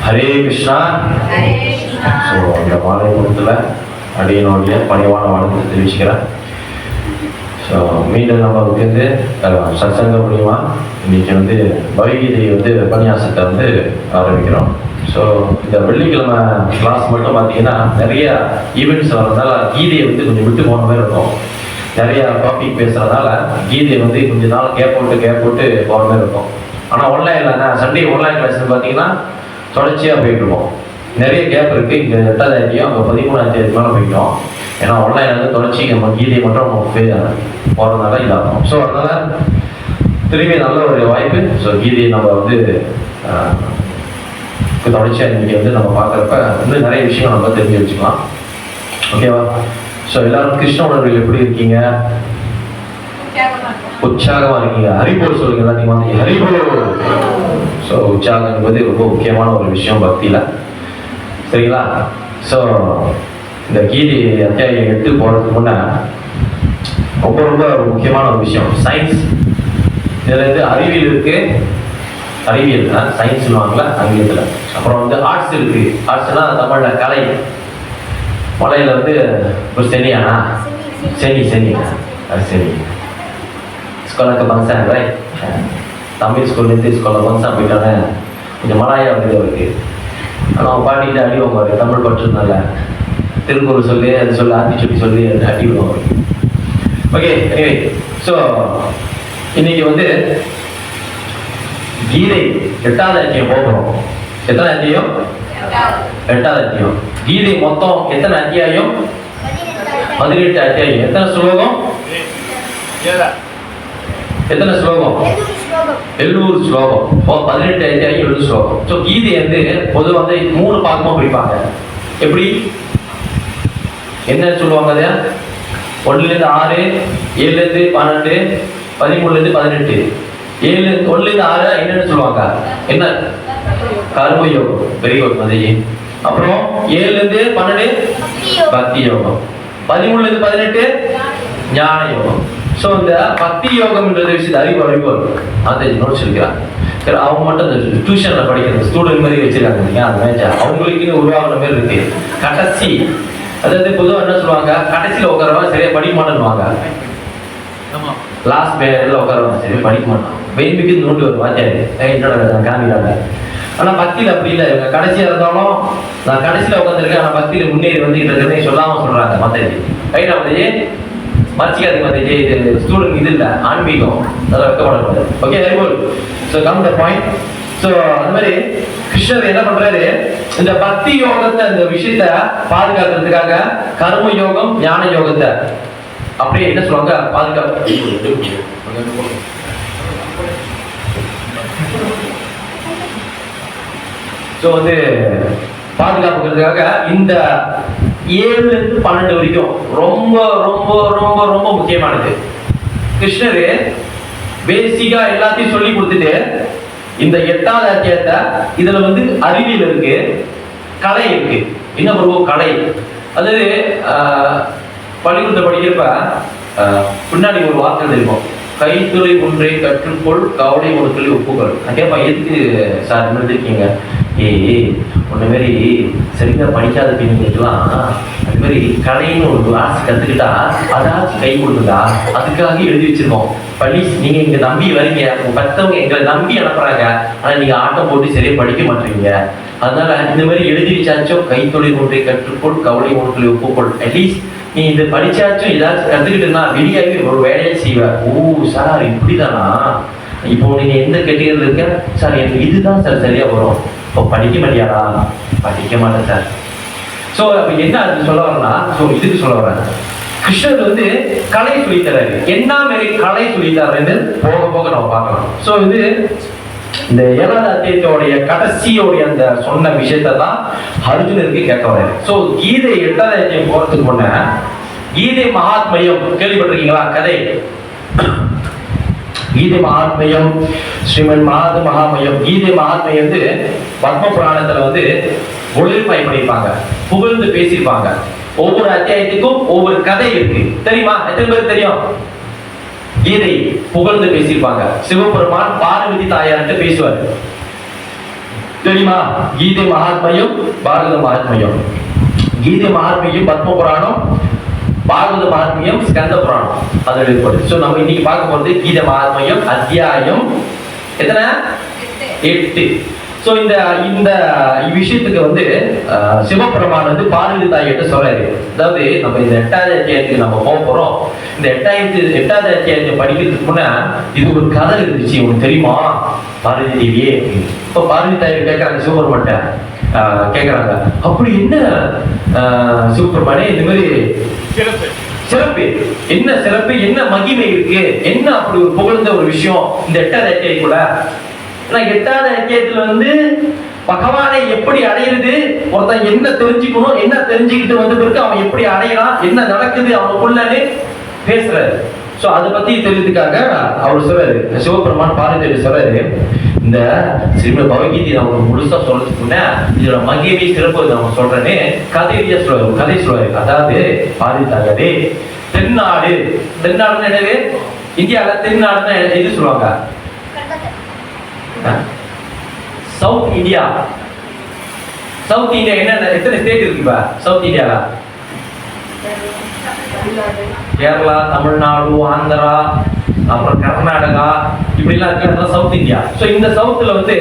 Hare Krishna. So இந்த மாலை பொறுத்தில் அடியனுடைய பணிவான வணக்கத்தை தெரிவிச்சுக்கிறேன். ஸோ மீண்டும் நம்ம வந்து சத்சங்க மூலியமா இன்னைக்கு பகவத்கீதை உபன்யாசத்தை ஆரம்பிக்கிறோம். ஸோ இந்த வெள்ளிக்கிழமை கிளாஸ் மட்டும் பார்த்தீங்கன்னா நிறைய ஈவெண்ட்ஸ் வர்றதுனால கீதையை கொஞ்சம் விட்டு போன மாதிரி இருக்கும். நிறைய டாபிக் பேசுறதுனால கீதையை கொஞ்ச நாள் கேப் போட்டு போன மாதிரி இருக்கும். ஆனால் ஆன்லைனில் சண்டே ஆன்லைன் கிளாஸ் பார்த்தீங்கன்னா தொடர்ச்சியாக போயிட்டு இருக்கோம். நிறைய கேப் இருக்குது. இங்கே 8வது அத்தியாயம் அங்கே 13வது அத்தியாயத்துக்கு மேலே போயிட்டோம். ஏன்னா ஆன்லைனில் தொடர்ச்சி நம்ம கீதையை மட்டும் போகிறதுனால இதாகும். ஸோ அதனால் திரும்பி நல்ல ஒரு வாய்ப்பு. ஸோ கீதையை நம்ம தொடர்ச்சியாக இன்றைக்கி நம்ம பார்க்குறப்ப இன்னும் நிறைய விஷயம் நம்ம தெரிஞ்சு வச்சுக்கலாம். ஓகேவா? ஸோ எல்லாரும் கிருஷ்ண உணர்வுகள் எப்படி இருக்கீங்க? உற்சாகமாக இருக்கீங்க? ஹரிபோல் சொல்லுங்க எல்லாத்தையும் ஹரிபோல். ஸோ உற்சாகம் என்பது ரொம்ப முக்கியமான ஒரு விஷயம் பக்தியில். சரிங்களா? ஸோ இந்த கீதை அத்தியாயம் 8 போகிறதுக்கு முன்னே ரொம்ப ரொம்ப முக்கியமான ஒரு விஷயம் சயின்ஸ். இதில் அறிவியல் இருக்குது. அறிவியல் சயின்ஸ் சொல்லுவாங்கள்ல ஆங்கிலத்தில். அப்புறம் ஆர்ட்ஸ் இருக்குது. ஆர்ட்ஸ்னா தமிழில் கலை. மலையில் ஒரு செனியானா செனி அது செனி ஸ்கூலுக்கு பங்சான் ரைட். தமிழ் ஸ்கூல்லேருந்து ஸ்கூலில் பங்சான் போயிட்டானே கொஞ்சம் மலாயா அவருக்கு. ஆனால் அவன் பாட்டிட்டு அடி வாங்குவார். தமிழ் பற்றுனால திருக்குறள் சொல்லி அது சொல்லி ஆத்திச்சுட்டி சொல்லி அடி விடுவாங்க. ஓகே, எனிவே ஸோ இன்னைக்கு கீதை 8வது அத்தியாயம் போகிறோம். எத்தனை அத்தியாயம்? 8வது அத்தியாயம். கீதை மொத்தம் எத்தனை அத்தியாயம்? 18 அத்தியாயம். எத்தனை ஸ்லோகம்? எத்தனை ஸ்லோகம்? 700 ஸ்லோகம். 18 அத்தியாயம் 700 ஸ்லோகம். ஸோ கீதை பொதுவாக 3 பாகமாக பிரிப்பாங்க. எப்படி என்ன சொல்லுவாங்க? அதை 1லேருந்து 6, 7லேருந்து 12, 13லேருந்து 18. 1லேருந்து 6 என்னன்னு சொல்லுவாங்க? என்ன? கர்மயோகம். வெரி குட் மதையே. அப்புறம் 7லேருந்து 12 பக்தி யோகம். 13லேருந்து 18 ஞான யோகம். ஸோ இந்த பக்தி யோகம்ன்றது விஷயத்தை அறிவோம் அதை நோட்ஸ் இருக்கிறாங்க. சரி, அவங்க மட்டும் இந்த டியூஷனில் படிக்கிறது ஸ்டூடெண்ட் மாதிரி வச்சிருக்காங்க இல்லையா? அந்த மேட்சா அவங்களுக்குன்னு உருவாகின மாதிரி இருக்கு. கடைசி அதாவது பொதுவாக என்ன சொல்லுவாங்க? கடைசியில் உட்காரவங்க சரியா படிக்க மாட்டேன்னுவாங்க. லாஸ்ட் பேரில் உட்காரவங்க சரியா படிக்க மாட்டான். வெயின்மிக்கு நோண்டு வரும் வாத்தியாரு என்னோட காமிக்கிறாங்க. ஆனால் பக்தியில் அப்படி இல்லை. இவங்க கடைசியாக இருந்தாலும் நான் கடைசியில் உட்காந்துருக்கேன். ஆனால் பக்தியில் முன்னேறி வந்துகிட்டு இருக்கிறதே சொல்லாமல் சொல்கிறாங்க. மத்தையே ரைட்டா? மத்தையே மறைச்சிக்காது. மத்தையே இது ஸ்டூடெண்ட் இது இல்லை, ஆன்மீகம். அதெல்லாம் வைக்கப்படக்கூடாது. ஓகே, ஹரிபோல். So come the point. So அந்த மாதிரி கிருஷ்ணர் என்ன பண்றாரு? இந்த பக்தி யோகத்தை இந்த விஷயத்த பாதுகாக்கிறதுக்காக கர்ம யோகம் ஞான யோகத்தை அப்படியே என்ன சொல்லுவாங்க? பாதுகாப்பு. ஸோ பாதுகாப்புக்கிறதுக்காக இந்த 7லேருந்து 12 வரைக்கும் ரொம்ப ரொம்ப ரொம்ப ரொம்ப முக்கியமானது. கிருஷ்ணர் பேசிக்கா எல்லாத்தையும் சொல்லி கொடுத்துட்டு இந்த 8வது அத்தியாயத்தை இதுல அறிவியல் இருக்கு, கலை இருக்கு. என்ன பண்ணுவோம்? கலை. அதாவது பள்ளிக்கூடத்தை படிக்கிறப்ப பின்னாடி ஒரு வார்த்தை தெரியும், கைத்துறை ஒன்றை கற்றுக்கொள் கவலை ஒன்றுகளை ஒப்புகள். நான் கேட்பேன், எதுக்கு சார் இருந்திருக்கீங்க? ஒன்ன மாரி சரியா படிக்காத பிள்ளைங்களுக்குலாம் அது மாதிரி கலைன்னு ஒரு ஆசை கற்றுக்கிட்டா அதாச்சும் கை கொடுக்குதா, அதுக்காக எழுதி வச்சிருக்கோம். பள்ளி நீங்க இங்க நம்பி வரீங்க, உங்க பெற்றவங்க எங்களை நம்பி அனுப்புறாங்க, ஆனா நீங்க ஆட்டம் போட்டு சரியா படிக்க மாட்டீங்க. அதனால இந்த மாதிரி எழுதி வச்சாச்சும் கைத்தொழில் ஒன்றை கற்றுக்கொள் கவலை ஒன்றுகளை ஒப்புக்கொள். அட்லீஸ்ட் நீ இதை படிச்சாச்சும் ஏதாச்சும் கற்றுக்கிட்டுனா வெளியாகி ஒரு வேலையை செய்வ. ஓ சார் இப்படிதானா? இப்போ நீங்க எந்த கேட்டகரியில் இருக்க? சார் எனக்கு இதுதான் சார் சரியா வரும். இப்போ படிக்க மாட்டியாரா? படிக்க மாட்டேன் சார். ஸோ அப்போ என்ன அது சொல்ல வரேன்னா, ஸோ இதுக்கு சொல்ல வரேன், கிருஷ்ணர் கலை சொல்லித்தராரு. என்ன மாரி கலை சொல்லித்தராருன்னு போக போக நம்ம பார்க்கலாம். ஸோ இந்த 7வது அத்தியாயத்தோடைய கடைசியோடைய அந்த சொன்ன விஷயத்தை தான் அர்ஜுனருக்கு கேட்க வர்றாரு. ஸோ கீதை 8வது அத்தியாயம் போறதுக்கு முன்ன கீதை மகாத்மியம் கேள்விப்பட்டிருக்கீங்களா? கதை கீதை மகாத்மியம், ஸ்ரீமன் மகாத்மயம். கீதை மகாத்மியம் பத்ம புராணத்துல ஒளிர்பாய் பண்ணியிருப்பாங்க, புகழ்ந்து பேசியிருப்பாங்க. ஒவ்வொரு அத்தியாயத்துக்கும் ஒவ்வொரு கதை இருக்கு. தெரியுமா? எத்தனை பேருக்கு தெரியும்? கீதை புகழ்ந்து பேசியிருப்பாங்க. சிவபெருமான் பார்வதி தாயார்கிட்ட பேசுவார். தெரியுமா? கீதை மகாத்மியம், பாரத மகாத்மியம். கீதை மகாத்மியம் பத்ம புராணம், பாரத மகாத்மியம் ஸ்கந்த புராணம் அதில் எழுதப்படுது. ஸோ நம்ம இன்னைக்கு பார்க்க போறது கீதை மகாத்மியம் அத்தியாயம் எத்தனை? 8. ஸோ இந்த இந்த விஷயத்துக்கு வந்து சிவபெருமான் வந்து பார்வதி தாயிட்ட சொல்றாரு. அதாவது நம்ம இந்த 8வது அத்தியாயத்துக்கு நம்ம போக போறோம். இந்த 8வது அத்தியாயத்தை படிக்கிறதுக்கு முன்ன இது ஒரு கதை இருந்துச்சு, உனக்கு தெரியுமா பார்வதி தேவியே? இப்போ பார்வதி தாயை கேட்கறாங்க சிவபெருமான்ட்ட, கேட்கறாங்க, அப்படி என்ன சிவபெருமானே இந்த மாதிரி சிறப்பு, என்ன சிறப்பு, என்ன மகிமை இருக்கு, என்ன அப்படி ஒரு புகழ்ந்த ஒரு விஷயம் இந்த 8வது அத்தியாயத்துக்குள்ள? 8வது அத்தியாயத்துல வந்து பகவானை எப்படி அடையிறது, ஒருத்தன் என்ன தெரிஞ்சுக்கணும், என்ன தெரிஞ்சுக்கிட்டு வந்து பிறகு அவன் எப்படி அடையலாம், என்ன நடக்குது அவனுக்குள்ளன்னு பேசுறாரு. சோ அதை பத்தி தெரிஞ்சதுக்காக அவர் சொல்றாரு, சிவபெருமான் பார்வதி சொல்றாரு, இந்த ஸ்ரீமத் பகவத்கீதை நான் முழுசா சொல்றதுக்குன்னா இதோட மகிமை சிறப்பு நான் சொல்றேன்னு கதையா சொல்றாரு. கதை சொல்றாரு. அதாவது பார்வதி தாயாரே, தென்னாடு, தென்னாடுன்னு என்னது? இந்தியாவில தென்னாடுன்னு எது சொல்லுவாங்க? South India. சவுத் இந்தியா என்ன, எத்தனை ஸ்டேட் இருக்கு இப்ப சவுத் இந்தியால? கேரளா, தமிழ்நாடு, ஆந்திரா, அப்புறம் கர்நாடகா, இப்படி எல்லாம் இருக்கிறது சவுத் இந்தியா. சோ இந்த சவுத்துல வந்து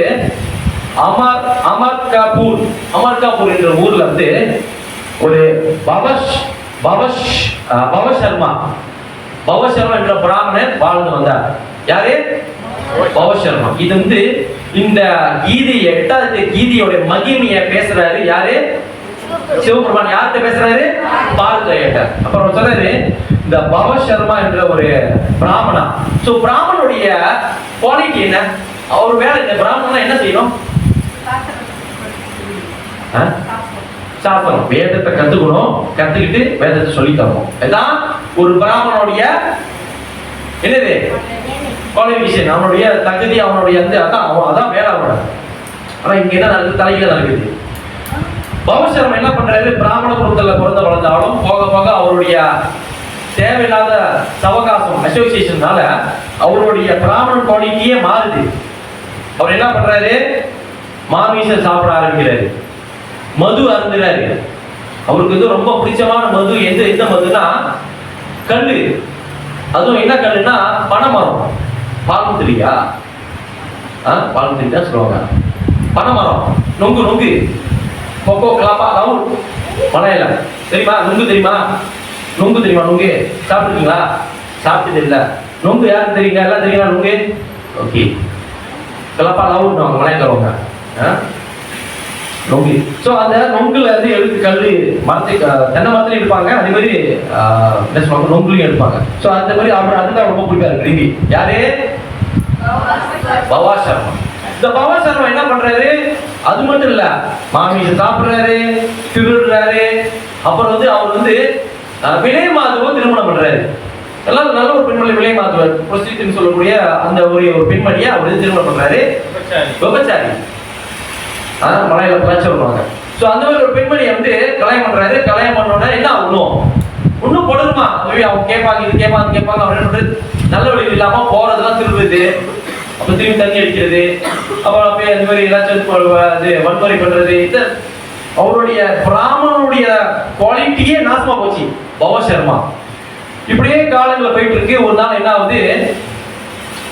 அமர்காபூர் என்ற ஊர்ல வந்து ஒரு பவசர்மா என்ற பிராமணன் வாழ்ந்து வந்தார். யாரு? பவசர்மா. இது வந்து இந்த கீதை 8வது கீதையோட மகிமையை பேசுறாரு. யாரு? சிவபெருமான். யார்கிட்ட பேசுறாரு? பார்வதிட்ட. அப்புறம் சொல்றாரு, இந்த பவசர்மா என்ற ஒரு பிராமணா. சோ பிராமணுடைய குவாலிட்டி என்ன? அவர் வேலை, இந்த பிராமணன் என்ன செய்யணும்? சாஸ்திரம், வேதத்தை கத்துக்கணும், கத்துக்கிட்டு வேதத்தை சொல்லி தரணும். இதான் ஒரு பிராமணுடைய என்னது குவாலிஃபிகேஷன், அவனுடைய தகுதி, அவனுடைய அதான் வேலை அவனோட. ஆனா இங்க என்ன நடக்குது? தலையில நடக்குது. பவசர்மா என்ன பண்றாரு? பிராமண குலத்துல பிறந்த வளர்ந்தாலும் போக போக அவருடைய தேவையில்லாத சவகாசம் அசோசியேஷனால அவருடைய பிராமண குவாலிட்டியே மாறுது. அவர் என்ன பண்றாரு? மாமிசம் சாப்பிட ஆரம்பிக்கிறாரு, மது அருந்துறாரு. அவருக்கு வந்து ரொம்ப பிடிச்சமான மது எந்த மதுனா கல்லு. அதுவும் என்ன கல்லுன்னா பனைமரம். பால்முத்திரியா? பால்முத்திரி தான் சொல்லுவாங்க. பனைமரம், நொங்கு, கொக்கோ, கிளாப்பா, ரவுல், மலையில. தெரியுமா நொங்கு? தெரியுமா நொங்கு சாப்பிட்டுருக்கீங்களா? சாப்பிட்டது இல்லை. நொங்கு யாருக்கு தெரியுங்க? எல்லாம் தெரியுங்களா நொங்கு? ஓகே. கிளாப்பா, ரவுல் மலையில வருவாங்க நொங்கு. ஸோ அந்த நொங்குல இருந்து எழுத்து கல் தென்னை மரத்துலையும் எடுப்பாங்க, அதே மாதிரி என்ன சொல்லுவாங்க, நொங்குலையும் எடுப்பாங்க. ஸோ அந்த மாதிரி அவர் அதுதான் ரொம்ப பிடிக்காரு விரும்பி. யாரு? பவசர்மா. இந்த பவசர்மா என்ன பண்றாரு? அது மட்டும் இல்ல, மாமிசம் சாப்பிடுறாரு, திருடுறாரு. அப்புறம் வந்து அவர் வந்து விலை மாதுவை திருமணம் பண்றாரு. எல்லாம் நல்ல ஒரு பெண்மணி, விலை மாதுவர் புரஸ்டியூட்னு சொல்லக்கூடிய அந்த ஒரு பெண்மணியை அவர் திருமணம் பண்றாரு. விபச்சாரி. மலையில பிளாச்ச வருவாங்க. ஸோ அந்த மாதிரி ஒரு பெண்மணியை வந்து கல்யாணம் பண்றாரு. கல்யாணம் பண்ணோட என்ன ஆகணும்? ஒன்றும் போடணுமா? அவங்க கேட்பாங்க, இது கேட்பாங்க. அவர் என்ன பண்றது? நல்ல வழி இல்லாம போறதெல்லாம் திருடுறது, அப்ப திரும்பி தண்ணி அடிக்கிறது, அப்புறம் அப்படியே அந்த மாதிரி ஏதாச்சும் வன்முறை பண்றது. இது அவருடைய பிராமணனுடைய குவாலிட்டியே நாசமா போச்சு பவசர்மா. இப்படியே காலங்களில் போயிட்டு இருக்கு. ஒரு நாள் என்ன ஆகுது?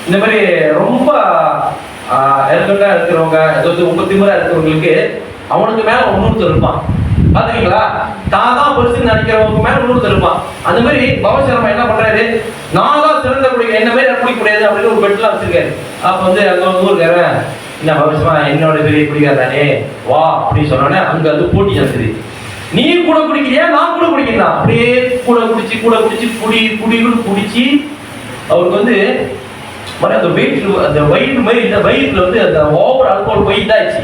இந்த மாதிரி ரொம்ப எருக்கட்டா இருக்கிறவங்க, ஏதாவது ரொம்ப திமிரா இருக்கிறவங்களுக்கு அவனுக்கு மேல இன்னொருத்தர் இருப்பான். பாத்தீங்களா? தான் தான் பெருசு நினைக்கிறவங்க மேல இன்னொருத்தர் இருப்பான். அந்த மாதிரி பவசர்மா என்ன பண்றாரு? நான் தான் சிறந்த குடிக்க, என்ன மாதிரி குடிக்க முடியாது அப்படின்னு ஒரு பெட்லாம் வச்சிருக்காரு. அப்ப வந்து அங்க ஊருக்காரன், என்ன பவசர்மா என்னோட பெரிய குடிக்காதானே வா அப்படின்னு சொன்னோன்னே அங்க வந்து போட்டி நடக்குது. நீ கூட குடிக்கிறியா, நான் கூட குடிக்கிறேன். அப்படியே கூட குடிச்சு குடிச்சு அவருக்கு வந்து அந்த வெயிட், அந்த வயிறு மாதிரி, இந்த வயிற்றுல வந்து அந்த ஓவர் ஆல்கோல் போய் இதாச்சு.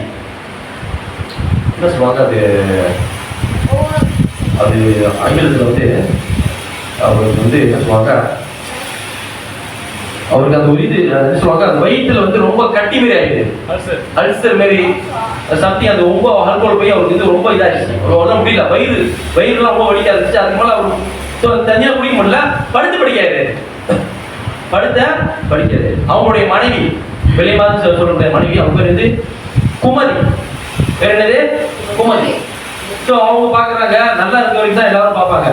என்ன சொல்லுவாங்க அது ஆங்கிலத்தில் வந்து அவருக்கு வந்து என்ன சொல்லுவாங்க, அவருக்கு அந்த ஒரு இது என்ன சொல்லுவாங்க, அந்த வயிற்றுல வந்து ரொம்ப கட்டி மாரி ஆயிடுது, அல்சர் மாரி சம்திங். அது ரொம்ப ஆல்கோல் போய் அவருக்கு இது ரொம்ப இதாகிடுச்சு, உடம்பு முடியல, வயிறுலாம் ரொம்ப வலிக்க இருந்துச்சு. அதுக்கு மேலே அவர் தனியாக குடிக்க முடியல, படுத்து படிக்காது, படிக்காது. அவங்களுடைய மனைவி வெளிமாதம் சொல்ற மனைவி, அவங்க பேர் வந்து குமரி, வேற என்னது குமரி. ஸோ அவங்க பார்க்குறாங்க, நல்லா இருக்க வரைக்கும் தான் எல்லாரும் பார்ப்பாங்க,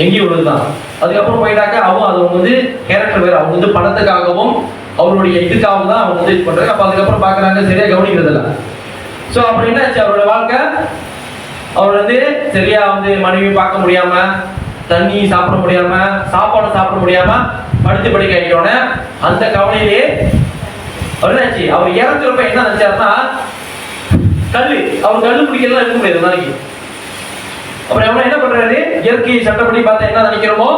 எங்கேயும் உள்ளதுதான். அதுக்கப்புறம் போயிட்டாக்க அவங்க வந்து கேரக்டர் வேறு, அவங்க வந்து பணத்துக்காகவும் அவருடைய இதுக்காகவும் தான் அவங்க வந்து இது பண்ணுறாங்க. அப்போ அதுக்கப்புறம் பார்க்குறாங்க, சரியா கவனிக்கிறது இல்லை. ஸோ அப்படி என்னாச்சு, அவரோட வாழ்க்கை, அவர் வந்து சரியா வந்து மனைவி பார்க்க முடியாம, தண்ணி சாப்பிட முடியாம, சாப்பாடு சாப்பிட முடியாம படுத்து படிக்க ஆகிட்டோன்னே அந்த கவலையிலே அவர் என்னாச்சு, அவர் இறந்துறப்ப என்ன நினைச்சாருன்னா, அவர் கல்லு பிடிக்கலாம் இருக்க முடியாது நாளைக்கு. அப்புறம் எவ்வளவு என்ன பண்றாரு, இயற்கை சட்டப்படி பார்த்தா என்ன நினைக்கிறோமோ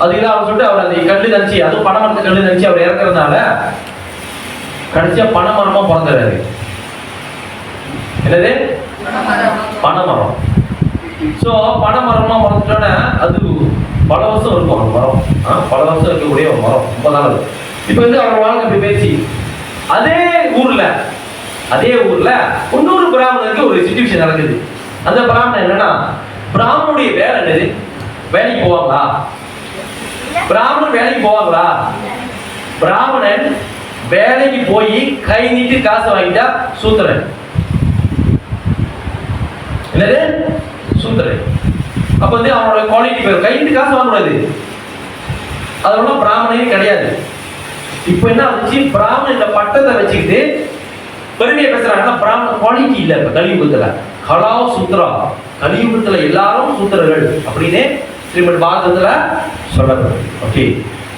அதுதான் அவர் சொல்லிட்டு அவர் அந்த கல்லு நினைச்சு, அதுவும் பனைமரத்து கல்லு நினைச்சு அவர் இறக்குறதுனால கடைசியா பனைமரமா பிறந்துறாரு. என்னது பனைமரம். ஸோ பனைமரமா பிறந்துட்டோன்னே அது பல வருஷம் இருக்கும் அந்த மரம், பல வருஷம் இருக்கக்கூடிய ஒரு மரம், ரொம்ப நாள். இப்போ வந்து அவர் வாழ்க்கை அப்படி பேசி அதே ஊர்ல இன்னொரு பிராமணருக்கு ஒரு சிச்சுவேஷன் நடக்குது. அந்த பிராமணன் என்னன்னா, பிராமணுடைய வேலை என்னது, வேலைக்கு போவாங்களா? பிராமணன் வேலைக்கு போவாங்களா? பிராமணன் வேலைக்கு போய் கை நீட்டி காசு வாங்கிட்டா சூத்திரன். என்னது சூத்திரன். அப்ப வந்து அவனோட குவாலிட்டி பேர், கை நீட்டி காசு வாங்கக்கூடாது, அதோட பிராமணனே கிடையாது. இப்ப என்ன ஆச்சு, பிராமணன் இந்த பட்டத்தை வச்சுக்கிட்டு பெருமையை பேசுறாங்கன்னா பிராமண குவாலிட்டி இல்ல. இப்ப கலியுகத்துல கலா சூத்ரா, கலியுகத்துல எல்லாரும் சூத்திரர்கள் அப்படின்னு ஸ்ரீமத் பாகவதத்துல சொல்லப்படுது. ஓகே,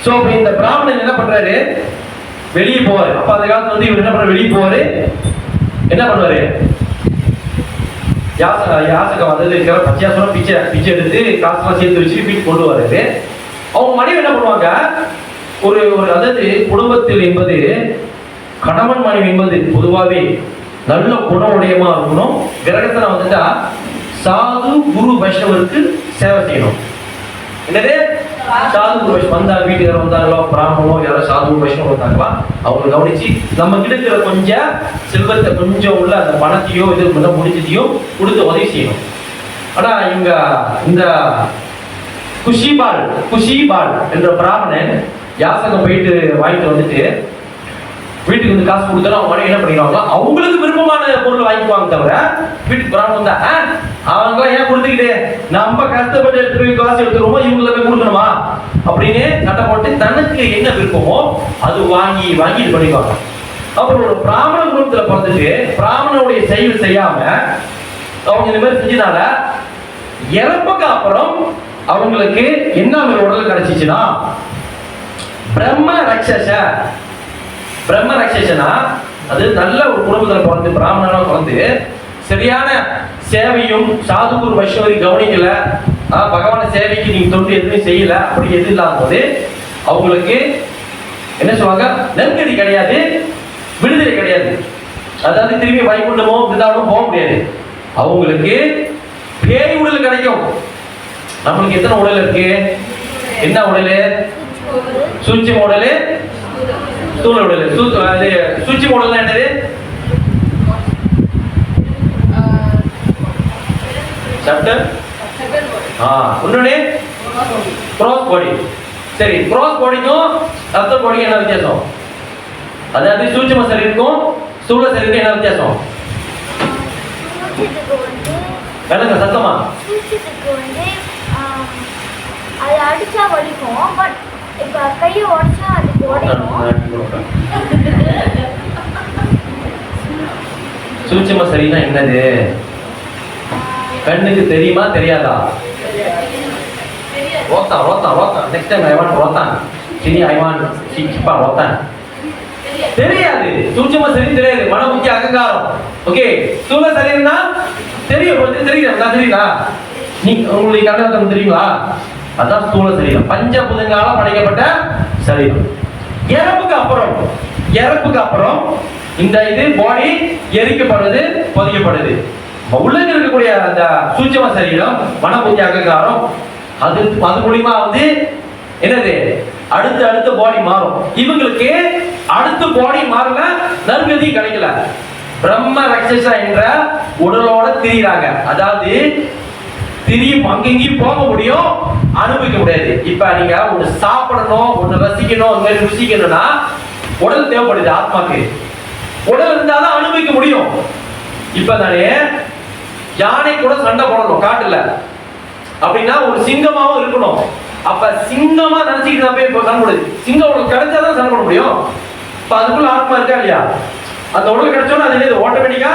சோ இப்ப இந்த பிராமணன் என்ன பண்றாரு, வெளியே போவாரு. அப்ப அந்த காலத்துல வந்து இவர் என்ன பண்றாரு, வெளியே போவாரு, என்ன பண்ணுவாரு, யாசகம் அதாவது இருக்கிற பச்சையாசனம் பிச்சை எடுத்து காசுலாம் சேர்த்து வச்சுட்டு வீட்டுக்கு கொண்டு வர்றது. அவங்க மனைவி என்ன பண்ணுவாங்க, ஒரு அதாவது குடும்பத்தில் என்பது கணவன் மனைவி என்பது பொதுவாகவே நல்ல குணமுடையமா இருக்கணும். கிரகத்துல வந்துட்டா சாது குரு வைஷ்ணவருக்கு சேவை செய்யணும். என்னது சாது குரு வைஷ்ணவ வந்தாங்க, வீட்டுக்கு வந்தாங்களோ பிராமணோ யாரோ சாது வைஷ்ணவம் வந்தாங்களா, அவங்க கவனிச்சு நம்ம கிட்ட இருக்கிற கொஞ்சம் செல்வத்தை கொஞ்சம் உள்ள அந்த பணத்தையோ இது முடிஞ்சதையும் கொடுத்து உதவி செய்யணும். ஆனா இவங்க இந்த குஷிபால் என்ற பிராமணன் யாசகம் போயிட்டு வாங்கிட்டு வந்துட்டு வீட்டுக்கு வந்து காசு கொடுத்தாலும் அவங்க மனைவி என்ன பண்ணிடுவாங்க, அவங்களுக்கு விருப்பமான பொருள் வாங்கிக்குவாங்க தவிர வீட்டுக்கு பிராமணன் தான் அவங்க ஏன் கொடுத்துக்கிட்டு நம்ம கஷ்டப்பட்டு எடுத்து போய் காசு எடுத்துருவோமோ இவங்களுக்கு போய் கொடுக்கணுமா அப்படின்னு சட்டை போட்டு தனக்கு என்ன விருப்பமோ அது வாங்கி இது பண்ணிக்குவாங்க. அப்புறம் ஒரு பிராமண குடும்பத்துல பிறந்துட்டு பிராமணனுடைய செயல் செய்யாம அவங்க இந்த மாதிரி செஞ்சனால இறப்புக்கு அப்புறம் அவங்களுக்கு என்ன உடல் கிடைச்சிச்சுன்னா பிரம்ம ரக்ஷசனா, அது நல்ல ஒரு குடும்பத்தில் பிறந்து பிராமணனா பிறந்து சரியான சேவையும் சாது குரு வைஷ்ணவரி கவனிக்கல, பகவான சேவைக்கு நீங்க தொண்டு எதுவும் செய்யல, அப்படி எது இல்லாத போது அவங்களுக்கு என்ன சொல்லுவாங்க, நெருக்கடி கிடையாது, விடுதலை கிடையாது. அதாவது திரும்பி வைகுண்டமோ விருந்தாவனமோ போக முடியாது. அவங்களுக்கு பேய் உடல் கிடைக்கும். நம்மளுக்கு எத்தனை உடல் இருக்கு, என்ன உடல், சூட்சும உடல், ஸ்தூல உடல். சூட்சும உடல் என்னது, இன்னொன்னு கிராஸ் பாடி. சரி, கிராஸ் பாடிக்கும் ரத்த பாடிக்கும் என்ன வித்தியாசம், அதாவது சூட்சும சரீரத்துக்கும் ஸ்தூல சரீரத்துக்கும் என்ன வித்தியாசம், கலங்க சத்தமா. அது அடிச்சா வலிக்கும், பட் இப்ப கையை உடைச்சா அதுக்கு உடைக்கும். சூட்சும சரீரம்னா என்னது, கண்ணுக்கு தெரியுமா தெரியாதா? ரோத்தான் நெக்ஸ்ட் டைம் ஐ வாண்ட் ரோத்தான், சரி ஐ வாண்ட் சிப்பா ரோத்தான். தெரியாது, சூட்சும சரீரம் தெரியாது, மன புத்தி அகங்காரம். ஓகே, ஸ்தூல சரீரம்னா தெரியும், தெரியுதா? நீங்க உங்களுக்கு கண்ணு தெரியுங்களா? அதான் ஸ்தூல சரீரம், பஞ்சபூதங்களால படைக்கப்பட்ட சரீரம். இறப்புக்கு அப்புறம் இந்த இது பாடி எரிக்கப்படுது, பொதிக்கப்படுது. உலக இருக்கக்கூடிய அந்த சூட்சும சரீரம் மனபுத்தி அகங்காரம் அது மூலியமா வந்து என்னது அடுத்த பாடி மாறும். இவங்களுக்கு அடுத்த பாடி மாறல, நற்கதி கிடைக்கல. பிரம்ம ரக்ஷசா என்ற உடலோட திரியிறாங்க. அதாவது திரியும் அங்கேயும் போக முடியும், அனுபவிக்க முடியாது. இப்ப நீங்க ஒண்ணு சாப்பிடணும், ஒண்ணு ரசிக்கணும், அந்த மாதிரி ருசிக்கணும்னா உடல் தேவைப்படுது. ஆத்மாக்கு உடல் இருந்தாதான் அனுபவிக்க முடியும். இப்ப தானே யானை கூட சண்டை போடணும் காட்டுல அப்படின்னா ஒரு சிங்கமாவும் இருக்கணும். அப்ப சிங்கமா நினைச்சுக்கிட்டு தான் போய் சண்டை போடுது. சிங்கம் உடல் கிடைச்சாதான் சண்டை போட முடியும். இப்ப அதுக்குள்ள ஆத்மா இருக்கா இல்லையா? அந்த உடல் கிடைச்சோன்னா அது ஆட்டோமேட்டிக்கா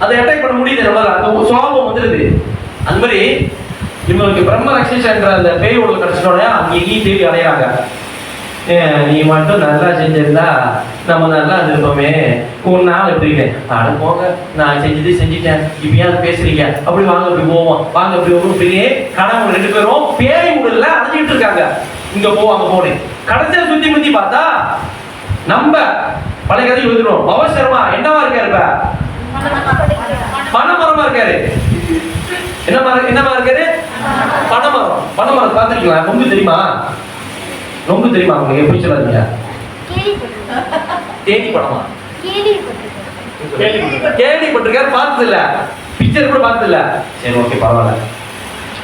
அதை அட்டாக் பண்ண முடியுது. நம்மளால அந்த சுவாபம் வந்துடுது. அந்த மாதிரி இவங்களுக்கு பிரம்ம ரக்ஷசா என்ற அந்த பேய் உடல் கிடைச்சோடனே அங்கேயும் தேடி அடையிறாங்க. நீ மட்டும் நல்லா செஞ்சிருந்தா நம்ம நல்லா இருப்போமே, ஒரு நாள் எப்படிங்க அட போங்க, நான் செஞ்சுட்டேன், இப்பயாவது பேசுறீங்க, அப்படி வாங்க அப்படி போவோம், வாங்க அப்படி போவோம் இப்படியே கணவன் 2 பேரும் பேய் உடல்ல அடைஞ்சிட்டு இருக்காங்க. இங்க போவாங்க போனேன் கடைசியா சுத்தி முத்தி பார்த்தா நம்ம பழைய கதை எழுதுறோம். பவன் சர்மா என்னவா இருக்காரு? இப்ப பனைமரமா இருக்காரு. என்னமா இருக்காரு? பனைமரம் பார்த்துருக்கீங்களா? நொங்கு தெரியுமா? நொங்கு தெரியுமா உங்களுக்கு? எப்படி சொல்லாதீங்க. தேனி படமா? கேள்விப்பட்டிருக்காரு, பார்த்தது இல்ல, பிக்சர் கூட பார்த்தது இல்ல. சரி ஓகே பரவாயில்ல.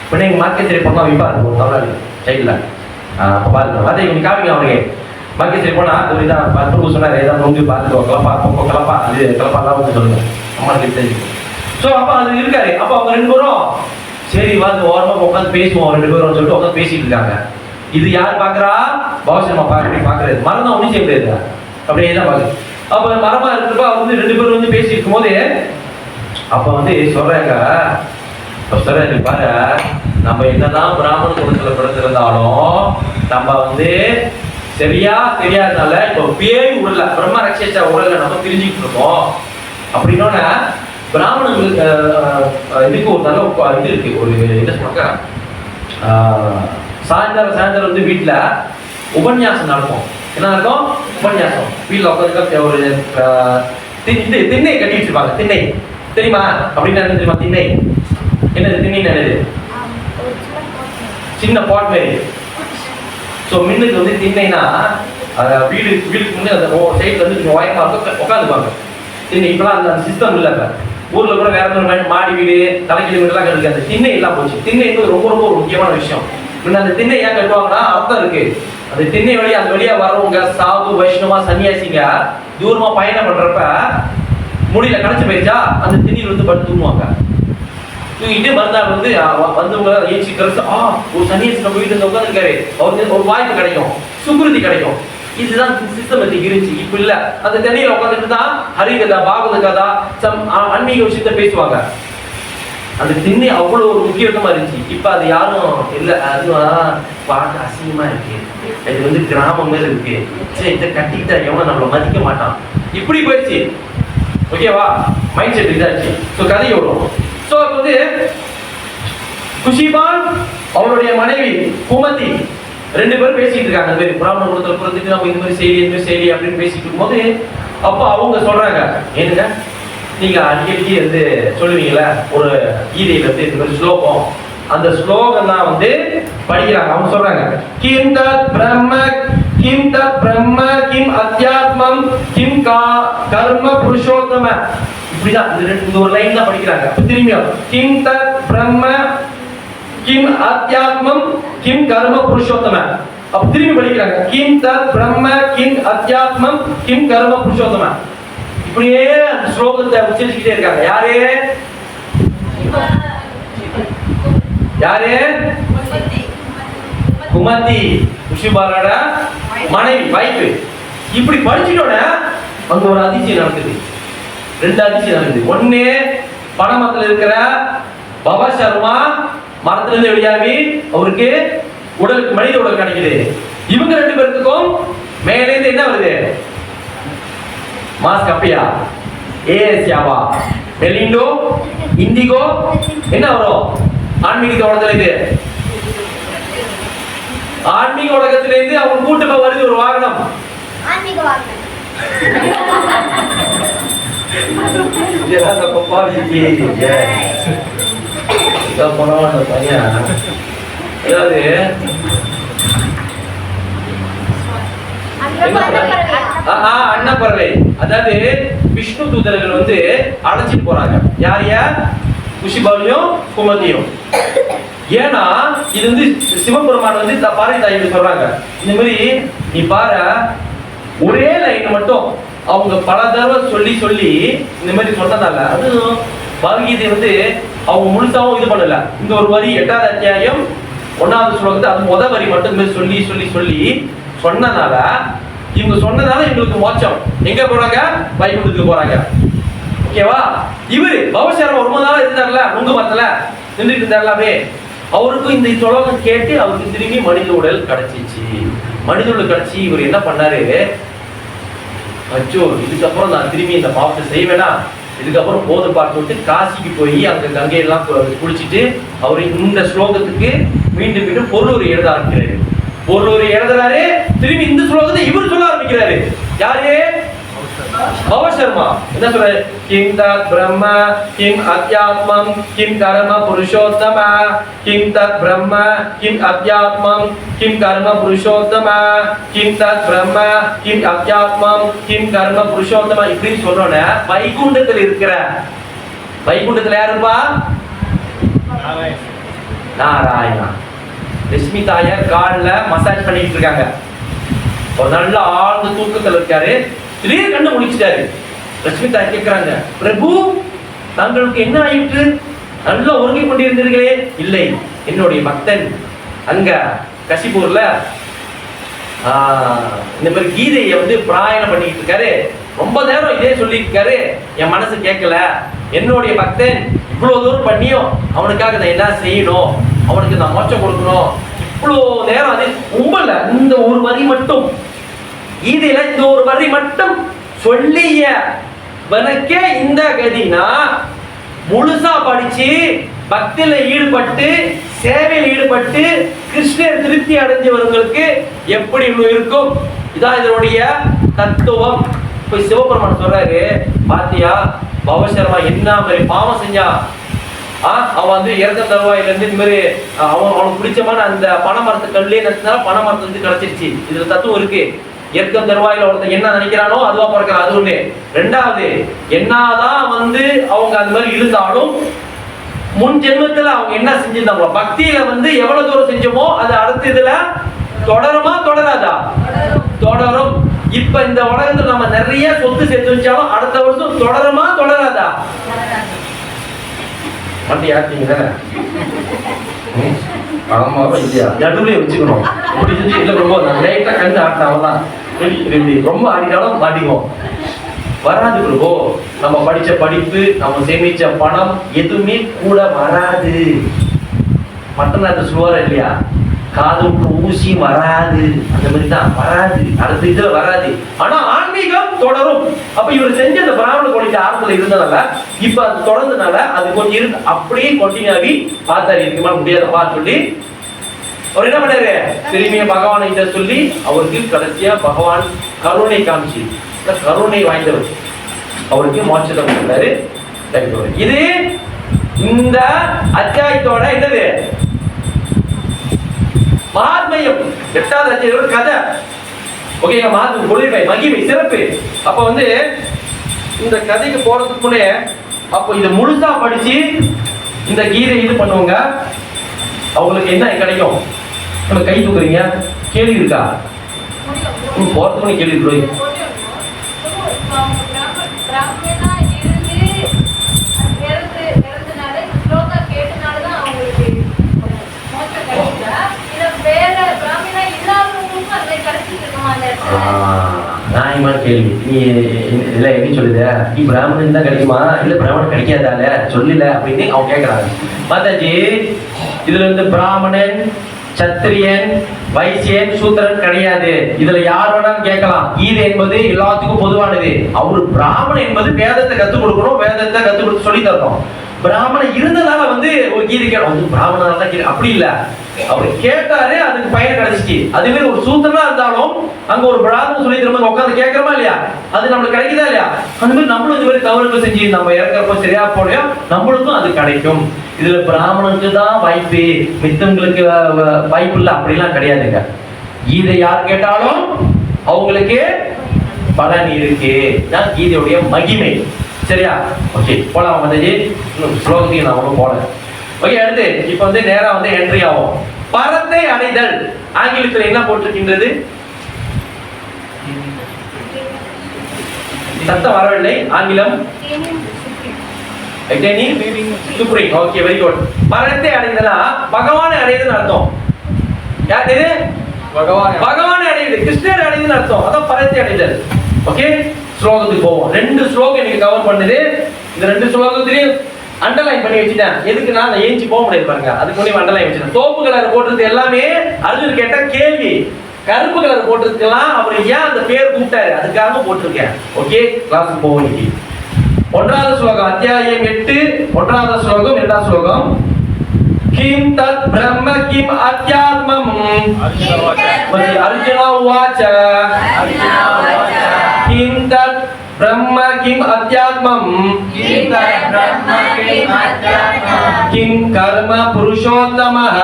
இப்ப நீங்க மார்க்கெட் சரி பண்ணா வைப்பா இருக்கும் தமிழ்நாடு சைட்ல. அப்ப பாருங்க அதை இவங்க காமிங்க. அவனுக்கு மார்க்கெட் சரி போனா அதுதான் பார்த்து சொன்னாரு, ஏதாவது நொங்கு பார்த்துக்கோ, கலப்பா அது கலப்பாலாம் வந்து சொல்லுங்க, அம்மாவுக்கு தெரியும். ஸோ அப்ப அது இருக்காரு. அப்ப அவங்க 2 பேரும் சரி வந்து ஓரமா உட்காந்து பேசுவோம் 2 பேரும் சொல்லிட்டு உட்காந்து பேசிட்டு இருக்காங்க. இது யார் பாக்குறா? பவசர்மா பாக்குறது. மரம் தான் ஒன்றும் செய்ய முடியாது, அப்படியே தான் பாக்குது. அப்ப மரமா இருக்கிறப்ப அவர் வந்து 2 பேரும் வந்து பேசி இருக்கும் போது அப்ப வந்து சொல்றாங்க, பாரு நம்ம என்னதான் பிராமண குலத்துல பிறந்திருந்தாலும் நம்ம வந்து சரியா தெரியாதனால இப்போ பேய் உடல பிரம்ம ரக்ஷசா உடல நம்ம தெரிஞ்சுக்கிட்டு இருக்கோம். அப்படின்னோட பிராமணங்களுக்கு இதுக்கு ஒரு நல்ல இது இருக்கு. ஒரு என்ன சொல்றாங்க, சாயந்தரம் வந்து வீட்டுல உபன்யாசம் நடக்கும். என்ன நடக்கும்? உபன்யாசம். வீட்டுல உட்காந்து ஒரு திண்ணை கட்டி வச்சிருப்பாங்க. திண்ணை தெரியுமா? அப்படின்னு என்ன தெரியுமா? திண்ணை என்னது? திண்ணை என்னது? சின்ன பாட் மாதிரி. ஸோ மின்னுக்கு வந்து திண்ணைனா வீடுக்கு முன்னே அந்த சைட்ல வந்து கொஞ்சம் உயரமா இருக்கும், உட்காந்துப்பாங்க. திண்ணை இப்பெல்லாம் அந்த சிஸ்டம் இல்லை. ஊர்ல கூட வேற ஒரு மாடி வீடு, தலைக்கீழ் வீடுலாம் இருக்கு. அந்த திண்ணை எல்லாம் போச்சு. திண்ணை என்பது ரொம்ப ரொம்ப ஒரு முக்கியமான விஷயம். அந்த திண்ணை ஏன் கட்டுவாங்கன்னா அர்த்தம் இருக்கு. அந்த திண்ணை வழியா அந்த வழியா வரவங்க சாது வைஷ்ணவா சன்னியாசிங்க தூரமா பயணம் பண்றப்ப முடியல கடைச்சு போயிடுச்சா அந்த திண்ணியில் வந்து படுத்து தூங்குவாங்க. தூங்கிட்டு மறுநாள் வந்து வந்தவங்க ஏச்சி கரைச்சு ஒரு சன்னியாசி நம்ம வீட்டுல இருந்து உட்காந்துருக்காரு, அவருக்கு ஒரு வாய்ப்பு கிடைக்கும், சுக்ருதி கிடைக்கும். இதுதான் சிஸ்டமேட்டிக் இருந்துச்சு. இப்ப இல்ல. அந்த தண்ணியில உட்காந்துட்டு தான் ஹரிகதா, பாகவத கதா, ஆன்மீக விஷயத்த பேசுவாங்க. அந்த திண்ணை அவ்வளவு ஒரு முக்கியத்துவமா இருந்துச்சு. இப்ப அது யாரும் இல்ல. அதுவும் பார்க்க அசிங்கமா இருக்கு, இது வந்து கிராமம் மேல இருக்கு, சரி இதை கட்டிக்கிட்டா எவனும் நம்மளை மதிக்க மாட்டான், இப்படி போயிடுச்சு. ஓகேவா? மைண்ட் செட் இதாச்சு. ஸோ கதையை விடும். ஸோ அப்ப வந்து குஷிபான் அவருடைய மனைவி குமதி 2 பேரும் பேசிட்டு இருக்காங்க. அந்த மாதிரி பிராமண குலத்துல பிறந்துட்டு நம்ம இந்த மாதிரி செய்தி அப்படின்னு பேசிட்டு இருக்கும்போது அப்போ அவங்க சொல்றாங்க, ஏனுங்க நீங்க அடிக்கடி வந்து சொல்லுவீங்களா ஒரு கீதையில இருந்து இந்த மாதிரி ஸ்லோகம், அந்த ஸ்லோகம் தான் வந்து படிக்கிறாங்க. அவங்க சொல்றாங்க, கிம் தத் பிரம்ம கிம் அத்தியாத்மம் கிம் கர்ம புருஷோத்தம. இப்படிதான் இந்த ஒரு லைன் தான் படிக்கிறாங்க. திரும்பியும் கிம் தத் பிரம்ம கிம் அத்தியாத்மம் கிம் கர்ம புருஷோத்தம. அப்ப திரும்பி படிக்கிறாங்க, கிம் தத் பிரம்ம கிம் அத்தியாத்மம் கிம் கர்ம புருஷோத்தம. இப்படியே அந்த ஸ்லோகத்தை உச்சரிச்சுக்கிட்டே இருக்காங்க. யாரு? குமதி, குஷிபாலோட மனைவி, வைஃப். இப்படி படிச்சுட்டோட அங்க ஒரு அதிசயம் நடக்குது. 2 அதிசயம் நடக்குது. ஒண்ணு, பனைமரத்துல இருக்கிற பவ சர்மா மரத்துல இருந்து வெளியாகி அவருக்கு உடலுக்கு மனித உடல் கிடைக்குது. இவங்க 2 பேருக்கும் மேலே இருந்து என்ன வருது? மாஸ் கப்பியா, ஏஎஸ்யாவா, மெலிண்டோ, இண்டிகோ, என்ன வரும்? ஆன்மீக உலகத்திலிருந்து ஆன்மீக உலகத்திலிருந்து அவங்க கூட்டுப்ப வருது ஒரு வாகனம். ஆன்மீக வாகனம். இதெல்லாம் பப்பா விக்கி இத போனவன பையன். அதாவது அன்னப்பறவை. அதாவது விஷ்ணு தூதர்கள் வந்து அழைச்சிட்டு போறாங்க. யாரைய? குஷிபாவையும் குமதியும். ஏன்னா இது வந்து சிவபெருமான் வந்து பார்வதி தாய் சொல்றாங்க, இந்த மாதிரி நீ பாரு, ஒரே லைன் மட்டும் அவங்க பல தடவை சொல்லி சொல்லி இந்த மாதிரி சொன்னதால அது பகவத்கீதை வந்து அவங்க முழுசாவும் இது பண்ணல. இந்த ஒரு வரி 8வது அத்தியாயம் 1வது ஸ்லோகத்தை அது முத வரி மட்டும் இந்த மாதிரி சொல்லி சொல்லி சொல்லி சொன்னதால இவங்க சொன்னதால இவங்களுக்கு மோட்சம். எங்க போறாங்க? வைகுண்டத்துக்கு போறாங்க. ஓகேவா? இவரு பவசரம் ரொம்ப நாளா இருந்தார்ல, நுங்கு மரத்துல நின்றுட்டு இருந்தார்லாமே, அவருக்கும் இந்த ஸ்லோகம் கேட்டு அவருக்கு திரும்பி மனித உடல் கிடைச்சிச்சு. மனித உடல் கிடைச்சி இவர் என்ன பண்ணாரு, அச்சோ இதுக்கப்புறம் நான் திரும்பி இந்த பாவத்தை செய்வேனா, இதுக்கப்புறம் போது பார்த்து விட்டு காசிக்கு போய் அங்க கங்கையெல்லாம் குளிச்சுட்டு அவர் இந்த ஸ்லோகத்துக்கு மீண்டும் மீண்டும் பொருள் எழுத ஆரம்பிக்கிறாரு. பொருள் எழுதுறாரு, திரும்பி இந்த ஸ்லோகத்தை இவர் சொல்ல ஆரம்பிக்கிறாரு. யாரு? பவசர்மா. என்ன சொல்றாரு? கிம் தத் பிரம்ம கிம் அத்யாத்மம் கிம் கர்ம புருஷோத்தம கிம் தத் பிரம்ம கிம் அத்யாத்மம் கிம் கர்ம புருஷோத்தம கிம் தத் பிரம்ம கிம் அத்யாத்மம் கிம் கர்ம புருஷோத்தம இப்படின்னு சொல்றோன்னே வைகுண்டத்துல இருக்கிற, வைகுண்டத்துல யாருப்பா? நாராயணா. லட்சுமி தாயார் கால்ல மசாஜ் பண்ணிட்டு இருக்காங்க. ஒரு நல்ல ஆழ்ந்த தூக்கத்துல இருக்காரு. திடீர் கண்ணு முடிச்சிட்டாரு. லட்சுமி தாய் கேட்கிறாங்க, பிரபு தங்களுக்கு என்ன ஆயிற்று? நல்லா உறங்கி கொண்டிருந்தீர்களே. இல்லை, என்னுடைய பக்தன் அங்க கசிபூர்ல இந்த மாதிரி கீதையை வந்து பிராயணம் பண்ணிட்டு இருக்காரு. ரொம்ப நேரம் இதே சொல்லி இருக்காரு. என் மனசு கேட்கல. என்னுடைய பக்தன் இவ்வளவு தூரம் பண்ணியும் அவனுக்காக நான் என்ன செய்யணும், அவனுக்கு நான் மோட்சம் கொடுக்கணும். இவ்வளோ நேரம் அது உம்பல. இந்த ஒரு வரி மட்டும் கீதையில இந்த ஒரு வரி மட்டும் சொல்லிய வனக்கே இந்த கதினா முழுசா படிச்சு பக்தியில ஈடுபட்டு சேவையில் ஈடுபட்டு கிருஷ்ணர் திருப்தி அடைஞ்சவர்களுக்கு எப்படி இருக்கும்? இதான் இதனுடைய தத்துவம். போய் சிவபெருமான் சொல்றாரு, பாத்தியா பவசர்மா என்ன மாதிரி பாவம் செஞ்சா, அவன் வந்து இறந்த தருவாயில இருந்து இந்த மாதிரி அவனுக்கு பிடிச்சமான அந்த பனை மரத்து கல்லே நினைச்சா பனை மரத்து வந்து கிடைச்சிருச்சு. இதுல தத்துவம் இருக்கு. இயற்கம் தருவாயில ஒருத்தன் என்ன நினைக்கிறானோ அதுவா பிறக்கிறான். அது ஒண்ணு. ரெண்டாவது, என்னதான் வந்து அவங்க அந்த மாதிரி இருந்தாலும் முன் ஜென்மத்துல அவங்க என்ன செஞ்சிருந்தாங்களோ பக்தியில வந்து எவ்வளவு தூரம் செஞ்சோமோ அது அடுத்த இதுல தொடருமா தொடராதா? தொடரும். இப்ப இந்த உலகத்துல நம்ம நிறைய சொத்து சேர்த்து வச்சாலும் அடுத்த வருஷம் தொடருமா தொடராதா? வண்டி ஆட்டிங்க தானே நடுவுலயே வச்சுக்கணும். லைட்டா கண்டு ஆட்டினாவதான் ரொம்ப ஆடினாலும் மாட்டிக்குவோம். வராது பிரபோ. நம்ம படிச்ச படிப்பு, நம்ம சேமிச்ச பணம் எதுவுமே கூட வராது. மட்டன் அந்த சுவரம் இல்லையா, காதுக்கு ஊசி வராது. அந்த மாதிரி தான் வராது, அடுத்த இதுல வராது. ஆனா ஆன்மீகம் தொடரும். அப்ப இவர் செஞ்ச அந்த பிராமண கோழிக்கு ஆரம்பத்துல இருந்ததால இப்ப அது தொடர்ந்தனால அது கொஞ்சம் இருந்து அப்படியே கொண்டினாவி பார்த்தாரு. இதுக்கு மேல முடியாதப்பா சொல்லி அவர் என்ன பண்ணாரு, திரும்பிய பகவானை இதை சொல்லி அவருக்கு கடைசியா பகவான் கருணை காமிச்சு, கருணை வாய்ந்தவர், அவருக்கு மோட்சத்தை கொடுத்தாரு. இது இந்த அத்தியாயத்தோட என்னது மகாத்மியம். 8வது அத்தியாயம் கதை. ஓகேங்க, மகாத்மியம் பொழிவை மகிமை சிறப்பு. அப்ப வந்து இந்த கதைக்கு போறதுக்கு முன்னே அப்போ இதை முழுசா படிச்சு இந்த கீதை இது பண்ணுவாங்க, அவங்களுக்கு என்ன கிடைக்கும்? நம்ம கை தூக்குறீங்க, கேள்வி இருக்கா? போறதுக்கு முன்னே கேள்வி இருக்கு. நியாயமான கேள்வி. நீ இல்லை எப்படி சொல்லுத, நீ பிராமணன் தான் கிடைக்குமா, இல்ல பிராமணன் கிடைக்காதால சொல்லல அப்படின்னு அவங்க கேட்கறாங்க. மாதாஜி, இதுல இருந்து பிராமணன், சத்திரியன், வைசியன், சூத்திரன் கிடையாது. இதுல யார் வேணாலும் கேட்கலாம். கீதை என்பது எல்லாத்துக்கும் பொதுவானது. அவரு பிராமணன் என்பது வேதத்தை கத்துக் கொடுக்கணும், வேதத்தை கத்துக் கொடுத்து சொல்லி தரணும். பிராமணன் இருந்ததால வந்து ஒரு கீதை கேட்கணும், பிராமணனால தான் கீதை அப்படி இல்ல. அவர் கேட்டாரு, அதுக்கு பயன் கிடைச்சிச்சு. அதுவே ஒரு சூத்திரனா இருந்தாலும் அங்க ஒரு பிராமணன் சொல்லி திரும்ப உட்காந்து கேட்கறோமா இல்லையா, அது நம்மளுக்கு கிடைக்குதா இல்லையா? அந்த மாதிரி நம்மளும் இது மாதிரி தவறுகள் செஞ்சு நம்ம இறக்கிறப்போ சரியா போலையோ நம்மளுக்கும் அது கிடைக்கும். இதுல பிராமணனுக்கு தான் வாய்ப்பு, மித்தவங்களுக்கு வாய்ப்பு இல்லை அப்படிலாம் கிடையாதுங்க. கீதை யார் கேட்டாலும் அவங்களுக்கு பலன் இருக்கு. தான் கீதையுடைய மகிமை. சரியா? ஓகே, போலாம் மாதாஜி. இன்னும் ஸ்லோகத்தையும் நான் ஒன்றும் போல. ஓகே, அடுத்து இப்போ வந்து நேரா வந்து என்ட்ரி ஆகும். பரத்தை அடைதல் ஆங்கிலத்தில் என்ன போட்டிருக்கின்றது? சத்தம் வரவில்லை. ஆங்கிலம் சுப்ரீம். Okay, very good. பரத்தை அடைதலா பகவானை அடைதல் அர்த்தம். யார் இது? பகவானை அடைதல், கிருஷ்ணர் அடைதல் அர்த்தம். அதான் பரத்தை அடைதல். ஓகே, ஸ்லோகத்துக்கு போவோம். 2 ஸ்லோகம் எனக்கு கவர் பண்ணுது. இந்த 2 ஸ்லோகத்திலையும் அண்டர்லைன் பண்ணி வச்சுட்டேன். எதுக்கு நான் ஏஞ்சி போக முடியாது பாருங்க, அதுக்கு முன்னாடி அண்டர்லைன் வச்சுட்டேன். சோப்பு கலர் போட்டது எல்லாமே அர்ஜுன் கேட்ட கேள்வி. கருப்பு கலர் போட்டதுக்கெல்லாம் அவர் ஏன் அந்த பேர் கூப்பிட்டாரு, அதுக்காக போட்டிருக்கேன். ஓகே, கிளாஸுக்கு போவோம். இன்னைக்கு 1வது ஸ்லோகம், அத்தியாயம் 8, 1வது ஸ்லோகம், 2வது ஸ்லோகம். கிம் தத் பிரம்ம கிம் அத்யாத்மம் அர்ஜுன உவாச்ச கிம் தத் பிரம்ம கிம் அத்யாத்மம் கிம் கர்ம புருஷோத்தமः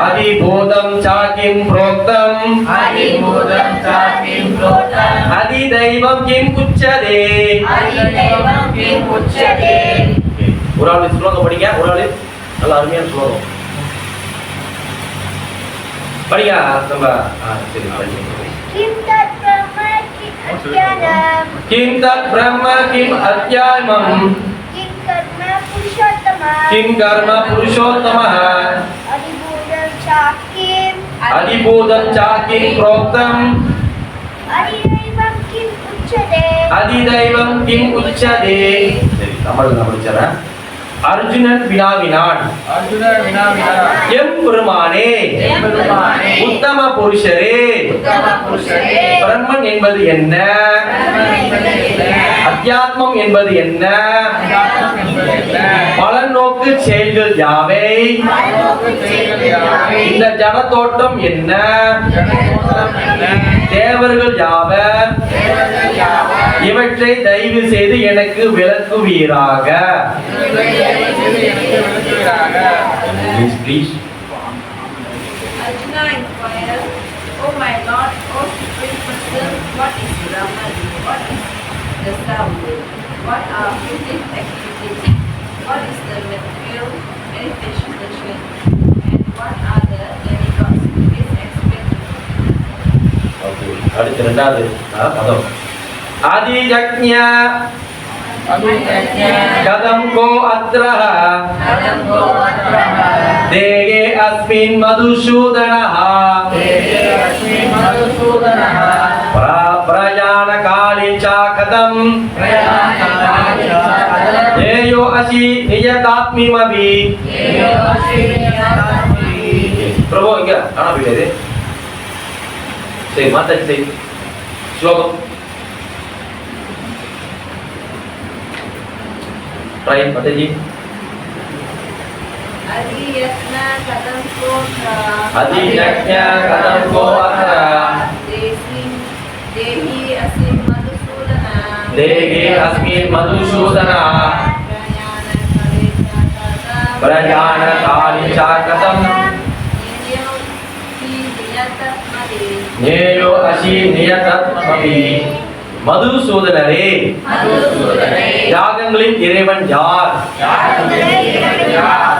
அதிபூதம் ச கிம் ப்ரோக்தம் அதிதைவம் கிம் உச்சதே. ஒரு ஆளு ஸ்லோகம் படிங்க. ஒரு ஆளு நல்ல அருமையான ஸ்லோகம் படிங்க. நம்ம சரி படிங்க. किं तत् ब्रह्म किं अध्यात्मम् किं कर्म पुरुषोत्तमः अधिभूतं च किं प्रोक्तम् அதிதைவம் கிம் உச்சதே. தமிழ்ல படிச்சறேன். அர்ஜுனன் வினாவினான், எம்பெருமானே உத்தம புருஷரே, பிரம்மன் என்பது என்ன, அத்தியாத்மம் என்பது என்ன, பலநோக்கு செயல்கள் யாவை, இந்த ஜட தோற்றம் என்ன, தேவர்கள் யாவர், இவற்றை தயவு செய்து எனக்கு விளக்குவீராக. Please. Arjuna inquired, "Oh my Lord, O Supreme Person, what is Brahman? What is the sound? What are physical activities? What is the material manifestation? And what are the demigods? Please explain." Okay. அடுத்து 2வது பதம். ஆதிஜக்ஞா கதம் கோ அத்ரஹ தேகே அஸ்மின் மதுசூதனஹ பிரயாண காலே ச கதம் ஏயோ அசி நியதாத்மிமபி. பிரபு இங்க காண போயிட்டாரு. சரி, மாத்தாச்சு. சரி, ஸ்லோகம் ट्राई माताजी. अधियज्ञा कथं को अत्र देहि अस्मिन् मधुसूदना प्रयाण काले च कथं नेयो असि नियतत्मपि. மதுசூதனரே, யாகங்களின் இறைவன் யார்,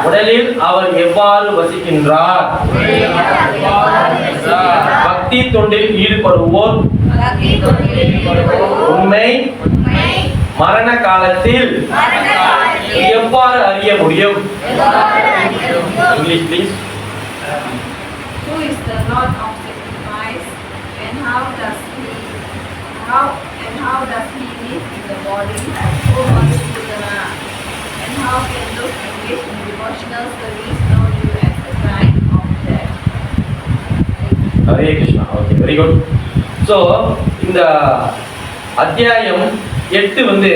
உடலில் அவர் எவ்வாறு வசிக்கின்றார், பக்தி தொண்டில் ஈடுபடுவோர் உண்மை மரண காலத்தில் எவ்வாறு அறிய முடியும். English please. Who is the Lord of sacrifice, and how does he live in the body, O Madhusudana? And how can those engaged in devotional service know you as the kind of that? Hare Krishna. Okay, very good. So இந்த அத்தியாயம் 8 வந்து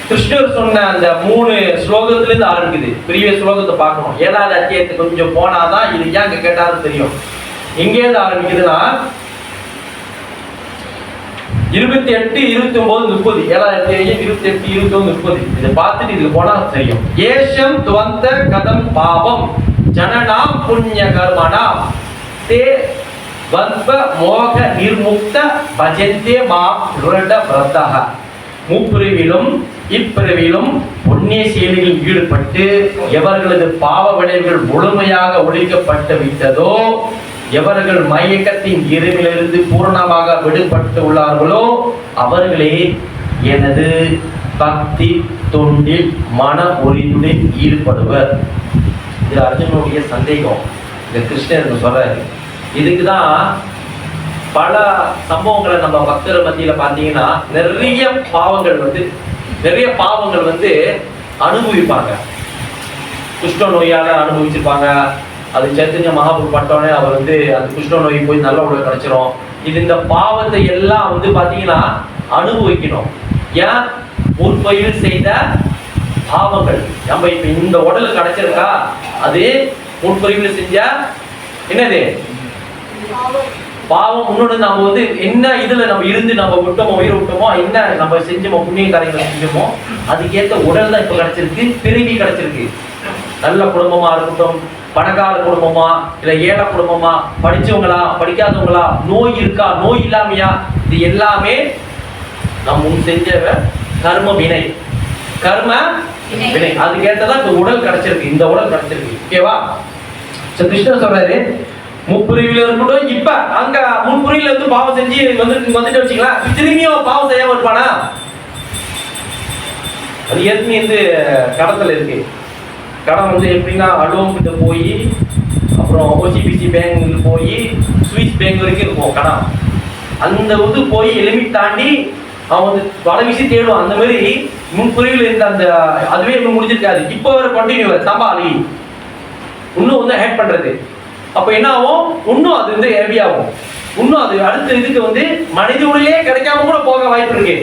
கிருஷ்ணர் சொன்ன அந்த 3 ஸ்லோகத்திலிருந்து ஆரம்பிக்குது. Previous ஸ்லோகத்தை பார்க்கணும். 7வது அத்தியாயத்துக்கு கொஞ்சம் போனாதான் இது ஏன் கேட்டாலும் தெரியும். எங்கேருந்து ஆரம்பிக்குதுன்னா 28, 29, 30. 7வது அத்தியாயம் 28, 29, 30. இதை பார்த்துட்டு இதுக்கு போனா தெரியும். ஏஷம் துவந்த கதம் பாவம் ஜனனாம் புண்ணிய கர்மனாம் தே வத்வ மோக நிர்முக்த பஜந்தே மாம் ருட பிரதஹ. முப்பிரிவிலும் இப்பிரிவிலும் புண்ணிய செயல்களில் ஈடுபட்டு எவர்களது பாவ விளைவுகள் முழுமையாக ஒழிக்கப்பட்டு விட்டதோ, எவர்கள் மயக்கத்தின் இருவிலிருந்து பூரணமாக விடுபட்டு உள்ளார்களோ அவர்களே எனது பக்தி தொண்டில் மன ஒளியுடன் ஈடுபடுவர். இது அர்ஜுனுடைய சந்தேகம். இந்த கிருஷ்ணர் சொல்றாரு. இதுக்குதான் பல சம்பவங்களை நம்ம பக்தர் மத்தியில பாத்தீங்கன்னா நிறைய பாவங்கள் வந்து அனுபவிப்பாங்க. குஷ்ட நோயால அனுபவிச்சிருப்பாங்க. அது சைத்தன்ய மகாபுரு பட்டோனே அவர் வந்து அந்த குஷ்ட நோய் போய் நல்ல உடல் கிடைச்சிரும். இது இந்த பாவத்தை எல்லாம் வந்து பாத்தீங்கன்னா அனுபவிக்கணும். ஏன்? முற்பொழில் செய்த பாவங்கள். நம்ம இப்ப இந்த உடல் கிடைச்சிருக்கா, அது முற்பொழிவில் செஞ்ச என்னது பாவம். முன்னோடு நம்ம வந்து என்ன இதுல நம்ம இருந்து நம்ம விட்டோமோ, உயிர் விட்டோமோ, என்ன நம்ம செஞ்சோமோ, புண்ணிய காரியங்களை செஞ்சோமோ, அதுக்கேற்ற உடல் தான் இப்ப கிடைச்சிருக்கு, பிறவி கிடைச்சிருக்கு. நல்ல குடும்பமா இருக்கட்டும், பணக்கார குடும்பமா, இல்ல ஏழை குடும்பமா, படிச்சவங்களா படிக்காதவங்களா, நோய் இருக்கா நோய் இல்லாமையா, இது எல்லாமே நம்ம முன் செஞ்ச கர்ம வினை. கர்ம வினை அதுக்கேற்றதான் இந்த உடல் கிடைச்சிருக்கு, இந்த உடல் கிடைச்சிருக்கு. ஓகேவா? கிருஷ்ணன் சொல்றாரு, முப்பிரிவில இருக்கட்டும், இப்ப அங்க முன்பிரிவில இருந்து பாவம் செஞ்சு வந்துட்டு வச்சுக்கலாம், திரும்பியும் பாவம் செய்யாம இருப்பானா? அது ஏற்கனவே வந்து கடத்தல் இருக்கு. கடன் வந்து எப்படின்னா அலுவலம் கிட்ட போய், அப்புறம் ஓசிபிசி பேங்க் போய், சுவிஸ் பேங்க் வரைக்கும் இருக்கும் கடன். அந்த வந்து போய் லிமிட் தாண்டி அவன் வந்து பல விஷயம் தேடுவான். அந்த மாதிரி முன்பிரிவில் இருந்த அந்த அதுவே இன்னும் முடிஞ்சிருக்காது. இப்போ ஒரு கண்டினியூ சம்பாலி இன்னும் வந்து ஹேட் பண்றது. அப்ப என்ன ஆகும்? இன்னும் அது வந்து ஹெவி ஆகும். இன்னும் அது அடுத்த இதுக்கு வந்து மனித உடலே கிடைக்காம கூட போக வாய்ப்பு இருக்கு.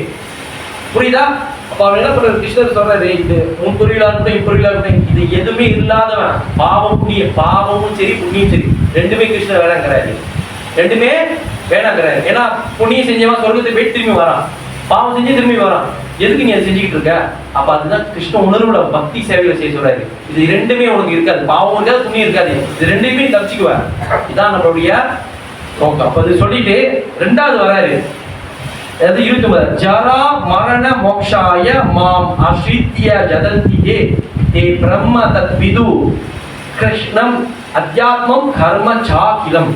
புரியுதா? அப்ப அவர் என்ன பண்றாரு? கிருஷ்ணர் சொல்றாரு, இது முன்பொருளா இருக்கட்டும், இப்பொருளா இருக்கட்டும், இது எதுவுமே இல்லாதவன் பாவம் புண்ணிய, பாவமும் சரி புண்ணியும் சரி ரெண்டுமே கிருஷ்ணர் வேணாங்கிறாரு. ரெண்டுமே வேணாங்கிறாரு. ஏன்னா புண்ணியம் செஞ்சவன் சொர்க்கத்தை போய் திரும்பி வரான், பாவம் செஞ்சு திரும்பி வரான். எதுக்கு நீ அதை செஞ்சுக்கிட்டு இருக்க? அப்ப அதுதான் கிருஷ்ண உணர்வுல பக்தி சேவையில செய்ய சொல்றாரு. இது ரெண்டுமே உனக்கு இருக்காது, பாவம் இருக்காது புண்ணியம் இருக்காது, இது ரெண்டுமே தப்பிச்சுக்குவேன். இதான் நம்மளுடைய நோக்கம். அப்ப அது சொல்லிட்டு ரெண்டாவது வராரு. அது 29 ஜரா மரண மோக்ஷாய மாம் அஸ்ரித்ய ஜதந்தியே தே பிரம்ம தத்விது கிருஷ்ணம் அத்தியாத்மம் கர்ம சாகிலம்.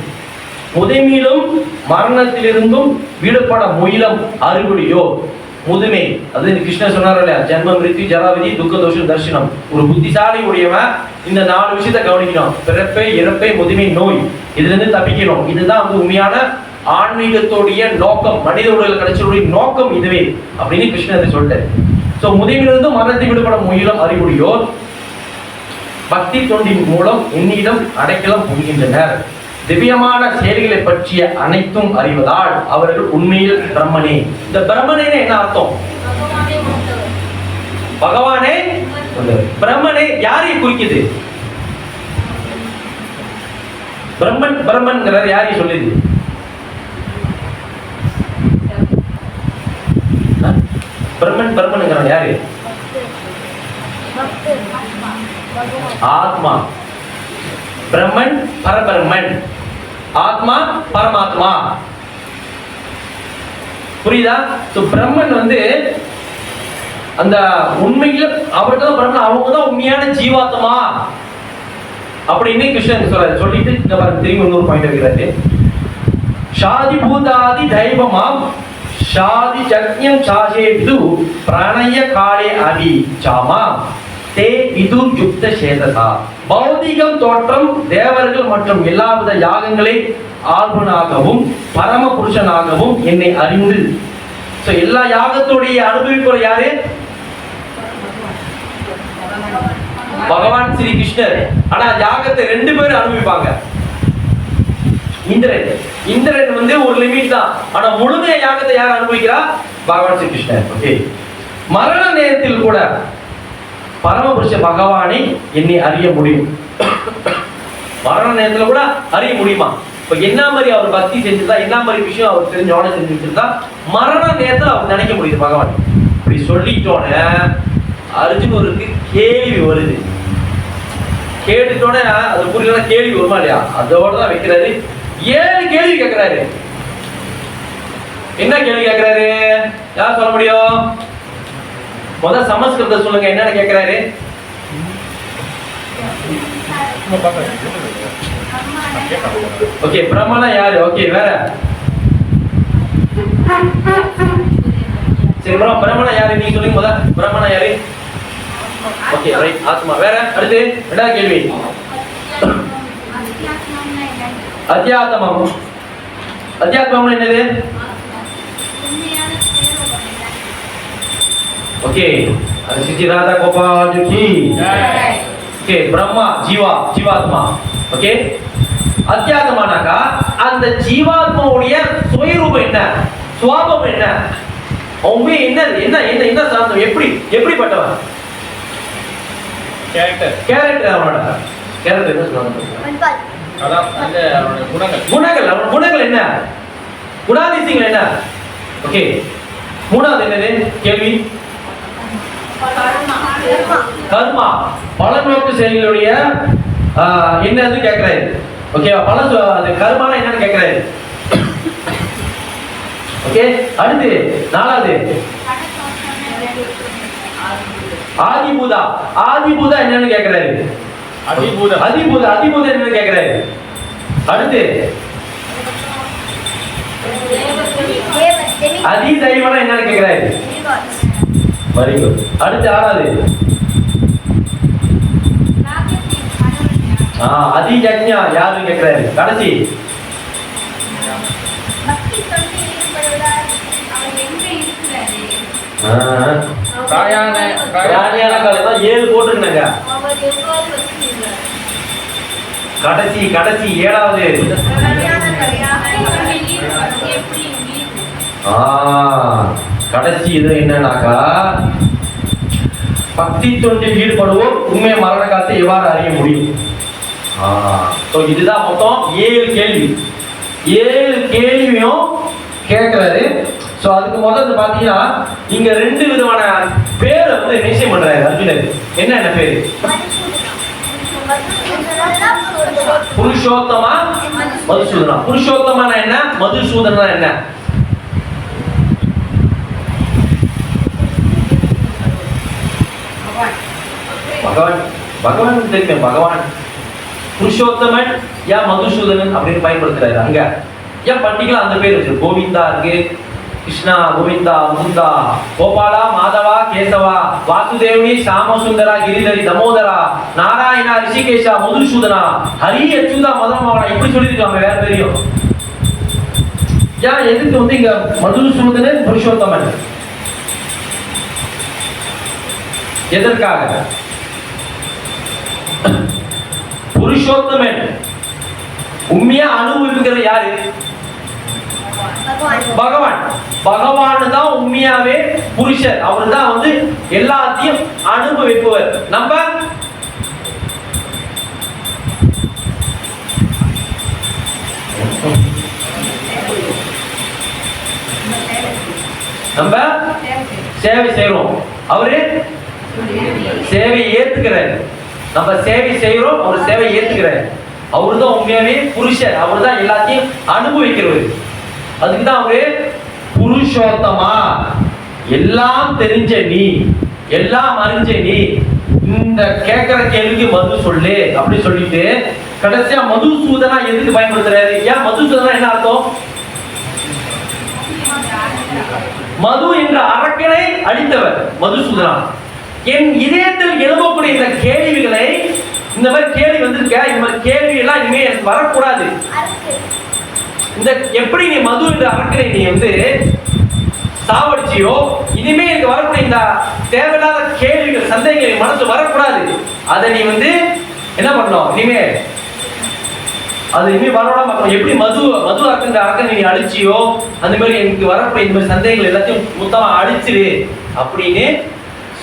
முதுமையிலும் மரணத்திலிருந்தும் விடுபட முயலம் அறுபடியோ. முதுமை அது கிருஷ்ணன் சொன்னார் இல்லையா, ஜென்ம மிருத்யு ஜராவிதி துக்க தோஷம் தர்ஷனம். ஒரு புத்திசாலி உடையவன் இந்த 4 விஷயத்தை கவனிக்கணும். பிறப்பை, இறப்பை, முதுமை, நோய், இதுல இருந்து தப்பிக்கணும். இதுதான் வந்து உண்மையான ஆன்மீகத்தோடைய நோக்கம், மனித உடல் கிடைச்சோடைய நோக்கம் இதுவே அப்படின்னு கிருஷ்ணன் சொல்லிட்டாரு. சோ முதுமையிலிருந்து மரணத்தை விடுபட முயலும் அறிவுடையோர் பக்தி தொண்டின் மூலம் என்னிடம் அடைக்கலம் புரிகின்றனர். திவ்யமான செயல்களை பற்றிய அனைத்தும் அறிவதால் அவர்கள் உண்மையில் பிரம்மனே. இந்த பிரம்மனே என்ன அர்த்தம்? பகவானே. பிரம்மனே யாரை குறிக்குது? பிரம்மன் பிரம்மன்ங்கிறார் யாரை சொல்லுது? பிரம்மன் பிரம்மன்ங்கிறார் யாரு? ஆத்மா. பிரம்மன் பரபிரம்மன், ஆத்மா பரமாத்மா. புரியுதா? பிரம்மன் வந்து அந்த உண்மையில் அவர்கள் பிரம்மன், அவங்க தான் உண்மையான ஜீவாத்மா அப்படின்னு கிருஷ்ணன் சொல்றாரு. சொல்லிட்டு திரும்பி இன்னொரு பாயிண்ட் வைக்கிறாரு. ஷாதி பூதாதி தெய்வமாம் ஷாதி ஜக்ஞம் சாஜேது பிரணய காலே அதி சாமா தே விதுர் யுக்த சேதசா. பௌதிகம் தோற்றம் தேவர்கள் மற்றும் எல்லாவித யாகங்களை ஆர்வனாகவும் பரம புருஷனாகவும் என்னை அறிந்து. எல்லா யாகத்துடைய அனுபவிப்பவர் யாரு? பகவான் ஸ்ரீ கிருஷ்ணர். ஆனா யாகத்தை 2 பேரும் அனுபவிப்பாங்க. இந்திரன். இந்திரன் வந்து ஒரு லிமிட் தான். ஆனா முழுமைய யாகத்தை யார் அனுபவிக்கிறா? பகவான் ஸ்ரீ கிருஷ்ணர். ஓகே. மரண நேரத்தில் கூட பரமபுருஷ பகவானை என்னை அறிய முடியும். மரண நேரத்துல கூட அறிய முடியுமா? இப்ப என்ன மாதிரி அவர் பக்தி செஞ்சிருந்தா, என்ன மாதிரி விஷயம் அவர் தெரிஞ்சோட செஞ்சு வச்சிருந்தா மரண நேரத்துல அவர் நினைக்க முடியுது பகவான். இப்படி சொல்லிட்டோன்னு அர்ஜுனருக்கு கேள்வி வருது. கேட்டுட்டோன்னே அது புரியல, கேள்வி வருமா இல்லையா, அதோட தான் வைக்கிறாரு. 7 கேள்வி கேட்கிறாரு. என்ன கேள்வி கேட்கிறாரு? யார் சொல்ல முடியும்? முதல் சமஸ்கிருதம் சொல்லுங்க, என்னன்னு கேட்கிறாரு? ஓகே, பிரம்மனா யாரு? ஓகே, வேற? சரி, பிரம்மனா யாரு நீங்க சொல்லுங்க முதல்ல. பிரம்மனா யாரு? ஓகே, ரைட், ஆத்மா. வேற? அடுத்து ரெண்டாவது கேள்வி. அத்தியாத்மம். அத்தியாத்மம் என்னது? ஓகே, அது ஸ்ரீ ராதா கோபால் ஜி. ஓகே, பிரம்மா, ஜீவா, ஜீவாத்மா. ஓகே, அத்தியாத்மானாக்கா அந்த ஜீவாத்மாவுடைய சுயரூபம் என்ன, சுவாபம் என்ன, அவங்க என்ன என்ன என்ன என்ன சார்ந்தவன், எப்படிப்பட்டவன்? கேரக்டர். அவனோட கேரக்டர் என்ன சொல்றாங்க? அதான் அந்த அவனோட குணங்கள். அவனோட குணங்கள் என்ன, குணாதிசயங்கள் என்ன? ஓகே, மூணாவது என்னது கேள்வி? கர்மா, பலநோக்கு செயல்களுடைய என்னது கேட்கிறாரு. ஓகேவா? அது கர்மானா என்னன்னு கேட்கிறாரு. ஓகே, அடுத்து நாலாவது ஆதிபூதா. ஆதிபூதா என்னன்னு கேட்கிறாரு. அதிபூதா என்னன்னு கேட்கிறாரு. அடுத்து அதிதெய்வனா என்னன்னு கேட்கிறாரு. Very good. அடுத்து ஆறாவது அதிஜக்ஞா யாருன்னு கேட்கிறாரு. கடைசி ஏழு போட்டுருந்தாங்க. கடைசி ஏழாவது கடைசி இது என்னன்னாக்கா, பக்தி தொண்டில் ஈடுபடுவோம் உண்மை மரண காலத்தை எவ்வாறு அறிய முடியும். இதுதான் மொத்தம் 7 கேள்வி. 7 கேள்வியும் கேட்கிறாரு. சோ அதுக்கு முதல்ல பாத்தீங்கன்னா இங்க 2 விதமான பேரை வந்து நிச்சயம் பண்றாரு அர்ஜுனர். என்ன பேரு? புருஷோத்தமா, மதுசூதனா. புருஷோத்தமான என்ன, மதுசூதனா என்ன? பகவான் தெரியும். பகவான் புருஷோத்தமன் யா மதுசூதனன் அப்படின்னு பயன்படுத்துறாரு. அங்க ஏன் பர்டிகுலர் அந்த பேர் இருக்கு. கோவிந்தா இருக்கு, கிருஷ்ணா, கோவிந்தா, முகுந்தா, கோபாலா, மாதவா, கேசவா, வாசுதேவனி, சாமசுந்தரா, கிரிதரி, தமோதரா, நாராயணா, ரிஷிகேஷா, மதுசூதனா, ஹரி, அச்சுதா, மதனமோகனா இப்படி சொல்லியிருக்காங்க. வேற தெரியும் ஏன் எதுக்கு வந்து இங்க மதுசூதனன் புருஷோத்தமன் எதற்காக? புருஷோத்தமன் உண்மையா அனுபவிக்கிறது யாரு? பகவான். பகவான் தான் உண்மையாவே புருஷர். அவர் தான் வந்து எல்லாத்தையும் அனுபவிப்பவர். நம்ம சேவை செய்யறோம், அவரு சேவை ஏத்துக்கிறாரு. நம்ம சேவை செய்யறோம், அவர் சேவை ஏத்துக்கிறாரு. அவரு தான் உண்மையாவே புருஷர். அவர் தான் எல்லாத்தையும் அனுபவிக்கிறவர். அதுக்குதான் அவரு புருஷோத்தமா. எல்லாம் தெரிஞ்ச நீ, எல்லாம் அறிஞ்ச நீ, இந்த கேட்கிற கேள்விக்கு மது சொல்லு அப்படி சொல்லிட்டு கடைசியா மதுசூதனா எதுக்கு பயன்படுத்துறாரு? ஏன் மதுசூதனா என்ன அர்த்தம்? மது என்ற அரக்கனை அழித்தவர் மதுசூதனா. என் இதயத்தில் எழுப்பக்கூடிய இந்த கேள்விகளை, இந்த மாதிரி கேள்வி வந்திருக்க, இந்த மாதிரி கேள்வி எல்லாம் இனிமே எனக்கு வரக்கூடாது. இந்த எப்படி நீ மது என்ற அரக்கனை நீ வந்து சாவடிச்சியோ, இனிமே எனக்கு வரக்கூடிய இந்த தேவையில்லாத கேள்விகள், சந்தேகங்கள் மனசு வரக்கூடாது. அதை நீ வந்து என்ன பண்ணணும்? இனிமே அது இனிமே வரவிடாம பார்க்கணும். எப்படி மது அரக்கன்ற அரக்கனை நீ அழிச்சியோ, அந்த மாதிரி எனக்கு வரக்கூடிய இந்த மாதிரி சந்தேகங்கள் எல்லாத்தையும் மொத்தமா அழிச்சிரு அப்படின்னு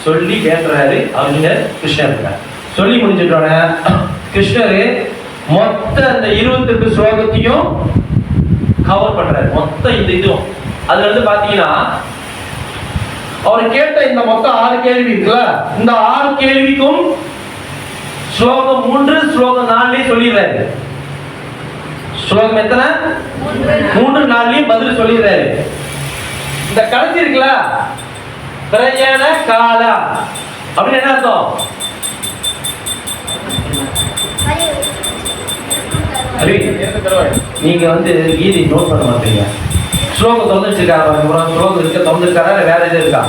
சொல்லி கேட்கிறாரு அர்ஜுனர் கிருஷ்ணர். சொல்லி முடிஞ்சிட்டோட கிருஷ்ணர் மொத்த அந்த 28 ஸ்லோகத்தையும் கவர் பண்றாரு. மொத்த இந்த இதுவும் அதுல இருந்து பாத்தீங்கன்னா அவர் கேட்ட இந்த மொத்தம் 6 கேள்வி இருக்குல்ல, இந்த 6 கேள்விக்கும் ஸ்லோகம் 3 ஸ்லோகம் 4 சொல்லிடுறாரு. ஸ்லோகம் எத்தனை? 3 4 பதில் சொல்லிடுறாரு. இந்த கடைசி இருக்குல்ல, பிரயண காலா அப்படின்னு என்ன அர்த்தம்? நீங்க வந்து கீதை நோட் பண்ண மாட்டீங்க. ஸ்லோகம் திறந்துருக்காரு, ஸ்லோகம் இருக்க திறந்துருக்காரா இல்லை வேற எதுவும் இருக்கா?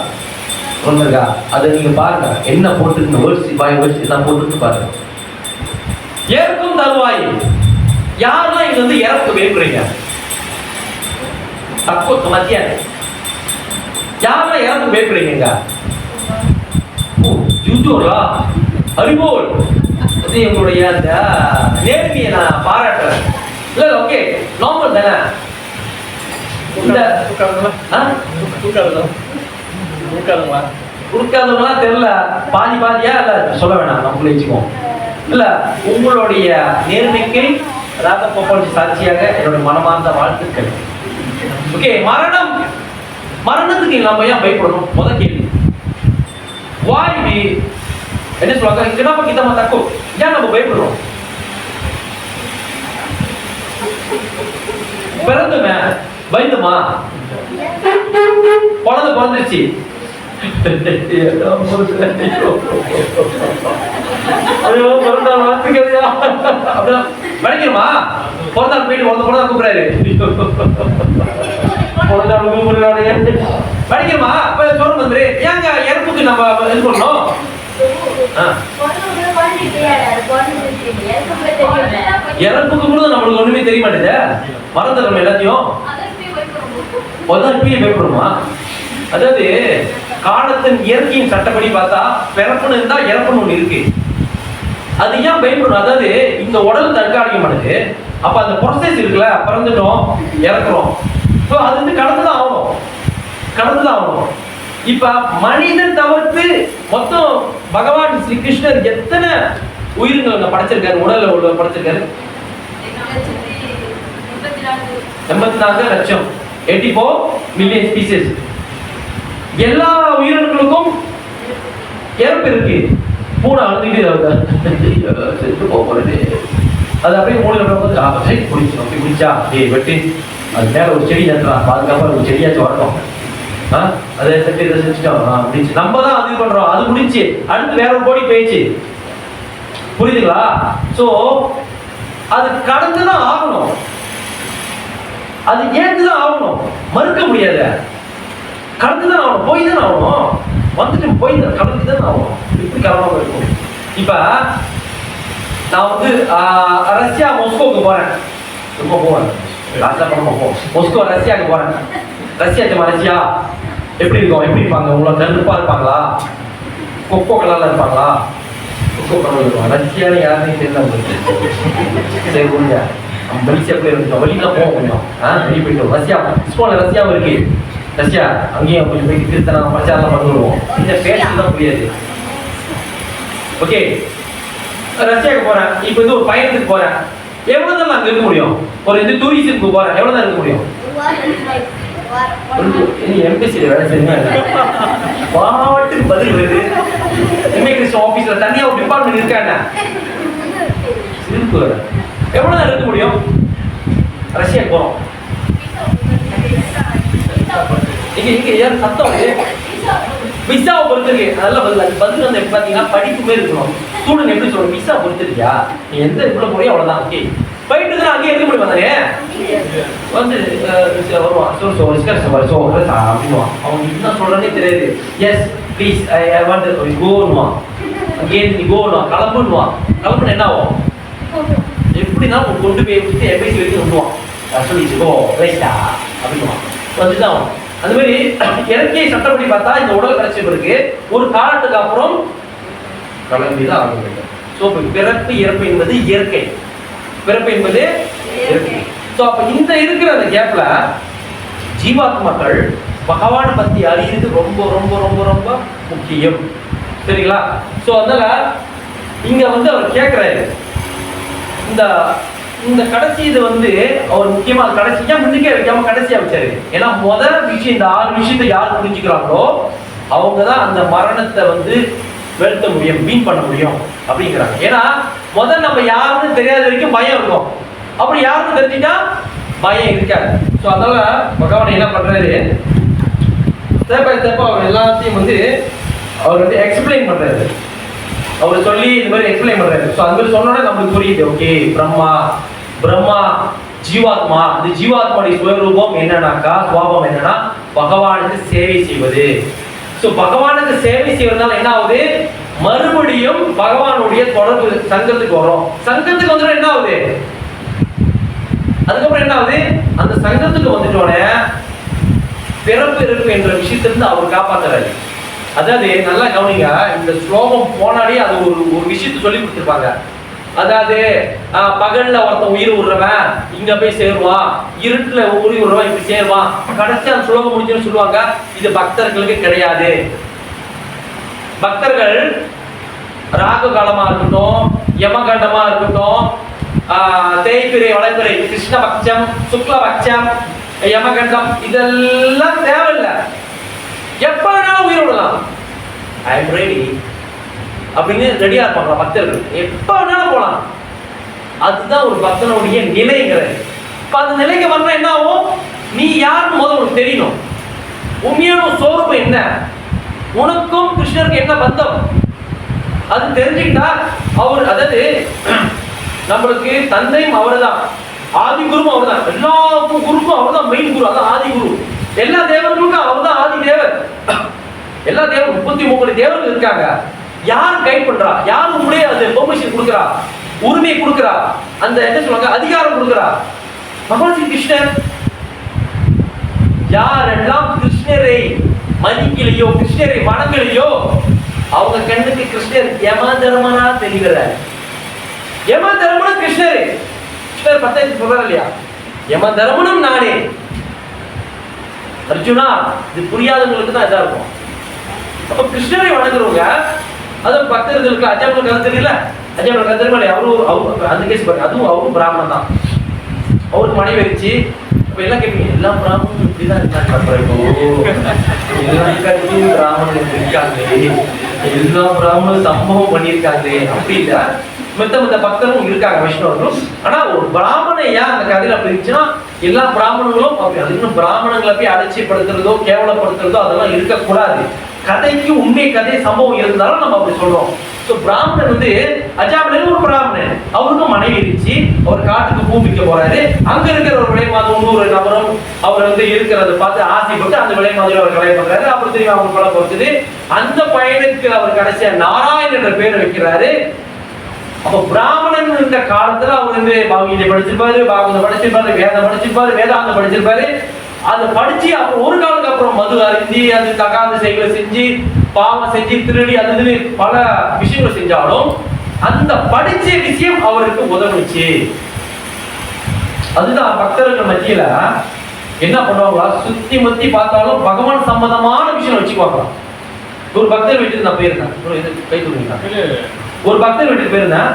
ஒன்றுக்கா அதை நீங்க பாருங்க, என்ன போட்டுருக்கு வேர்ட்ஸ் பாய் வேர்ட்ஸ் எல்லாம் போட்டுருக்கு பாருங்க. இறக்கும் தருவாய். யாரெல்லாம் இங்க வந்து இறப்பு வேண்டுறீங்க? தப்பு மத்திய யாரெல்லாம் இறப்பு வேண்டுறீங்க? யூடியூப்லா அறிவோல் அது எங்களுடைய அந்த நேர்மையை நான் பாராட்டுறேன். இல்லை ஓகே நார்மல் தானே. கொடுக்காதவங்களாம் தெரியல, பாதி பாதியா இல்லை சொல்ல வேணாம், நம்மளே வச்சுக்கோம். இல்லை உங்களுடைய நேர்மைக்கு ராத கோபாலஜி சாட்சியாக என்னுடைய மனமார்ந்த வாழ்த்துக்கள். ஓகே, மரணத்துக்கு நம்ம ஏன் பயப்படணும்? முதல் கேள்வி. வாய் என்ன சொல்லுவாங்க? கிடப்ப கிட்டமா தக்கும், ஏன் நம்ம பயப்படுறோம்? பிறந்துமே பயந்துமா? குழந்தை பிறந்துருச்சு, ஐயோ பிறந்தாள் வாத்துக்கலையா அப்படின்னா வடிக்கணுமா? பிறந்தாள் போயிட்டு பிறந்தா கூப்பிடாரு, பிறந்தாள் கூப்பிடுறாரு வடிக்கணுமா? சொல்ல வந்துரு. ஏங்க இறப்புக்கு நம்ம இது பண்ணணும்? இறப்புக்கு கூட நம்மளுக்கு ஒண்ணுமே தெரிய மாட்டேது, மறந்துடுறோம் எல்லாத்தையும். பயப்படுமா? அதாவது காலத்தின் இயற்கையின் சட்டப்படி பார்த்தா பிறப்புன்னு இருந்தா இறப்புன்னு ஒண்ணு இருக்கு. அது ஏன் பயப்படணும்? அதாவது இந்த உடல் தற்காலிக்க மாட்டேது. அப்ப அந்த ப்ராசஸ் இருக்குல்ல, பிறந்துட்டோம் இறக்குறோம், அது வந்து கடந்துதான் ஆகணும். இப்ப மனிதன் தவிர்த்து மொத்தம் பகவான் ஸ்ரீ கிருஷ்ணர் எத்தனை உயிரினங்களை படைச்சிருக்காரு, உடல்ல உள்ள படைச்சிருக்காரு? 84 லட்சம், 84 மில்லியன் ஸ்பீசிஸ். எல்லா உயிரினங்களுக்கும் இறப்பு இருக்கு. பூனை அழுதுகிட்டு செத்து போகிறது, அது அப்படியே மூளையில குடிச்சா வெட்டி அது மேல ஒரு செடி நட்டுறான், பாதுகாப்பா ஒரு செடியாச்சும் வரணும். அதை செட்டு இதை செஞ்சுட்டோம் முடிச்சு, நம்ம தான் அது பண்றோம், அது முடிச்சு அடுத்து வேற ஒரு கோடி போயிடுச்சு. புரியுதுங்களா? சோ அது கடந்துதான் ஆகணும், அது ஏற்றுதான் ஆகணும், மறுக்க முடியாது. கடந்துதான் ஆகணும், போய் தானே ஆகணும், வந்துட்டு போய் தான் கடந்துதான் ஆகணும். இப்படி கிளம்பாம இருக்கும். இப்ப நான் வந்து ரஷ்யா மாஸ்கோக்கு போறேன், ரொம்ப போவேன் மாஸ்கோ ரஷ்யாவுக்கு போறேன். ரஷ்யா எப்படி இருக்கும்? எப்படி இருப்பாங்க? உங்களை கருப்பா இருப்பாங்களா? கொக்கோ கலர்ல இருப்பாங்களா? கொக்கோ கலர்ல இருப்பாங்க. ரஷ்யான்னு யாருன்னு தெரியல உங்களுக்கு. சரி புரிஞ்சா மலேசியா போய் இருக்கோம், வெளியில போவோம் கொஞ்சம் வெளியே போயிட்டோம். ரஷ்யா ஸ்கூல்ல ரஷ்யாவும் இருக்கு. ரஷ்யா அங்கேயும் கொஞ்சம் போய் திருத்தலாம் பிரச்சாரம் பண்ணி விடுவோம். இந்த பேருக்கு தான் புரியாது. ஓகே, ரஷ்யாவுக்கு போறேன். இப்போ இது ஒரு பயணத்துக்கு போறேன். எவ்வளவு தான் அங்க இருக்க முடியும்? ஒரு இது டூரிஸ்டுக்கு போறேன், எவ்வளவு தான் இருக்க முடியும்? எம்பிசில வேலை செய்யுங்க, பாட்டுக்கு பதில் வருது. இமிகிரேஷன் ஆபீஸ்ல தனியா ஒரு டிபார்ட்மெண்ட் இருக்காங்க, சிரிப்பு வர. எவ்வளவு தான் இருக்க முடியும்? ரஷ்யாவுக்கு போறோம். இங்க யாரும் சத்தம் வந்து விசாவை பொறுத்திருக்கு. அதெல்லாம் பதில் வந்து எப்படி பாத்தீங்கன்னா படிப்புமே இருக்கணும். ஸ்டூடெண்ட் எப்படி சொல்லணும்? விசா பொறுத்திருக்கியா, நீ எந்த இதுல போறியோ அவ்வளவுதான். ஓகே, போயிட்டு தான் அங்கேயே இருக்க முடியும். தானே வந்து வருவான் அப்படின்வான். அவங்க என்ன சொல்றேன்னே தெரியாது. எஸ் ப்ளீஸ் ஐ வாண்ட் கோன்னுவான். அங்கேயே நீ கோன்னுவான், கிளம்புன்னுவான். கிளம்புன்னு என்ன ஆகும்? எப்படின்னா கொண்டு போய் வச்சுட்டு எம்பேசி வரைக்கும் கொண்டுவான். சொல்லிச்சு கோ ரைட்டா அப்படின்வான், வந்துதான். அந்த மாதிரி இயற்கையை சட்டப்படி பார்த்தா இந்த உடல் கடைசி பிறகு ஒரு காலத்துக்கு அப்புறம் கிளம்பிதான் ஆக வேண்டும். ஸோ பிறப்பு இறப்பு என்பது இயற்கை, பிறப்பு என்பது இயற்கை. ஸோ அப்ப இந்த இருக்கிற அந்த கேப்ல ஜீவாத்மாக்கள் பகவானை பத்தி அறியுறது ரொம்ப ரொம்ப ரொம்ப ரொம்ப முக்கியம். சரிங்களா? ஸோ அதனால இங்க வந்து அவர் கேட்கிறாரு, இந்த கடைசி இது வந்து அவர் முக்கியமா கடைசியா முன்னுக்கே வைக்காம கடைசியா வச்சாரு. ஏன்னா முதல் விஷயம், இந்த 6 விஷயத்தை யார் புரிஞ்சுக்கிறாங்களோ அவங்கதான் அந்த மரணத்தை வந்து வெளுத்த முடியும், மீன் பண்ண முடியும் அப்படிங்கிறாங்க. ஏன்னா முதல்ல நம்ம யாருன்னு தெரியாத வரைக்கும் பயம் இருக்கும். அப்படி யாருன்னு தெரிஞ்சுட்டா பயம் இருக்காது. ஸோ அதனால பகவான் என்ன பண்றாரு, ஸ்டெப் பை ஸ்டெப் அவர் எல்லாத்தையும் அவர் எக்ஸ்பிளைன் பண்றாரு. அவர் சொல்லி இந்த மாதிரி எக்ஸ்பிளைன் பண்றாரு. ஸோ அது மாதிரி சொன்னோட நம்மளுக்கு புரியுது. ஓகே, பிரம்மா ஜீவாத்மா. இந்த ஜீவாத்மாவுடைய சுயரூபம் என்னன்னாக்கா, சுவாபம் என்னன்னா பகவானுக்கு சேவை செய்வது. ஸோ பகவானுக்கு சேவை செய்வதனால என்ன ஆகுது, மறுபடியும் பகவானுடைய தொடர்பு சங்கத்துக்கு வரும். சங்கத்துக்கு வந்துட்டு என்ன ஆகுது, அதுக்கப்புறம் என்ன ஆகுது, அந்த சங்கத்துக்கு வந்துட்டோடனே பிறப்பு இறப்பு என்ற விஷயத்திலிருந்து அவர் காப்பாத்துறாரு. அதாவது நல்லா கவனிங்க, இந்த ஸ்லோகம் போனாலே அது ஒரு விஷயத்தை சொல்லி கொடுத்துருப்பாங்க. அதாவது பகல்ல ஒருத்தன் உயிர் விடுறவன் இங்க போய் சேருவான், இருட்டுல உயிர் விடுறவன் இப்படி சேருவான். கடைசி அந்த ஸ்லோகம் முடிஞ்சுன்னு சொல்லுவாங்க, இது பக்தர்களுக்கு கிடையாது. பக்தர்கள் ராகு காலமா இருக்கட்டும், யமகண்டமா இருக்கட்டும், தேய்பிரை வளர்பிரை, கிருஷ்ணபக்ஷம், சுக்லபக்ஷம், யமகண்டம், இதெல்லாம் தேவையில்லை. எப்ப வேணாலும் உயிர் விடலாம். ஐ எம் ரெடி அப்படின்னு ரெடியா இருப்பாங்க பக்தர்கள். எப்ப வேணாலும் போலாம். அதுதான் ஒரு பக்தனுடைய நிலைங்கிறது. இப்ப அந்த நிலைக்கு வரணும் என்ன ஆகும், நீ யாருன்னு முதல்ல உனக்கு தெரியணும். உண்மையான சோர்வு என்ன, உனக்கும் கிருஷ்ணருக்கு என்ன பந்தம், அது தெரிஞ்சுக்கிட்டா அவர், அதாவது நம்மளுக்கு தந்தையும் அவர் தான், ஆதி குருவும் அவர் தான், எல்லா குருக்கும் அவர் தான் மெயின் குரு, அதான் ஆதி குரு. எல்லா தேவர்களுக்கும் அவர் தான் ஆதி தேவர். எல்லா தேவர் 33 தேவர்கள் இருக்காங்க. யார் கைட் பண்றா, யார் உங்களுடைய அது பெர்மிஷன் கொடுக்குறா, உரிமை கொடுக்குறா, அந்த என்ன சொல்லுவாங்க அதிகாரம் கொடுக்குறா, பகவான் ஸ்ரீ கிருஷ்ணர். யாரெல்லாம் கிருஷ்ணரை மதிக்கலையோ, கிருஷ்ணரை வணங்கலையோ, அவங்க கண்ணுக்கு கிருஷ்ணர் யம தர்மனா தெரிகிறார். யம தர்மனும் கிருஷ்ணரே. கிருஷ்ணர் பத்தாயிரத்து சொல்றாரு இல்லையா, யம தர்மனும் நானே. அர்ஜுனா, இது புரியாதவங்களுக்கு தான் இதா இருக்கும். அப்ப கிருஷ்ணரை வணங்குறவங்க, அது பக்தர்களுக்கு அஜாபுக்கு அது தெரியல, அஜாபுக்கு அது தெரியல. அவரு அந்த கேஸ் பாருங்க, அதுவும் அவரும் பிராமணன் தான். அவருக்கு மனைவி வச்சு இப்ப எல்லாம் கேட்பீங்க, எல்லா பிராமணனும் இப்படிதான் இருக்காங்க, எல்லா பிராமணன் இருக்காங்க, எல்லா பிராமணனும் சம்பவம் பண்ணியிருக்காங்க. அப்படி இல்லை, மத்த பக்தரும் இருக்காங்க, வைஷ்ணவர்களும். ஆனா ஒரு பிராமணையா அந்த கதையில அப்படி இருந்துச்சுன்னா எல்லா பிராமணங்களும் அப்படி, அது இன்னும் பிராமணங்களை போய் அலட்சியப்படுத்துறதோ கேவலப்படுத்துறதோ அதெல்லாம் இருக்கக்கூடாது. கதைக்கு உண்மை கதை சம்பவம் இருந்தாலும் நம்ம அப்படி சொல்றோம். ஸோ பிராமணன் அஜாபுல ஒரு பிராமணன், அவருக்கும் மனைவி இருந்துச்சு. அவர் காட்டுக்கு பூமிக்க போறாரு. அங்க இருக்கிற ஒரு விலை மாதம் இன்னொரு நபரும் அவர் இருக்கிறத பார்த்து ஆசைப்பட்டு அந்த விலை மாதிரி அவர் கல்யாணம் பண்றாரு. அப்புறம் தெரியும் அவங்க கொலை பொறுத்தது. அந்த பையனுக்கு அவர் கடைசியா நாராயண் என்ற பேரை வைக்கிறாரு. அப்ப பிராமணன் இந்த காலத்துல அவர் பகவீதை படிச்சிருப்பாரு, பாகவதம் படிச்சிருப்பாரு, வேதம் படிச்சிருப்பாரு, வேதாந்தம் படிச்சிருப்பாரு. அதை படிச்சு அப்ப ஒரு காலத்துக்கு அப்புறம் மது அருந்தி, அது தகாத செயலை செஞ்சு, பாவம் செஞ்சு, திருடி, அது பல விஷயங்கள் செஞ்சாலும் அந்த படிச்ச விஷயம் அவருக்கு உதவுச்சு. அதுதான் பக்தர்கள் மத்தியில என்ன பண்ணுவாங்களா, சுத்தி முத்தி பார்த்தாலும் பகவான் சம்பந்தமான விஷயம் வச்சு பார்க்கலாம். ஒரு பக்தர் வீட்டுக்கு நான் போயிருந்தேன், கை தூக்குங்க. ஒரு பக்தர் வீட்டுக்கு போயிருந்தேன்,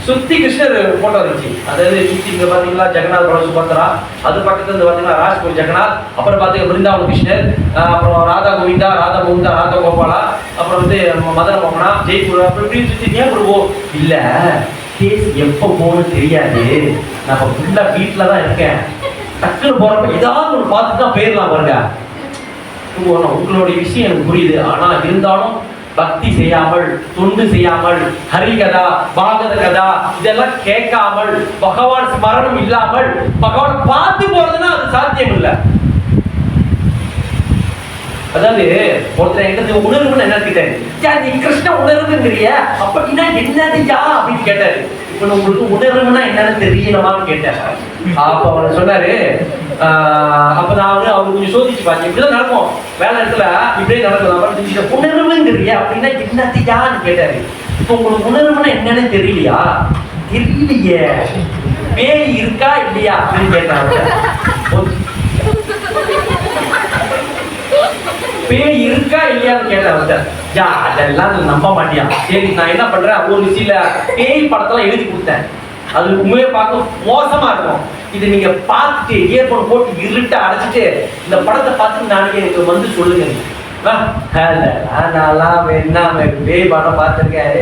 சுத்தி கிருஷ்ணர் போட்டோ இருந்துச்சு. அதாவது சுத்தி இங்க பாத்தீங்களா ஜெகநாத் படம் சுபத்ரா, அது பக்கத்துல பாத்தீங்கன்னா ராஜ்கோட் ஜெகநாத், அப்புறம் பாத்தீங்கன்னா பிருந்தாவன் கிருஷ்ணர், அப்புறம் ராதா கோவிந்தா, ராதா கோவிந்தா, ராதா கோபாலா, அப்புறம் மதன மோகனா, ஜெய்பூர், அப்படி சுத்தி. ஏன் போடுவோம் இல்ல, கேஸ் எப்ப போகணும்னு தெரியாது, நம்ம ஃபுல்லா வீட்டுல தான் இருக்கேன், டக்குன்னு போறப்ப ஏதாவது ஒன்று பார்த்துட்டு தான் போயிடலாம் பாருங்க. உங்களுடைய விஷயம் எனக்கு புரியுது. ஆனா இருந்தாலும் பக்தி செய்யாமல், தொண்டு செய்யாமல், ஹரிகதா, பாகவத கதா இதெல்லாம் கேட்காமல், பகவான் ஸ்மரணம் இல்லாமல் பகவான் பார்த்து போறதுன்னா அது சாத்தியம் இல்லை. அதாவது ஒருத்தர் எங்க உணர்வுன்னு என்ன கேட்டாரு, நீ கிருஷ்ண உணர்வுங்கிறிய அப்படின்னா என்னதுயா அப்படின்னு கேட்டாரு. இப்ப உங்களுக்கு உணர்வுன்னா என்னன்னு தெரியணுமான்னு கேட்டாரு. அப்ப அவர் சொன்னாரு, அப்ப நான் அவரு கொஞ்சம் சோதிச்சு பார்த்தேன், இப்படிதான் நடக்கும் வேலை இடத்துல, இப்படியே நடக்கும். உணர்வுங்கிறிய அப்படின்னா என்னதுயான்னு கேட்டாரு. இப்ப உங்களுக்கு உணர்வுன்னா என்னன்னு தெரியலையா? தெரியலையே, பேய் இருக்கா இல்லையா அப்படின்னு கேட்டாங்க. பேய் இருக்கா இல்லையான்னு கேட்டேன். அதெல்லாம் நம்ப மாட்டியா? சரி நான் என்ன பண்றேன், ஒரு சில பேய் படத்தெல்லாம் எழுதி கொடுத்தேன். அது உண்மையை பார்க்க மோசமா இருக்கும். இதை நீங்க பார்த்துட்டு இயர்போன் போட்டு இருட்ட அடைச்சிட்டு இந்த படத்தை பார்த்துட்டு நாளைக்கு எனக்கு சொல்லுங்க. நான்லாம் என்ன பேய் படம் பார்த்துருக்கேன்.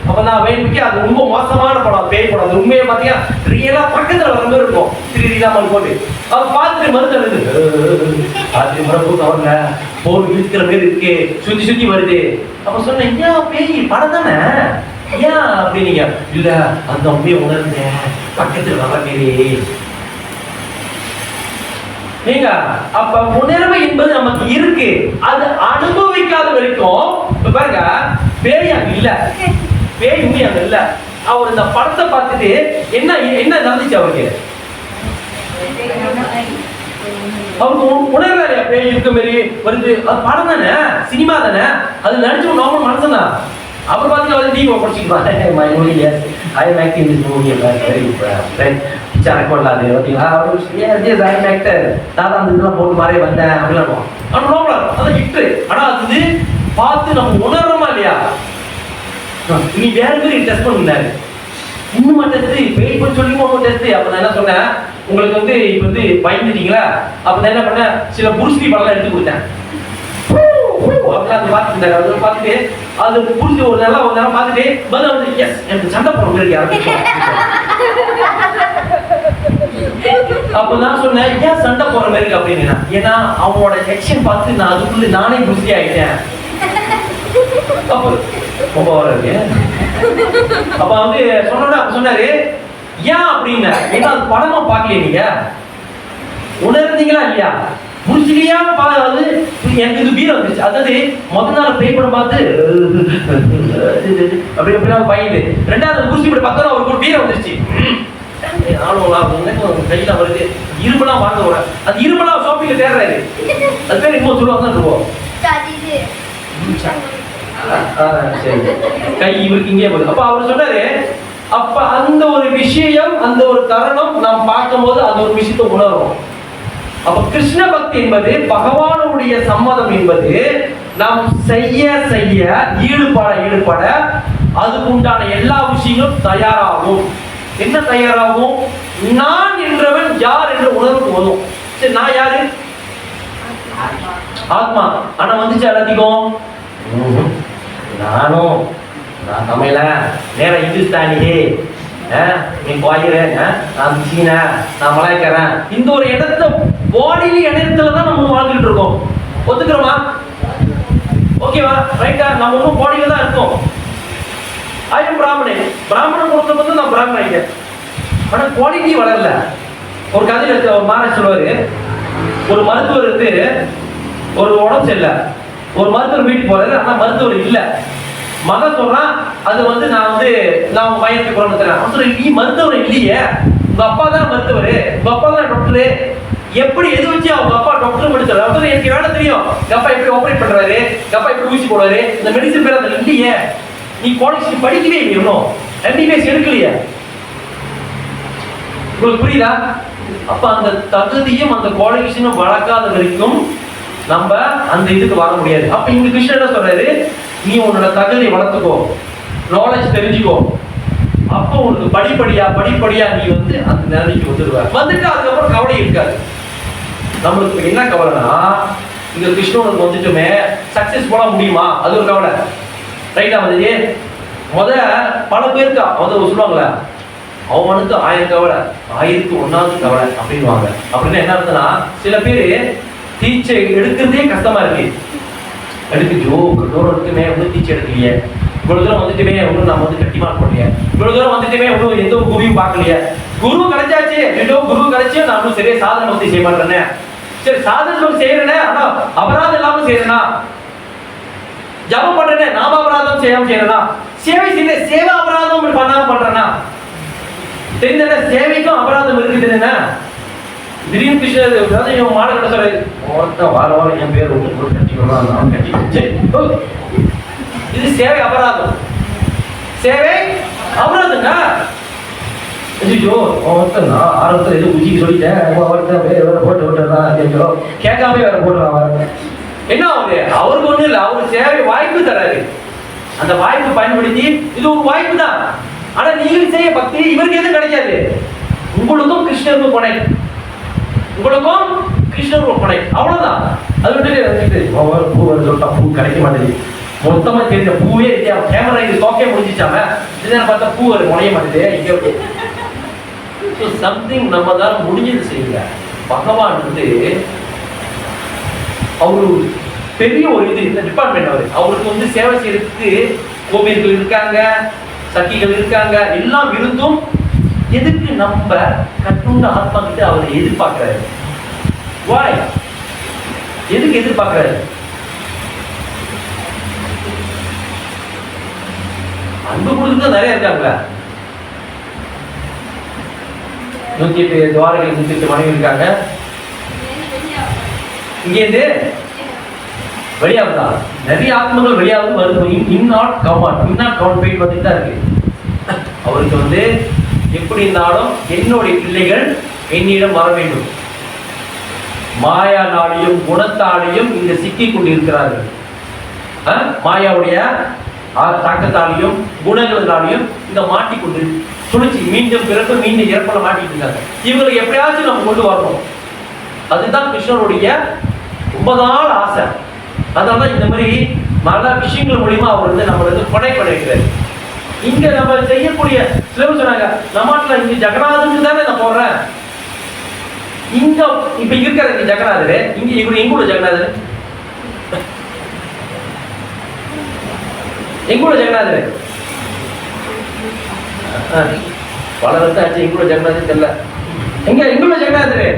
அப்ப நான் வேணுக்கு அது ரொம்ப மோசமான படம், பேய் படம். அது உண்மையை பார்த்தீங்கன்னா ரியலா பக்கத்துல வர மாதிரி இருக்கும். 3D தான் போட்டு அதை பார்த்துட்டு மறுத்தது அது மரபு கவர்ல போர் இழுக்கிற மாதிரி இருக்கு, சுத்தி சுத்தி வருது. அப்ப சொன்னேன், ஏன் பேய் படம் தானே ஏன் அப்படின்னீங்க. இல்ல அந்த உண்மையை உணர்ந்தேன், பக்கத்துல வர மாரி. நீங்க அப்ப உணர்வு என்பது நமக்கு இருக்கு, அது அனுபவிக்காத வரைக்கும் பாருங்க. பேய் அங்க இல்ல, பேய் உண்மை அங்க இல்ல. அவர் இந்த படத்தை பார்த்துட்டு என்ன என்ன நடந்துச்சு அவருக்கு? அவருக்கு உணர்றாரு பேய் இருக்க மாதிரி வருது. அது படம் தானே, சினிமா தானே, அது நடிச்சு நார்மல் மனுஷன் தான். அவர் பார்த்து வந்து டிவி படிச்சுக்கலாம். I am acting this movie very ரெக்கார்ட்லாது பார்த்தீங்களா, ஐ ஆக்டர் தாத்தா அந்த இதெல்லாம் போட்டு மாதிரி வந்தேன் அப்படிலாம். ஆனால் நோபலா அதான் ஹிட்டு. ஆனால் அது பார்த்து நம்ம உணர்றோமா இல்லையா? நீ வேற பேர் டெஸ்ட் பண்ணிருந்தாரு, இன்னும் டெஸ்ட் பேய் போய் சொல்லி போகணும் டெஸ்ட். அப்போ நான் என்ன சொன்னேன், உங்களுக்கு வந்து இப்போ வந்து பயந்துட்டீங்களா? அப்போ நான் என்ன பண்ணேன், சில புருஷ்டி படம்லாம் எடுத்து கொடுத்தேன். பார்த்துட்டு அது புரிஞ்சு ஒரு நேரம் பார்த்துட்டு வந்து எஸ் எனக்கு சண்டை போட மாதிரி யாரும். அப்ப நான் சொன்னேன், ஏன் சண்டை போற மாதிரி இருக்கு அப்படின்னு. ஏன்னா அவனோட செக்ஷன் பார்த்து நான் அதுக்குள்ள நானே புரிசி ஆயிட்டேன். ரொம்ப வர்றது அப்ப வந்து சொன்னாரு ஏன் அப்படின்னு. ஏன்னா அது படமா பார்க்கலையே, நீங்க உணர்ந்தீங்களா இல்லையா? புரிஞ்சுலையா? அதாவது எனக்கு இது வீரம் வந்துச்சு. அதாவது முதல் நாள் பேய் படம் பார்த்து அப்படி அப்படின்னா பயந்து, ரெண்டாவது புரிஞ்சு இப்படி பார்த்தா அவருக்கு ஒரு வீரம் வந்துருச்சு. கையில வருது, இரும்பெல்லாம் வாங்க வர, அந்த இரும்பெல்லாம் ஷாப்பிங்ல தேடுறாரு. அது பேர் இன்னும் சொல்லுவாங்க தான் சொல்லுவோம். கை இவருக்கு இங்கே போகுது. அப்ப அவர் சொன்னாரு, அப்ப அந்த ஒரு விஷயம், அந்த ஒரு தருணம் நாம் பார்க்கும் போது அந்த ஒரு விஷயத்தை உணர்றோம். அப்ப கிருஷ்ண பக்தி என்பது பகவானுடைய சம்மதம் என்பது நாம் செய்ய செய்ய ஈடுபட அதுக்கு உண்டான எல்லா விஷயங்களும் தயாராகும். என்ன தயாராகும்? நான் என்றவன் யார் என்ற உணர்வு போதும். சரி, நான் யாரு? ஆத்மா. ஆனா வந்துச்சு எல்லாத்துக்கும் நானும் நான் தமிழ நேர இந்துஸ்தானியே, நீ கோயிறேன், நான் சீனா, நான் மலாய்க்கிறேன். இந்த ஒரு இடத்த பாடியில இடத்துல தான் நம்ம வாழ்ந்துட்டு இருக்கோம். ஒத்துக்கிறோமா? ஓகேவா? ரைட்டா? நம்ம ஒன்றும் பாடியில தான் இருக்கோம். ஆயிரம் பிராமணன் கொடுத்த வந்து நான் பிராமணன் ஆகிட்டேன். ஆனா குவாலிட்டி வளரல. ஒரு கதையில் எடுத்து ஒரு மாற சொல்லுவாரு, ஒரு மருத்துவர் இருந்து ஒரு உடம்பு சரியில்லை, ஒரு மருத்துவர் வீட்டுக்கு போறாரு. ஆனா மருத்துவர் இல்லை. மகன் சொல்றான், அது வந்து நான் வயசுக்கு குறைஞ்சிட்டேன். நீ மருத்துவர் இல்லையே, உங்க அப்பா தான் மருத்துவர், உங்க அப்பா தான் டாக்டரு. எப்படி எது வச்சு அவங்க அப்பா டாக்டர் படிச்சாரு? அவர் எனக்கு வேலை தெரியும், எங்க அப்பா எப்படி ஆப்ரேட் பண்றாரு, எங்க அப்பா எப்படி ஊசி போடுறாரு, இந்த மெடிசன் பேர் அதில் இல்லையே. நீ காலேஜ் படிக்கவே இல்லை, இன்னும் MBBS எடுக்கலையே. உங்களுக்கு புரியுதா? அப்ப அந்த தகுதியும் அந்த குவாலிஃபிகேஷனும் வளர்க்காத வரைக்கும் நம்ம அந்த இதுக்கு வர முடியாது. அப்ப இங்க கிருஷ்ணன் என்ன சொல்றாரு, நீ உன்னோட தகுதியை வளர்த்துக்கோ, நாலேஜ் தெரிஞ்சுக்கோ. அப்போ உனக்கு படிப்படியா நீ வந்து அந்த நிலைமைக்கு வந்துட்டு அதுக்கப்புறம் கவலை இருக்காது. நம்மளுக்கு என்ன கவலைனா, இங்க கிருஷ்ணனுக்கு வந்துட்டுமே சக்சஸ்ஃபுல்லா முடியுமா, அது ஒரு கவலை. ரைட்டா? வந்து பல பேருக்கு சொல்லுவாங்களே, அவனுக்கு 1000 கவலை, 1001வது கவலை அப்படின்வாங்க. அப்படின்னு என்ன அர்த்தம்னா, சில பேர் டீச்சை எடுக்கிறதே கஷ்டமா இருக்கு. தூரம் இருக்குமே ஒன்றும் டீச்சர் எடுக்கலையே, இவ்வளவு தூரம் வந்துட்டுமே ஒன்றும் நம்ம வந்து கட்டி மார்க் பண்ணலையே, இவ்வளவு தூரம் வந்துட்டுமே ஒன்றும் எந்த ஒரு குருவையும் பார்க்கலையே. குரு கிடைச்சாச்சு, குரு கிடைச்சு நான் ஒன்றும் சரியா சாதனை வந்து செய்ய மாட்டேனே. சரி, சாதனை செய்யறேனே, ஆனா அபராதம் இல்லாம செய்யறேனா, ஜபம் பண்றேனே, நாம அபராதம் செய்யாம செய்யறேனா, சேவை செய்ய சேவை அபராதம் பண்ணாம பண்றேனா, தெரிஞ்ச சேவைக்கும் அபராதம் இருக்குது. திடீர்னு கிருஷ்ணர் மாலை கட்ட சொல்றாரு, வாரம் என் பேர் கட்டி. இது சேவை அபராதம். சேவை அபராதங்க. ஐயோ ஆரம்பத்தில் எதுவும் உச்சிக்கு சொல்லிட்டேன், போட்டு விட்டுறான், கேட்காம வேற போட்டுறான். என்ன ஆகுது? அவருக்கு ஒண்ணு இல்லை, அவருக்கு சேவை வாய்ப்பு தராரு. அந்த வாய்ப்பு பயன்படுத்தி, இது ஒரு வாய்ப்பு தான். ஆனா நீங்களும் செய்ய பக்தி இவருக்கு எதுவும் கிடைக்காது. உங்களுக்கும் கிருஷ்ணருக்கும் கொடை, உங்களுக்கும் கிருஷ்ணர் ஒரு கொடை, அவ்வளவுதான். அது விட்டு பூ வருது சொல்லிட்டா பூ கிடைக்க மாட்டேங்குது, மொத்தமா தெரிஞ்ச பூவே இல்லையா, கேமரா இது தோக்கே முடிஞ்சிச்சாம இதுதான் பார்த்தா பூ ஒரு முளைய மாட்டேது இங்க. சம்திங் நம்ம தான் முடிஞ்சது செய்யுங்க. பகவான் வந்து அவரு பெரிய ஒரு இது இந்த டிபார்ட்மெண்ட், அவருக்கு வந்து சேவை செய்யறதுக்கு கோபியர்கள் இருக்காங்க, சக்கிகள் இருக்காங்க, எல்லாம் இருந்தும் எதுக்கு நம்ம கட்டுண்ட ஆத்மா கிட்ட அவரை எதிர்பார்க்கிறாரு? வாய் எதுக்கு எதிர்பார்க்கிறாரு? அன்பு கொடுத்து நிறைய இருக்காங்க. 108 துவாரங்கள் 108 மனைவி இருக்காங்க. இங்க இருந்து வெளியாகுதா? நிறைய ஆத்மங்கள் வெளியாவது வருது. இன்னாட் கவுண்ட் போயிட்டு வந்துட்டு தான் இருக்கு. அவருக்கு வந்து எப்படி இருந்தாலும் என்னுடைய பிள்ளைகள் என்னிடம் வர வேண்டும். மாயானாலையும் குணத்தாலையும் இங்க சிக்கி கொண்டு இருக்கிறார்கள். மாயாவுடைய தாக்கத்தாலையும் குணங்களாலையும் இங்க மாட்டிக்கொண்டு சுழிச்சு மீண்டும் பிறப்பு மீண்டும் இறப்பல மாட்டிட்டு இருக்காங்க. இவங்களை எப்படியாச்சும் நம்ம கொண்டு வரணும். அதுதான் கிருஷ்ணருடைய ரொம்ப நாள் ஆசை. அதனாலதான் இந்த மாதிரி நல்ல விஷயங்கள் மூலியமா அவர் வந்து நம்ம வந்து கொடை பண்ணிருக்கிறாரு. இங்க நம்ம செய்யக்கூடிய சிலர் சொன்னாங்க, நம்ம இங்க ஜெகநாதனுக்கு தானே நான் போடுறேன். இங்க இப்ப இருக்கிற இங்க ஜெகநாதரு, இங்க இவரு எங்கூட ஜெகநாதரு, எங்கூட ஜெகநாதரு பல வருஷம் ஆச்சு. எங்கூட ஜெகநாதன் தெரியல. எங்கூட ஜெகநாதரு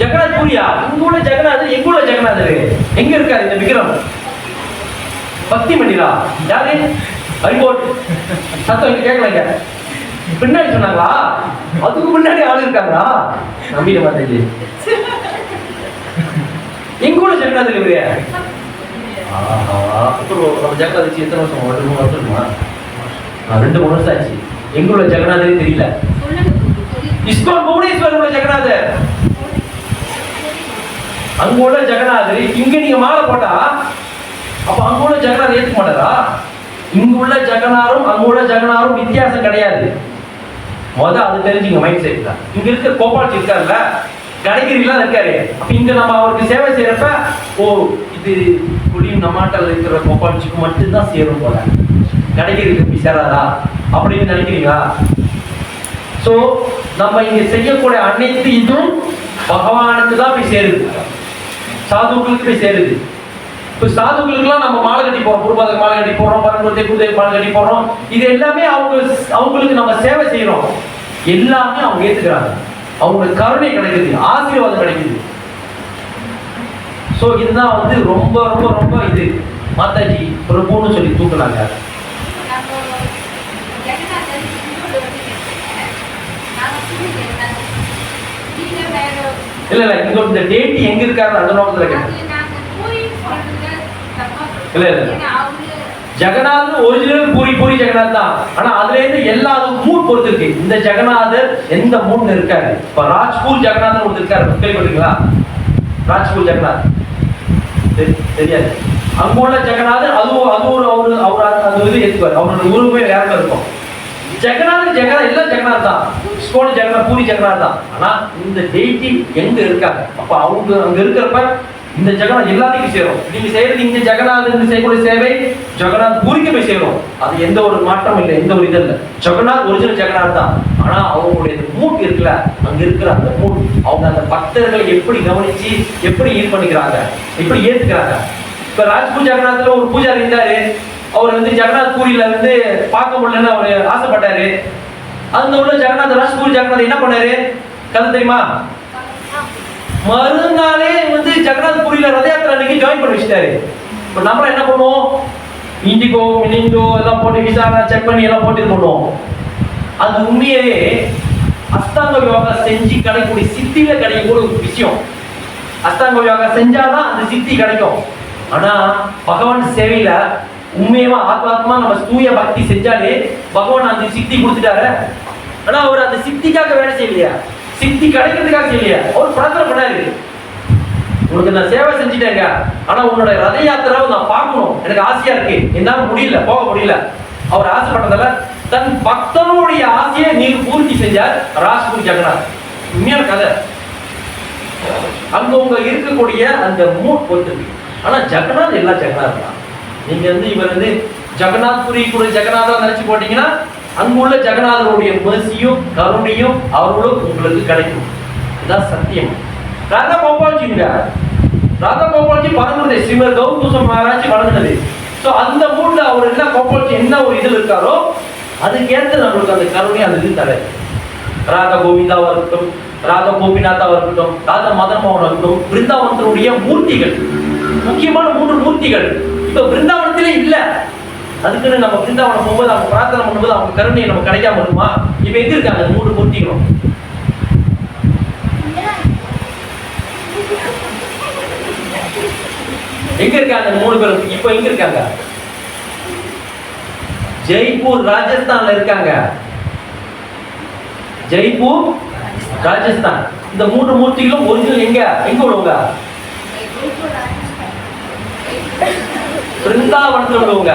ஜெகநாத் பூரியா? இங்குள்ள ஜெகநாதர் எங்குள்ள ஜெகநாதர் எங்க இருக்காரு? இந்த விக்ரம் பக்தி மணிலா யாரு? அறிவோட் சத்தம் இங்க கேட்கலங்க. பின்னாடி சொன்னாங்களா? அதுக்கு முன்னாடி ஆளு இருக்காங்களா? நம்பிட மாட்டேங்குது. எங்குள்ள ஜெகநாதர் இவரு? நம்ம ஜெகநாதர் எத்தனை வருஷம்? 2-3 வருஷம் இருக்குமா? 2-3 வருஷம் ஆச்சு. எங்குள்ள ஜெகநாதரே தெரியல. இஸ்கான் புவனேஸ்வர் உள்ள ஜெகநாதர், அங்க உள்ள ஜெகநாதர். இங்க நீங்க மாலை போட்டா அப்ப அங்க உள்ள ஜெகநாதர் ஏத்துக்க மாட்டாரா? இங்க உள்ள ஜெகநாதரும் அங்க உள்ள ஜெகநாதரும் வித்தியாசம் கிடையாது. அது தெரிஞ்சுங்க மைண்ட் செட் தான். இங்க இருக்க கோபால் இருக்காருல்ல, கடைகிரிலாம் இருக்காரு. அப்ப இங்க நம்ம அவருக்கு சேவை செய்யறப்ப ஓ இது குடியும் நம்மாட்டல் இருக்கிற கோபால்ஜிக்கு மட்டும்தான் சேரும் போல, கடைகிரிக்கு போய் சேராதா அப்படின்னு நினைக்கிறீங்களா? சோ நம்ம இங்க செய்யக்கூடிய அனைத்து இதுவும் பகவானுக்கு தான் போய் சேருது, சாதுக்களுக்கு போய் சேருது. இப்போ சாதுக்களுக்குலாம் நம்ம மாலை கட்டி போறோம், குருபாதக்கு மாலை கட்டி போறோம், பரம்பரை குருதேவ மாலை கட்டி போறோம். இது எல்லாமே அவங்களுக்கு நம்ம சேவை செய்யறோம். எல்லாமே அவங்க ஏத்துக்கிறாங்க, அவங்களுக்கு கருணை கிடைக்குது, ஆசீர்வாதம் கிடைக்குது. சோ இதுதான் வந்து ரொம்ப ரொம்ப ரொம்ப இது மாதாஜி பிரபுன்னு சொல்லி தூக்குனாங்க. இல்ல இல்ல இங்க இந்த டேட் எங்க இருக்காரு அந்த நோக்கத்துல கேட்டேன். இல்ல இல்ல ஜெகநாதர் ஒரிஜினல் பூரி ஜெகநாத் தான். ஆனா அதுல இருந்து எல்லா மூட் பொறுத்து இருக்கு. இந்த ஜெகநாதர் எந்த மூட்ல இருக்காரு? இப்ப ராஜ்பூர் ஜெகநாதர் ஒருத்தர் இருக்காரு, கேள்விப்பட்டீங்களா? ராஜ்பூர் ஜெகநாத் தெரியாது. அங்க உள்ள ஜெகநாதர் அது ஒரு அது இது ஏத்துவார். அவரோட உருவமே வேற இருக்கும். ஜெகநாதர் எல்லாம் ஜெகநாத் தான். ஸ்கோன் ஜெகநாத், பூரி ஜெகநாத் தான். ஆனா இந்த டெய்டி எங்க இருக்காங்க? அப்ப அவங்க அங்க இருக்கிறப்ப இந்த ஜெகநாத் எல்லாத்துக்கும் சேரும். நீங்க செய்யறது இங்க ஜெகநாதன் செய்யக்கூடிய சேவை ஜெகநாத் பூரிக்கு போய் சேரும். அது எந்த ஒரு மாற்றம் இல்லை, எந்த ஒரு இது இல்லை. ஜெகநாத் ஒரிஜினல் ஜெகநாத் தான். ஆனா அவங்களுடைய மூட் இருக்குல்ல, அங்க இருக்கிற அந்த மூட், அவங்க அந்த பக்தர்களை எப்படி கவனிச்சு எப்படி ஈடு பண்ணிக்கிறாங்க, எப்படி ஏத்துக்கிறாங்க. இப்ப ராஜ்பூர் ஜெகநாத்ல ஒரு பூஜாரி இருந்தாரு. அவர் வந்து ஜெகநாத் பூரியில வந்து பார்க்க முடியலன்னு அவரு ஆசைப்பட்டாரு. அந்த உள்ள ஜெகநாத் ராஜ்பூர் ஜெகநாத் என்ன பண்ணாரு கதை தெரியுமா? மறுநாளே வந்து ஜெகநாத் பூரியில ரத யாத்திரை அன்னைக்கு ஜாயின் பண்ணி வச்சுட்டாரு. இப்ப நம்ம என்ன பண்ணுவோம்? இண்டிகோ மினிண்டோ எல்லாம் போட்டு விசா செக் பண்ணி எல்லாம் போட்டு பண்ணுவோம். அது உண்மையே அஷ்டாங்க யோகா செஞ்சு கிடைக்கக்கூடிய சித்தியில கிடைக்கக்கூடிய ஒரு விஷயம். அஷ்டாங்க யோகா செஞ்சாதான் அந்த சித்தி கிடைக்கும். ஆனா பகவான் சேவையில உண்மையமா ஆத்மாத்மா நம்ம தூய பக்தி செஞ்சாலே பகவான் அந்த சித்தி கொடுத்துட்டாரு. ஆனா அவர் அந்த சித்திக்காக வேலை செய்யலையா, சித்தி கிடைக்கிறதுக்காக செய்யலையா, அவர் பிரார்த்தனை பண்ணாரு. உனக்கு நான் சேவை செஞ்சுட்டேங்க, ஆனா உன்னோட ரத யாத்திராவை நான் பார்க்கணும், எனக்கு ஆசையா இருக்கு, என்னால முடியல, போக முடியல. அவர் ஆசைப்பட்டதால தன் பக்தனுடைய ஆசையை நீர் பூர்த்தி செஞ்சார் ராஜ்பூர் ஜெகநாத். உண்மையான கதை. அங்க உங்க இருக்கக்கூடிய அந்த மூட் பொறுத்து. ஆனா ஜெகநாத் எல்லா ஜெகநாத் தான். நீங்க இவர் ஜெகநாத் புரி கூட ஜெகநாதா நினைச்சு போட்டீங்கன்னா அங்க உள்ள ஜெகநாதருடைய மெர்சியும் கருணையும் அவர்களும் உங்களுக்கு கிடைக்கும். இதுதான் சத்தியம். ராதா கோபால்ஜிங்க, ராதா கோபால்ஜி பரம்பரை ஸ்ரீமத் கௌதம் மகாராஜ் வழங்கினது. ஸோ அந்த மூட்ல அவர் என்ன கோபால்ஜி என்ன ஒரு இதில் இருக்காரோ அதுக்கேற்ற நம்மளுக்கு அந்த கருணை அந்த இது தர. ராதா கோவிந்தாவா இருக்கட்டும், ராதா கோபிநாத்தாவா இருக்கட்டும், ராதா மதன் மோகனா இருக்கட்டும், பிருந்தாவனத்தினுடைய மூர்த்திகள், முக்கியமான 3 மூர்த்திகள் இப்ப பிருந்தாவனத்திலே இல்ல. அதுக்குன்னு நம்ம பிருந்தாவனம் போகும்போது அவங்க பிரார்த்தனை பண்ணும்போது அவங்க கருணை நம்ம கிடைக்காம இருக்குமா? இப்ப எங்க இருக்காங்க 3 மூர்த்திகளும்? எங்க இருக்காங்க 3 பேரும்? இப்ப எங்க இருக்காங்க? ஜெய்ப்பூர் ராஜஸ்தான்ல இருக்காங்க. ஜெய்ப்பூர் ராஜஸ்தான். இந்த 3 மூர்த்திகளும் ஒரிஜினல் எங்க உள்ளவங்க? பிருந்தாவனத்துல உள்ளவங்க.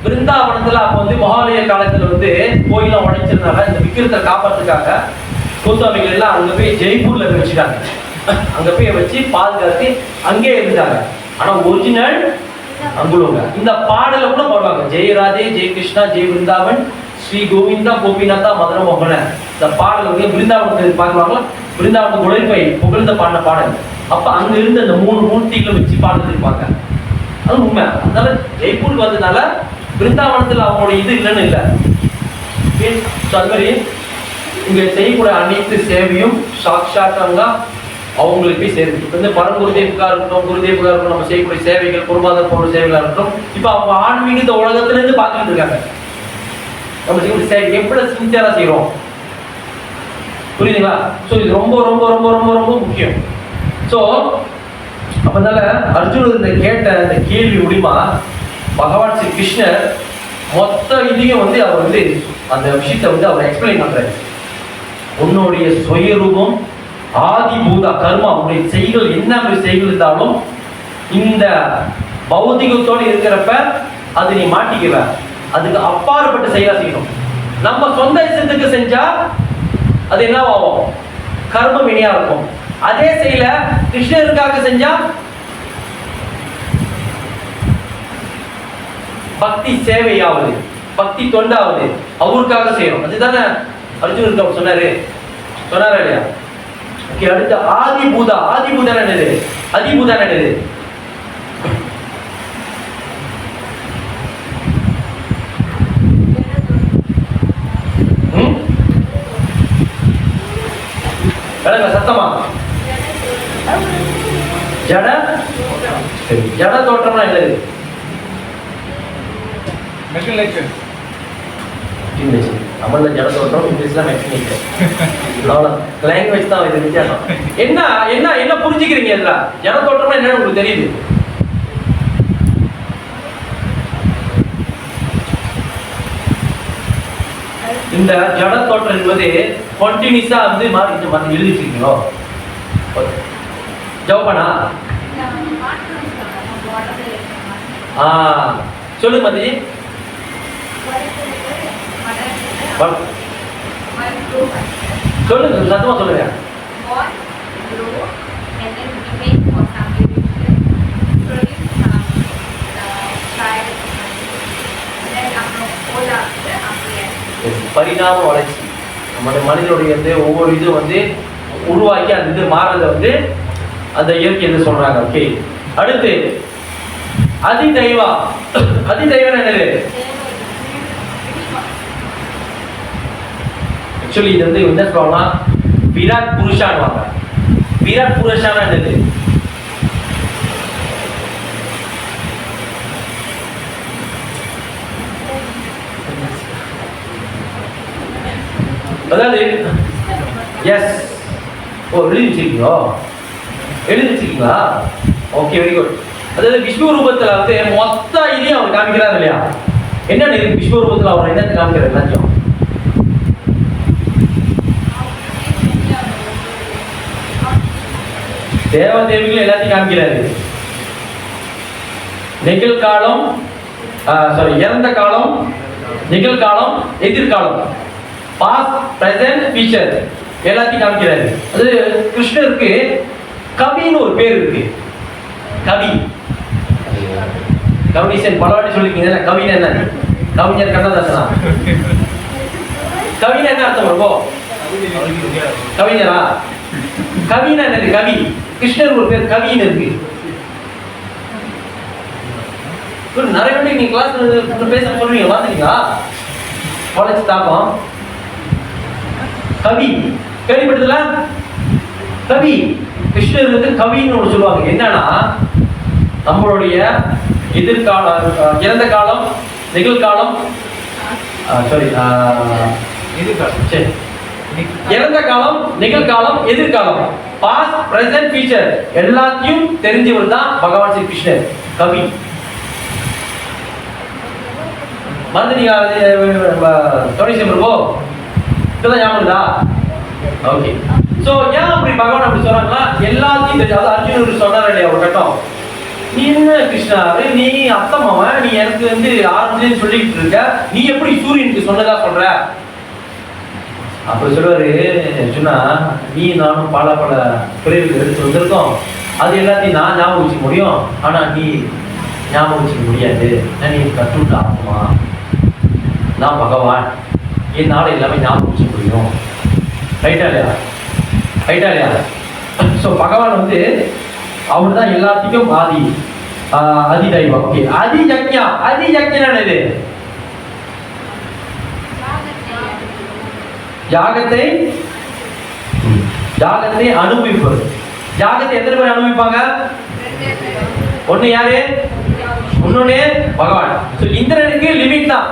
பிருந்தாவனத்துல அப்ப மகாலய காலத்துல கோயிலாம் உடைச்சிருந்தாங்க. இந்த விக்கிரத்தை காப்பாத்துக்காக கோசாமிகள் எல்லாம் அங்க போய் ஜெய்ப்பூர்ல வச்சுட்டாங்க. அங்க போய் வச்சு பாதுகாத்து அங்கே இருந்தாங்க. ஆனா ஒரிஜினல் அங்குள்ளவங்க. இந்த பாடல கூட பாடுவாங்க, ஜெய ராதே ஜெய கிருஷ்ணா ஜெய பிருந்தாவன் ஸ்ரீ கோவிந்தா கோபிநாத்தா மதன மோகன. இந்த பாடல் பிருந்தாவனத்தை பார்க்குவாங்களா? பிருந்தாவனத்து உழைப்பை புகழ்ந்த பாடின பாடல். அப்ப அங்க இருந்து அந்த 3 மூர்த்திகளை வச்சு பாடல் இருப்பாங்க. அது உண்மை. அதனால ஜெய்ப்பூருக்கு வந்ததுனால பிருந்தாவனத்துல அவங்களோட இது இல்லைன்னு இல்லை. அது மாதிரி இங்க செய்யக்கூடிய அனைத்து சேவையும் சாட்சாத்தங்க அவங்களுக்கு போய் சேருது. இப்போ பரங்குருதேவுக்கா இருக்கட்டும், குருதேவுக்கா இருக்கட்டும், நம்ம செய்யக்கூடிய சேவைகள், குருபாதர் போன்ற சேவைகளாக இருக்கட்டும், இப்போ அவங்க ஆன்மீகத்தை உலகத்துல இருந்து பார்த்துட்டு இருக்காங்க. நம்ம செய்யக்கூடிய சேவை எப்படி சின்சியரா செய்யறோம், புரியுதுங்களா? ஸோ இது ரொம்ப ரொம்ப ரொம்ப ரொம்ப ரொம்ப முக்கியம். ஸோ அப்பனால அர்ஜுனர் இந்த கேட்ட இந்த கேள்வி மூலியமா பகவான் ஸ்ரீ கிருஷ்ணர் மொத்த இதையும் அவர் அந்த விஷயத்தை அவர் எக்ஸ்பிளைன் பண்றாரு. உன்னுடைய சுயரூபம் ஆதி பூதா கர்மா, உன்னுடைய செய்கள் என்ன செய்கள் இருந்தாலும் இந்த பௌதிகத்தோடு இருக்கிறப்ப அது நீ மாட்டிக்குவ. அதுக்கு அப்பாற்பட்ட செயலா செய்யணும். நம்ம சொந்த இஷ்டத்துக்கு செஞ்சா அது என்னவாகும்? கர்ம வினையா இருக்கும். அதே செயல கிருஷ்ணருக்காக செஞ்சா பக்தி சேவையாவது, பக்தி தொண்டாவது, அவருக்காக செய்யணும். அதுதானே அர்ஜுனருக்கு அவர் சொன்னாரா இல்லையா? அடுத்து ஆதிபூதா. ஆதிபூதா என்னது? அதிபூதா என்னது? சத்தமா ஜட. ஜட தோற்றம்னா என்னது? தமிழ்ல ஜட தோற்றம், இங்கிலீஷ்ல மெக்கானிக்கல். லாங்குவேஜ் தான் இது வித்தியாசம். என்ன என்ன என்ன புரிஞ்சுக்கிறீங்க இதுல? ஜட தோற்றம்னா என்னன்னு உங்களுக்கு தெரியுது? இந்த ஜட தோற்றம் என்பது கண்டினியூஸா மாறி எழுதி வச்சிருக்கீங்களோ? ஜவுபனா சொல்லுங்க மதி. சொல்லுங்க, சத்தமா சொல்லுங்க. பரிணாம வளர்ச்சி நம்முடைய மனிதனுடைய ஒவ்வொரு இது உருவாக்கி அந்த இது மாறுறத அந்த இயற்கை என்று சொல்றாங்க. ஓகே, அடுத்து அதிதெய்வா. அதிதெய்வம் என்னது? ஆக்சுவலி இது என்ன சொல்லுவாங்கன்னா விராட் புருஷான்வாங்க. விராட் புருஷானா என்னது? அதாவது எஸ். எழுதி வச்சிருக்கீங்களா? Okay, very good. அதாவது விஸ்வரூபத்துல மொத்த இதையும் அவர் காமிக்கிறார் இல்லையா? என்ன விஸ்வரூபத்துல அவர் என்னத்தை காமிக்கிறார்? எல்லாத்தையும் தேவதேவிகள் எல்லாத்தையும் காமிக்கிறாரு. நிகழ்காலம், இறந்த காலம், நிகழ்காலம், எதிர்காலம், பாஸ்ட், பிரசன்ட், ஃபியூச்சர் எல்லாத்தையும் காமிக்கிறாரு. அது கிருஷ்ணருக்கு கவின்னு ஒரு பேர் இருக்கு. கவி கவினேசன் பல வாட்டி சொல்லிருக்கீங்க. கவின்னு என்ன? கவிஞர் கண்ணதாசனா? கவினா என்ன அர்த்தம் ரொம்ப? கவிஞரா? கவினா என்னது? கவி. கிருஷ்ணர் ஒரு பேர் கவின்னு இருக்கு. நிறைய வாட்டி நீங்க கிளாஸ் பேச சொல்றீங்க, பாத்தீங்களா? காலேஜ் தாக்கம் கவி கேள்விப்பட்டதுல? கவி கிருஷ்ணர் வந்து கவின்னு ஒன்று சொல்லுவாங்க. என்னன்னா நம்மளுடைய எதிர்காலம், இறந்த காலம், நிகழ்காலம், சாரி இறந்த காலம், நிகழ்காலம், எதிர்காலம், பாஸ்ட், பிரசன்ட், ஃபியூச்சர் எல்லாத்தையும் தெரிஞ்சவர் தான் பகவான் ஸ்ரீ கிருஷ்ணர். கவி. மறந்துட்டீங்க? தொழில் பிரபு இப்பதான் ஞாபகம்தா? ஓகே. சோ ஏன் அப்படி பகவான் அப்படி சொல்றாங்களா? எல்லாத்தையும் தெரியும். அது அர்ஜுனன் சொன்னார் இல்லையா ஒரு கட்டம், நீ என்ன கிருஷ்ணா, நீ அத்தமாவன், நீ எனக்கு வந்து ஆரம்பிச்சு சொல்லிக்கிட்டு இருக்க, நீ எப்படி சூரியனுக்கு சொன்னதா சொல்ற? அப்படி சொல்லுவாரு, சொன்னா நீ நானும் பல பல பிரிவுகள் எடுத்து வந்திருக்கோம், அது எல்லாத்தையும் நான் ஞாபகம் வச்சுக்க முடியும், ஆனா நீ ஞாபகம் வச்சுக்க முடியாது. நான் நீ கற்றுட்டு ஆகுமா? நான் பகவான், என்னால எல்லாமே ஞாபகம் வச்சுக்க முடியும். ரைட்டா இல்லையா? ரைட்டா இல்லையா? ஸோ பகவான் வந்து அவர் தான் எல்லாத்துக்கும் ஆதி, அதி தெய்வம். ஓகே. அதி யக்ஞா. அதி யக்ஞா என்னது? யாகத்தை யாகத்தை அனுபவிப்பது. யாகத்தை எத்தனை பேர் அனுபவிப்பாங்க? ஒண்ணு யாரு? இன்னொன்னு பகவான். இந்திரனுக்கு லிமிட் தான்,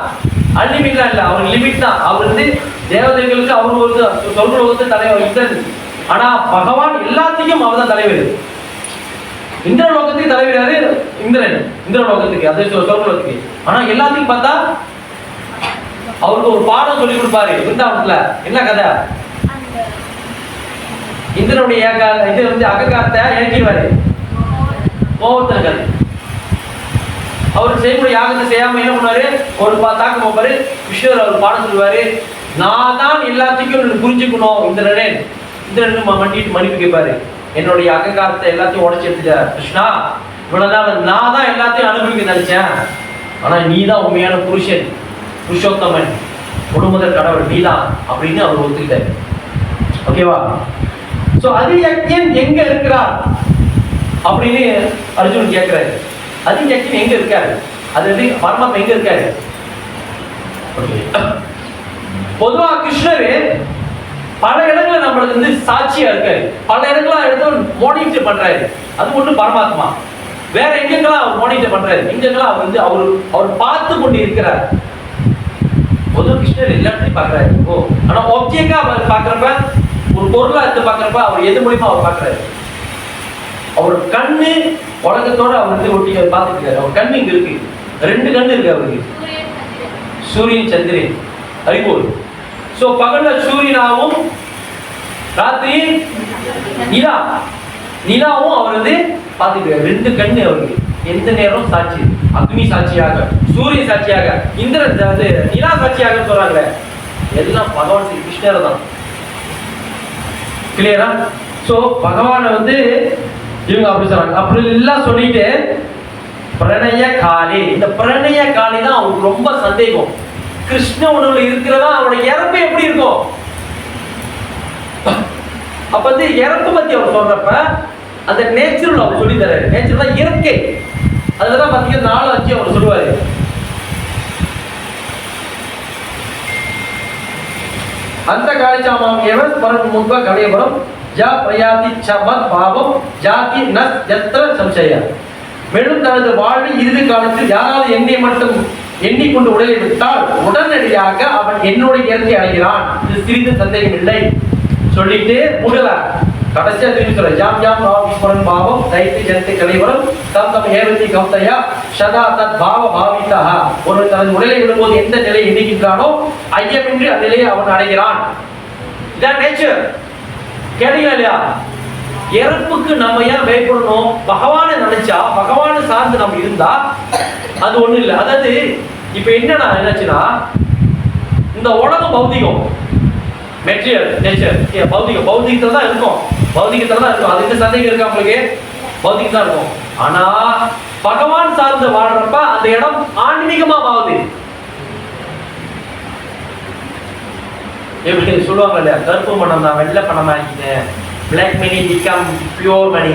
அன்லிமிட்லாம் இல்ல, அவருக்கு லிமிட் தான். அவர் வந்து தேவதைகளுக்கு அவர் ஒரு சொர்க்கலோகத்து தலைவர் இந்திரன். ஆனா பகவான் எல்லாத்துக்கும் அவர் தான் தலைவர். இந்திரலோகத்துக்கு தலைவர் யாரு? இந்திரன். இந்திரலோகத்துக்கு, அது சொர்க்கலோகத்துக்கு. ஆனா எல்லாத்துக்கும் பார்த்தா அவருக்கு ஒரு பாடம் சொல்லி கொடுப்பாரு பிருந்தாவனத்துல. என்ன கதை? இந்திரனுடைய இது வந்து அகங்காரத்தை இறக்கிடுவாரு. கோவத்தின கதை. அவர் செய்யக்கூடிய யாகத்தை செய்யாம என்ன பண்ணுவாரு? ஒரு தாக்கம் போப்பாரு. கிருஷ்ணர் அவர் பாடம் சொல்லுவாரு, நான் தான் எல்லாத்துக்கும் புரிஞ்சுக்கணும் இந்திரனே. இந்திரன் மண்டிட்டு மன்னிப்பு கேட்பாரு, என்னுடைய அகங்காரத்தை எல்லாத்தையும் உடச்சி எடுத்துட்ட கிருஷ்ணா, இவ்வளவுதான் நான் தான் எல்லாத்தையும் அனுபவிக்க நினைச்சேன், ஆனா நீ தான் உண்மையான புருஷன், புருஷோத்தமன், முழுமுதல் கடவுள் நீதான் அப்படின்னு அவர் ஒத்துக்கிட்டாரு. ஓகேவா? சோ அதியக்ஞன் எங்க இருக்கிறார் அப்படின்னு அர்ஜுனன் கேட்கிறாரு. அதியக்ஞன் எங்க இருக்காரு? அது பரமாத்மா எங்க இருக்காரு? பொதுவா கிருஷ்ணர் பல இடங்கள்ல நம்மளுக்கு வந்து சாட்சியா இருக்காரு, பல இடங்களா எடுத்து மானிட்டர் பண்றாரு. அது ஒண்ணு பரமாத்மா. வேற எங்கெங்கெல்லாம் அவர் மானிட்டர் பண்றாரு, எங்கெங்கெல்லாம் அவர் வந்து அவர் பார்த்து கொண்டு இருக்கிறார். பொதுவா கிருஷ்ணர் எல்லாத்தையும் பாக்குறாரு. ஆனா ஆப்ஜெக்டா அவர் பாக்குறப்ப, ஒரு பொருளா எடுத்து பாக்குறப்ப அவர் எது மூலியமா அவர் பாக்குறாரு? அவர் கண்ணு உலகத்தோட அவர் வந்து ஒட்டி பார்த்துட்டு இருக்காரு. அவர் கண்ணு இங்க இருக்கு, 2 கண்ணு இருக்கு அவருக்கு. சூரியன் சந்திரன் அறிவோல். சோ பகல்ல சூரியனாவும் ராத்திரி நிலாவும் அவர் வந்து பார்த்துட்டு 2 கண்ணு அவருக்கு. எந்த நேரம் சாட்சி, அக்னி சாட்சியாக, சூரியன் சாட்சியாக, இந்திரன் நிலா சாட்சியாக சொல்றாங்க. எல்லாம் பகவான் ஸ்ரீ கிருஷ்ணர் தான். கிளியரா? சோ பகவான வந்து இவங்க அப்படி சொல்றாங்க. அப்படி எல்லாம் சொல்லிட்டு பிரணய காலே, இந்த பிரணய காலே தான் அவருக்கு ரொம்ப சந்தேகம். கிருஷ்ண உணவுல இருக்கிறதா அவருடைய இறப்பு எப்படி இருக்கும்? அப்ப வந்து இறப்பு பத்தி அவர் சொல்றப்ப அந்த நேச்சுரல் அவர் சொல்லி தர்றாரு. நேச்சுரல் தான் இயற்கை. அதுலதான் பாத்தீங்கன்னா 4:5 அவர் சொல்லுவாரு. அந்த காலிச்சாமாம் ஏவன் பரம் முன்ப கலையபுரம் ஜா பிரயாதி சமத் பாவம் ஜாதி நஸ் யத்ர சம்சய. மேலும் தனது வாழ்வில் இறுதி காலத்தில் யாராவது என்னை மட்டும் எண்ணிக்கொண்டு உடலை விட்டால் உடனடியாக அவன் என்னுடைய இயற்கை அடைகிறான், இது சிறிது சந்தேகம் இல்லை சொல்லிட்டு முடல கடைசியா திரும்பி சொல்ற ஜாம் ஜாம் ராவிஸ்வரன் பாவம் தைத்தி ஜனத்தை கலைவரம் தம் தம் ஏவத்தி கௌதையா சதா தத் பாவ பாவிதா. ஒரு தனது உடலை விடும்போது எந்த நிலையை எண்ணிக்கின்றானோ ஐயமின்றி அந்நிலையை அவன் அடைகிறான். இதான் நேச்சர். கேட்டீங்களா இல்லையா? இறப்புக்கு நம்ம ஏன் பயப்படணும்? பகவானை நினைச்சா, பகவானை சார்ந்து நம்ம இருந்தா அது ஒண்ணு இல்லை. அதாவது இப்ப என்னன்னா என்னாச்சுன்னா, இந்த உலகம் பௌதிகம், மெட்டீரியல் நேச்சர், பௌதிகத்துல தான் இருக்கும். பௌதிகத்துல தான் இருக்கும். அதுக்கு சந்தேகம் இருக்கா உங்களுக்கு? பௌதிகம் தான் இருக்கும். ஆனா பகவான் சார்ந்து வாழ்றப்ப அந்த இடம் ஆன்மீகமா மாறுது. எப்படி சொல்லுவாங்க இல்லையா, கருப்பு பணம் நான் வெள்ளை பணம் ஆக்கிட்டேன், பிளாக் மணி பிகம் பியூர் மணி.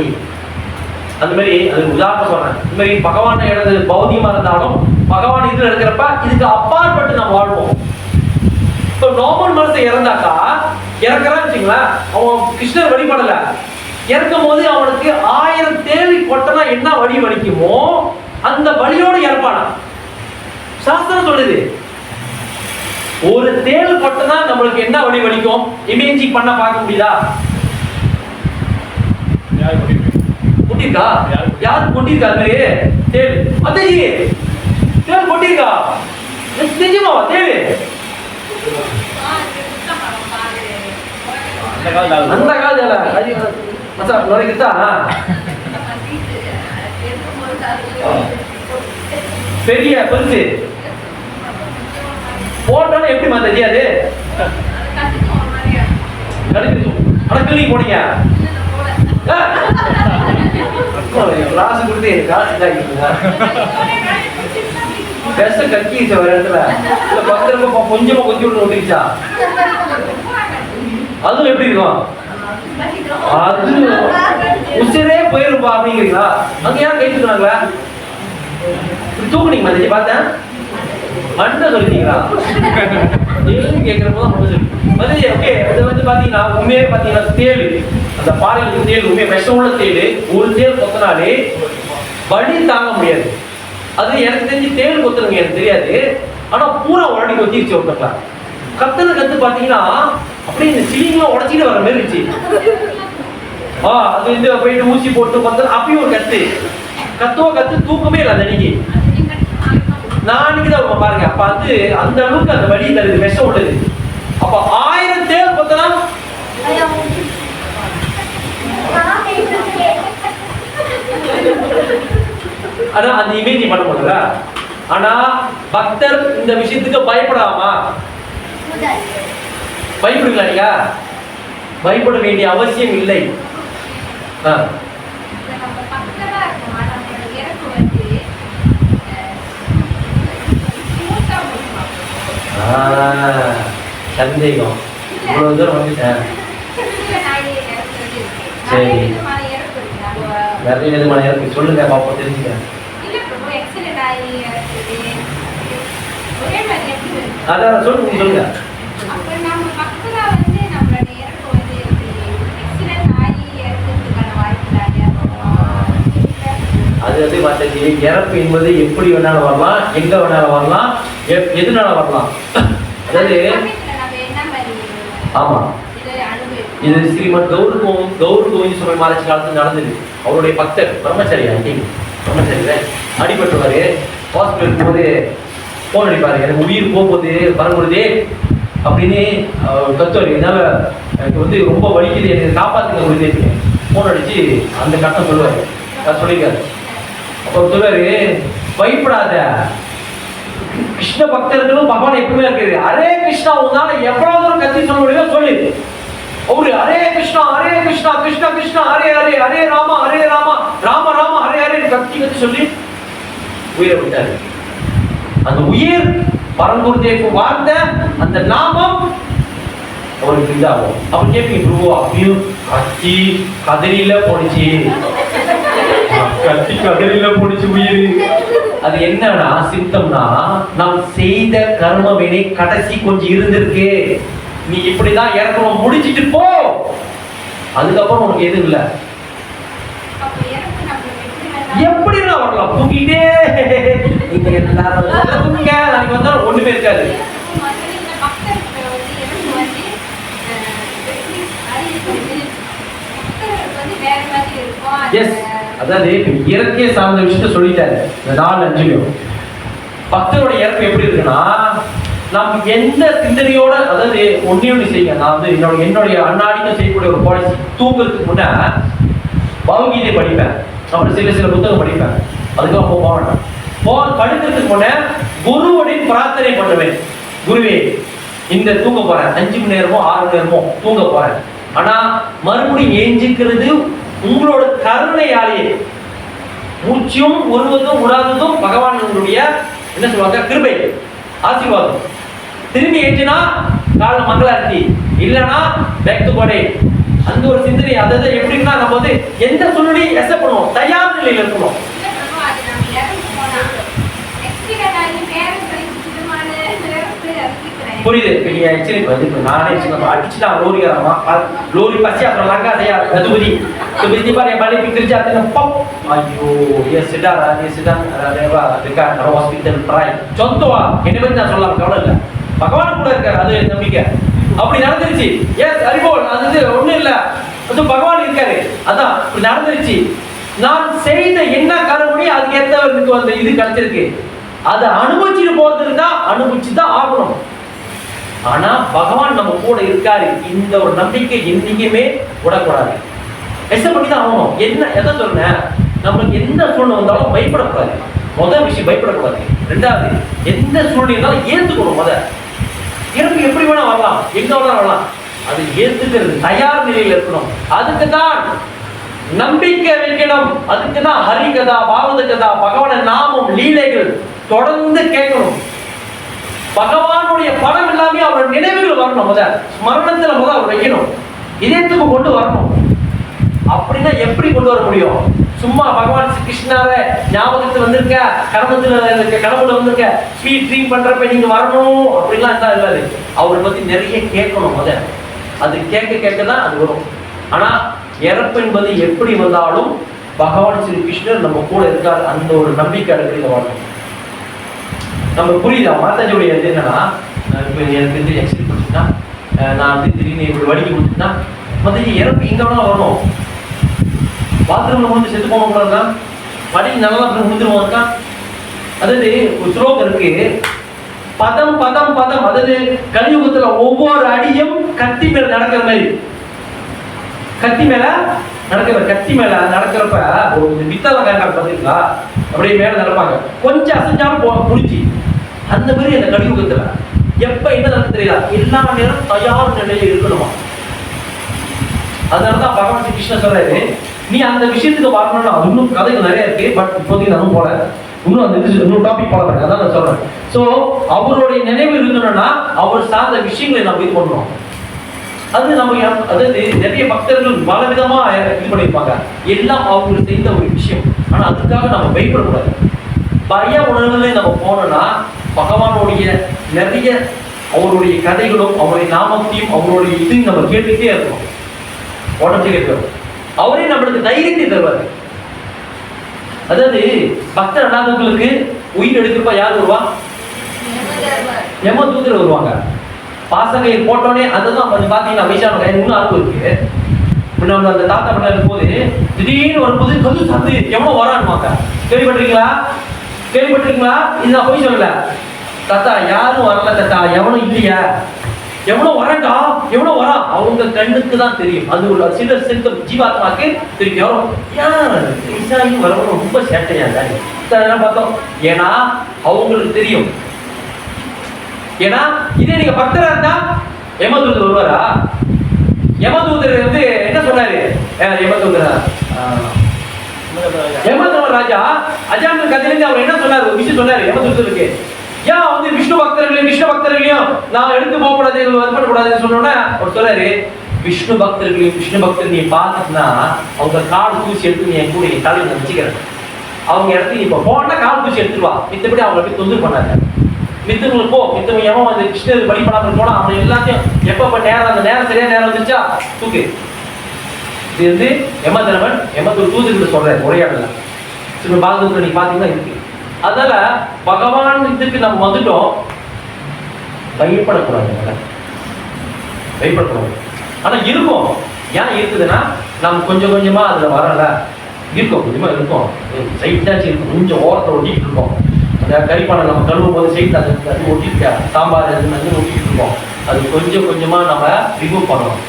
அந்த மாதிரி அது உதாரணம் சொல்றேன். இந்த மாதிரி பகவான் இடது பௌதிகமா இருந்தாலும் பகவான் இதுல இருக்கிறப்ப இதுக்கு அப்பாற்பட்டு நம்ம வாழ்வோம். இப்போ நார்மல் மனசை இறந்தாக்கா இறக்குறான்னு வச்சுங்களேன், அவன் கிருஷ்ணர் வழிபடல, இறக்கும் போது அவனுக்கு 1000 தேவி கொட்டனா என்ன வழி வலிக்குமோ அந்த வழியோட இறப்பானா. சாஸ்திரம் சொல்லுது ஒரு தேள் கொட்டனா நம்மளுக்கு என்ன வழி வலிக்கும். இமேஜிங் பண்ண பார்க்க முடியுதா? கொட்டிருக்கா? யாரு கொட்டிருக்காரு? தேள். அத்தாஜி தேள் கொட்டிருக்கா? நிஜமாவா தேள்? அந்த காலத்துல மச்சா நுழைக்கிட்டா பெரிய பெருசு போட்டோன்னு எப்படி மாத்தாஜி அது கடிச்சு அடக்கலி போனீங்க கிளாஸ் கொடுத்து காசு இதாகிட்டீங்க. பெருச கக்கிச்சா ஒரு இடத்துல இல்ல 10 ரூபாய் கொஞ்சமா கொஞ்சம் விட்டு ஒட்டிக்கிச்சா அதுவும் எப்படி இருக்கும்? அது உசிரே போயிருப்பா அப்படிங்கிறீங்களா? அங்க யாரும் கை தூக்குனாங்களா? தூக்குனீங்க மாதிரி பார்த்தேன் மண்ணை சொல்லிட்டீங்களா? கேட்கிறப்போ வந்து ஓகே. இது வந்து பாத்தீங்கன்னா உண்மையே பாத்தீங்கன்னா தேள், அந்த பாறைகளுக்கு தேள் உண்மையை விஷம் உள்ள தேள். ஒரு தேள் கொத்தினாலே வலி தாங்க முடியாது. அது எனக்கு தெரிஞ்சு தேள் கொத்துறவங்க எனக்கு தெரியாது, ஆனா பூரா உடனே கொத்திருச்சு ஒருத்தக்கலாம். கத்துன கத்து பாத்தீங்கன்னா அப்படியே இந்த சிலிங்கெல்லாம் உடச்சிட்டு வர மாதிரி இருந்துச்சு. அது வந்து போயிட்டு ஊசி போட்டு பார்த்தா அப்பயும் ஒரு கத்து கத்து தூக்கமே இல்லை அந்த அன்னைக்கு. நான் அன்னைக்குதான் பாருங்க. அப்ப வந்து அந்த அளவுக்கு அந்த வழி தருது, விஷம் உள்ளது. அப்ப 1000 தேள் கொத்தனா ஆனா அந்த இமேஜ் பண்ண முடியல. ஆனா பக்தர் இந்த விஷயத்துக்கு பயப்படாமா? பயப்படுங்களா? நீங்க பயப்பட வேண்டிய அவசியம் இல்லை. சந்தேகம் இவ்வளவு தூரம் வந்துட்டேன். சரி, நிறைய விதமான இருக்கு, சொல்லுங்க பாப்போம் தெரிஞ்சுக்க. அதான் சொல்லுங்க சொல்லுங்க. அது எப்படி மாத்தாச்சு? இறப்பு என்பது எப்படி வேணாலும் வரலாம், எங்க வேணாலும் வரலாம், எதுனால வரலாம். அதாவது ஆமா, இது ஸ்ரீமத் கௌர் கோவிந்த் சுவாமி மகாராஜ் காலத்துல நடந்தது. அவருடைய பக்தர் பிரம்மச்சாரி அடிபட்டுவாரு. ஹாஸ்பிட்டல் போது போன் அடிப்பாரு, எனக்கு உயிர் போகும்போது வரப்படுதே அப்படின்னு கத்துவாரு. என்னால எனக்கு வந்து ரொம்ப வலிக்குது, எனக்கு காப்பாத்துக்க முடியுது. போன் அடிச்சு அந்த கட்டம் சொல்லுவாரு. நான் சொல்லிக்காரு. அப்போ சொல்லுவாரு, பயப்படாத, கிருஷ்ண பக்தர்களும் பகவான் எப்பவுமே இருக்குது. அரே கிருஷ்ணா உன்னால எவ்வளவு தூரம் கத்தி சொல்ல முடியுமோ சொல்லு. அவரு அரே கிருஷ்ணா கிருஷ்ணா கிருஷ்ணா ஹரே ஹரே ஹரே ராமா ராம ராம ஹரே ஹரே கத்தி சொல்லி உயிரை விட்டாரு. அந்த உயிர் பரங்குருதேவ வார்த்த அந்த நாமம் அவருக்கு இதாகும். அவர் கேட்பீங்க, பிரபு அப்பயும் கத்தி கதறியில போடுச்சு, கத்தி கதறியில போடுச்சு உயிர். அது என்னன்னா சிம்டம்னா நாம் செய்த கர்ம வினை கடைசி கொஞ்சம் இருந்திருக்கு. நீ இப்படிதான் இறக்கணும், முடிச்சிட்டு போ, அதுக்கப்புறம் உனக்கு எதுவும் இல்லை. எப்படி வரலாம் தூக்கிட்டே நீங்க எல்லாரும் தூங்க, நாளைக்கு வந்தாலும் ஒண்ணுமே இருக்காது. எஸ், அதாவது இயற்கையை சார்ந்த விஷயத்த சொல்லிட்டாரு. இந்த 4-5 பக்தரோட இறப்பு எப்படி இருக்குன்னா, நாம் எந்த சிந்தனையோட, அதாவது ஒன்னே செய்யுங்க. நான் வந்து என்னுடைய அன்னாடிக்கும் செய்யக்கூடிய ஒரு பாலிசி, தூங்குறதுக்கு முன்ன பகவத்கீதை படிப்பேன், அப்புறம் சில புத்தகம் படிப்பேன். அதுக்கப்புறம் போக வேண்டாம். படுக்கிறதுக்கு முன்ன குருவுடைய பிரார்த்தனை பண்ணுவேன். குருவே, இந்த தூங்க போறேன், 5 மணி நேரமோ 6 மணி நேரமோ தூங்க போறேன், ஆனா மறுபடியும் ஏஞ்சிக்கிறது உங்களோட கருணையாலேயே. மூச்சும் ஒருவதும் உடாததும் பகவானுடைய என்ன சொல்லுவாங்க, கிருபை, ஆசீர்வாதம். திரும்பி ஏற்றினா கால மங்களார்த்தி, இல்லைன்னா பேக் டு பாடி. அந்த ஒரு சிந்தனை. அதாவது எப்படின்னா நம்ம வந்து எந்த சூழ்நிலையும் எச பண்ணுவோம், தயார் நிலையில் இருக்கணும். புரியுது. நீங்க ஆக்சுவலி வந்து நானே அடிச்சுட்டா லோரி பசி அப்புறம் லங்கா தயா அதுபதி tiba-tiba dia balik pergi kerja tengah pop, ayo dia sedang lewat dekat hospital try. Contoh ini benar சொல்லலாம், கவலை இல்லை, பகவான் கூட இருக்காரு, அது நம்பிக்கை. அப்படி நடந்துருச்சு. எஸ் அறிவோல், அது ஒண்ணும் இல்லை, அது பகவான் இருக்காரு. அதான் இப்படி நடந்துருச்சு. நான் செய்த என்ன கருமணி அதுக்கு ஏற்றவருக்கு வந்து இது கிடைச்சிருக்கு. அதை அனுபவிச்சுட்டு போறது தான் அனுபவிச்சுதான் ஆகணும். ஆனா பகவான் நம்ம கூட இருக்காரு, இந்த ஒரு நம்பிக்கை என்னைக்குமே விடக்கூடாது. எக்ஸப்ட் பண்ணி தான் ஆகணும். என்ன எதை சொன்னேன், நம்மளுக்கு எந்த சூழ்நிலை வந்தாலும் பயப்படக்கூடாது. முதல் விஷயம் பயப்படக்கூடாது. ரெண்டாவது, எந்த சூழ்நிலை இருந்தாலும் ஏற்றுக்கணும். எனக்கு எப்படி வேணா வரலாம், எங்க வேணா வரலாம், அது ஏற்றுக்கிறது தயார் நிலையில் இருக்கணும். அதுக்கு தான் நம்பிக்கை வைக்கணும். அதுக்கு தான் ஹரிகதா, பாகவத கதா, பகவான நாமம், லீலைகள் தொடர்ந்து கேட்கணும். பகவானுடைய படம் எல்லாமே அவரோட நினைவுகள் வரணும். மரணத்துல அவர் வைக்கணும், இதயத்துக்கு கொண்டு வரணும். அப்படின்னா எப்படி கொண்டு வர முடியும்? சும்மா பகவான் கிருஷ்ணாவை ஞாபகத்துல வந்திருக்க, கர்மத்துல இருக்க, கடவுள வந்திருக்க, ஸ்வீட் ட்ரீம் பண்றப்ப நீங்க வரணும் அப்படின்லாம் இருந்தா இல்லாது. அவரை பத்தி நிறைய கேட்கணும். அது கேட்க தான் அது வரும். ஆனா இறப்பு என்பது எப்படி வந்தாலும் பகவான் ஸ்ரீ கிருஷ்ணர் நம்ம கூட இருக்கார், அந்த ஒரு நம்பிக்கை அடிப்படையில் வரணும். நம்ம புரியுதா? மாதாஜியோடைய இது என்னன்னா, இப்போ எனக்கு வந்து எக்ஸ்பீரியன்ஸ் பண்ணிச்சுன்னா, நான் வந்து திடீர்னு இப்படி வடிக்க கொடுத்துன்னா மாதாஜி இறப்பு இங்கே வேணா வரணும். பாத்ரூம்ல வந்து செத்து போன கூடாதுன்னா வடி நல்லா முடிஞ்சிருவாங்க. அதாவது ஒரு ஸ்லோகம் இருக்கு, பதம் பதம் பதம். அதாவது கலியுகத்துல ஒவ்வொரு அடியும் கத்தி மேல நடக்கிற மாதிரி, கத்தி மேல நடக்கிறப்ப ஒரு வித்தால காக்காடு பார்த்தீங்களா, அப்படியே மேல நடப்பாங்க, கொஞ்சம் அசைஞ்சாலும் புடிச்சு. அந்த மாதிரி அந்த கலியுகத்துல எப்ப என்ன நடக்க தெரியல, எல்லா நேரம் தயார் நிலையில இருக்கணுமா. அதனாலதான் பகவான் ஸ்ரீ கிருஷ்ணன் சொல்றாரு, நீ அந்த விஷயத்துக்கு வரணும்னா இன்னும் கதைகள் நிறைய இருக்கு, பட் இப்போதைக்கு நானும் போல, இன்னும் அந்த இன்னும் டாபிக் போல பாருங்க. அதான் நான் சொல்றேன். ஸோ அவருடைய நினைவு இருக்கணும்னா அவர் சார்ந்த விஷயங்களை நம்ம இது பண்ணணும். அது நம்ம அதாவது நிறைய பக்தர்கள் பல விதமா இது பண்ணியிருப்பாங்க, எல்லாம் அவங்களுக்கு செய்த ஒரு விஷயம். ஆனா அதுக்காக நம்ம பயப்படக்கூடாது. பய உணர்வுல நம்ம போனோம்னா பகவானுடைய நிறைய அவருடைய கதைகளும் அவருடைய நாமத்தையும் அவருடைய இதையும் நம்ம கேட்டுக்கிட்டே இருக்கணும். உடம்பு கேட்கிறோம், அவரே நம்மளுக்கு தைரியத்தை தருவாரு. அதாவது பக்தர் அனாதங்களுக்கு உயிர் எடுக்கிறப்ப யார் வருவா? யம தூதர் வருவாங்க. பாசகையில் போட்டோன்னே அதுதான் கொஞ்சம் பார்த்தீங்கன்னா வைசான கையில் இன்னும் அனுப்பு இருக்கு. முன்ன அந்த தாத்தா பண்ண இருக்கும்போது திடீர்னு வரும்போது கொஞ்சம் சந்து எவ்வளோ வரான்னுவாங்க. கேள்விப்பட்டிருக்கீங்களா? இதுதான் போய் சொல்லல. தாத்தா யாரும் வரல தாத்தா, எவனும் இல்லையா, எவ்வளோ வரண்டா, எவ்வளோ வரா, அவங்க கண்ணுக்கு தான் தெரியும். அது ஒரு சில சிந்தம் ஜீவாத்மாக்கு தெரியும். எவ்வளோ ஏன் வரவங்க ரொம்ப சேட்டையா இருந்தாங்க பார்த்தோம். ஏன்னா அவங்களுக்கு தெரியும். ஏன்னா இதே நீங்க பக்தரா இருந்தா யமதூதர் வருவாரா? யமதூதர் வந்து என்ன சொன்னாரு? யமதூதர் ராஜா அஜாமின் கதையிலிருந்து அவர் என்ன சொன்னார்? ஒரு விஷயம் சொன்னாரு யமதூதருக்கு. ஏன் வந்து விஷ்ணு பக்தர்களையும் நான் எடுத்து போகக்கூடாது, இது பண்ணக்கூடாதுன்னு சொன்னோன்னா அவர் சொல்றாரு, விஷ்ணு பக்தர் நீ பார்த்துட்டுனா அவங்க கால் தூசி எடுத்து நீ என் கூட என் தலையில் நான் வச்சுக்கிறேன். அவங்க இடத்துக்கு நீ இப்போ போனா கால் தூசி எடுத்துருவா, மித்தபடி அவங்களை போய் தொந்தரவு பண்ணாங்க. மித்தவங்களுக்கு மித்தவங்க எவன் வந்து கிருஷ்ணர் வழி பண்ணாமல் போனா அவங்க எல்லாத்தையும் எப்ப நேரம், அந்த நேரம் சரியா நேரம் வந்துச்சா தூக்கு. இது வந்து யமதர்மன் தூதுகிட்ட சொல்றாரு உரையாடல. சில பாகவதத்துல நீங்க பாத்தீங்கன்னா இருக்கு. அதனால பகவான் இதுக்கு நம்ம வந்துட்டோம், பயப்படக்கூடாது. ஆனா இருக்கும். ஏன் இருக்குதுன்னா நம்ம கொஞ்சம் கொஞ்சமா அதுல வரல இருக்கும், கொஞ்சமா இருக்கும், சைட்டாச்சு இருக்கும், கொஞ்சம் ஓரத்தை ஒட்டிக்கிட்டு இருக்கோம். அந்த கறிப்பானை நம்ம கழுவும் போது சைட் அது ஒட்டிருக்க சாம்பார் அது ஒட்டிக்கிட்டு இருக்கோம். அது கொஞ்சம் கொஞ்சமா நம்ம ரிமூவ் பண்ணணும்.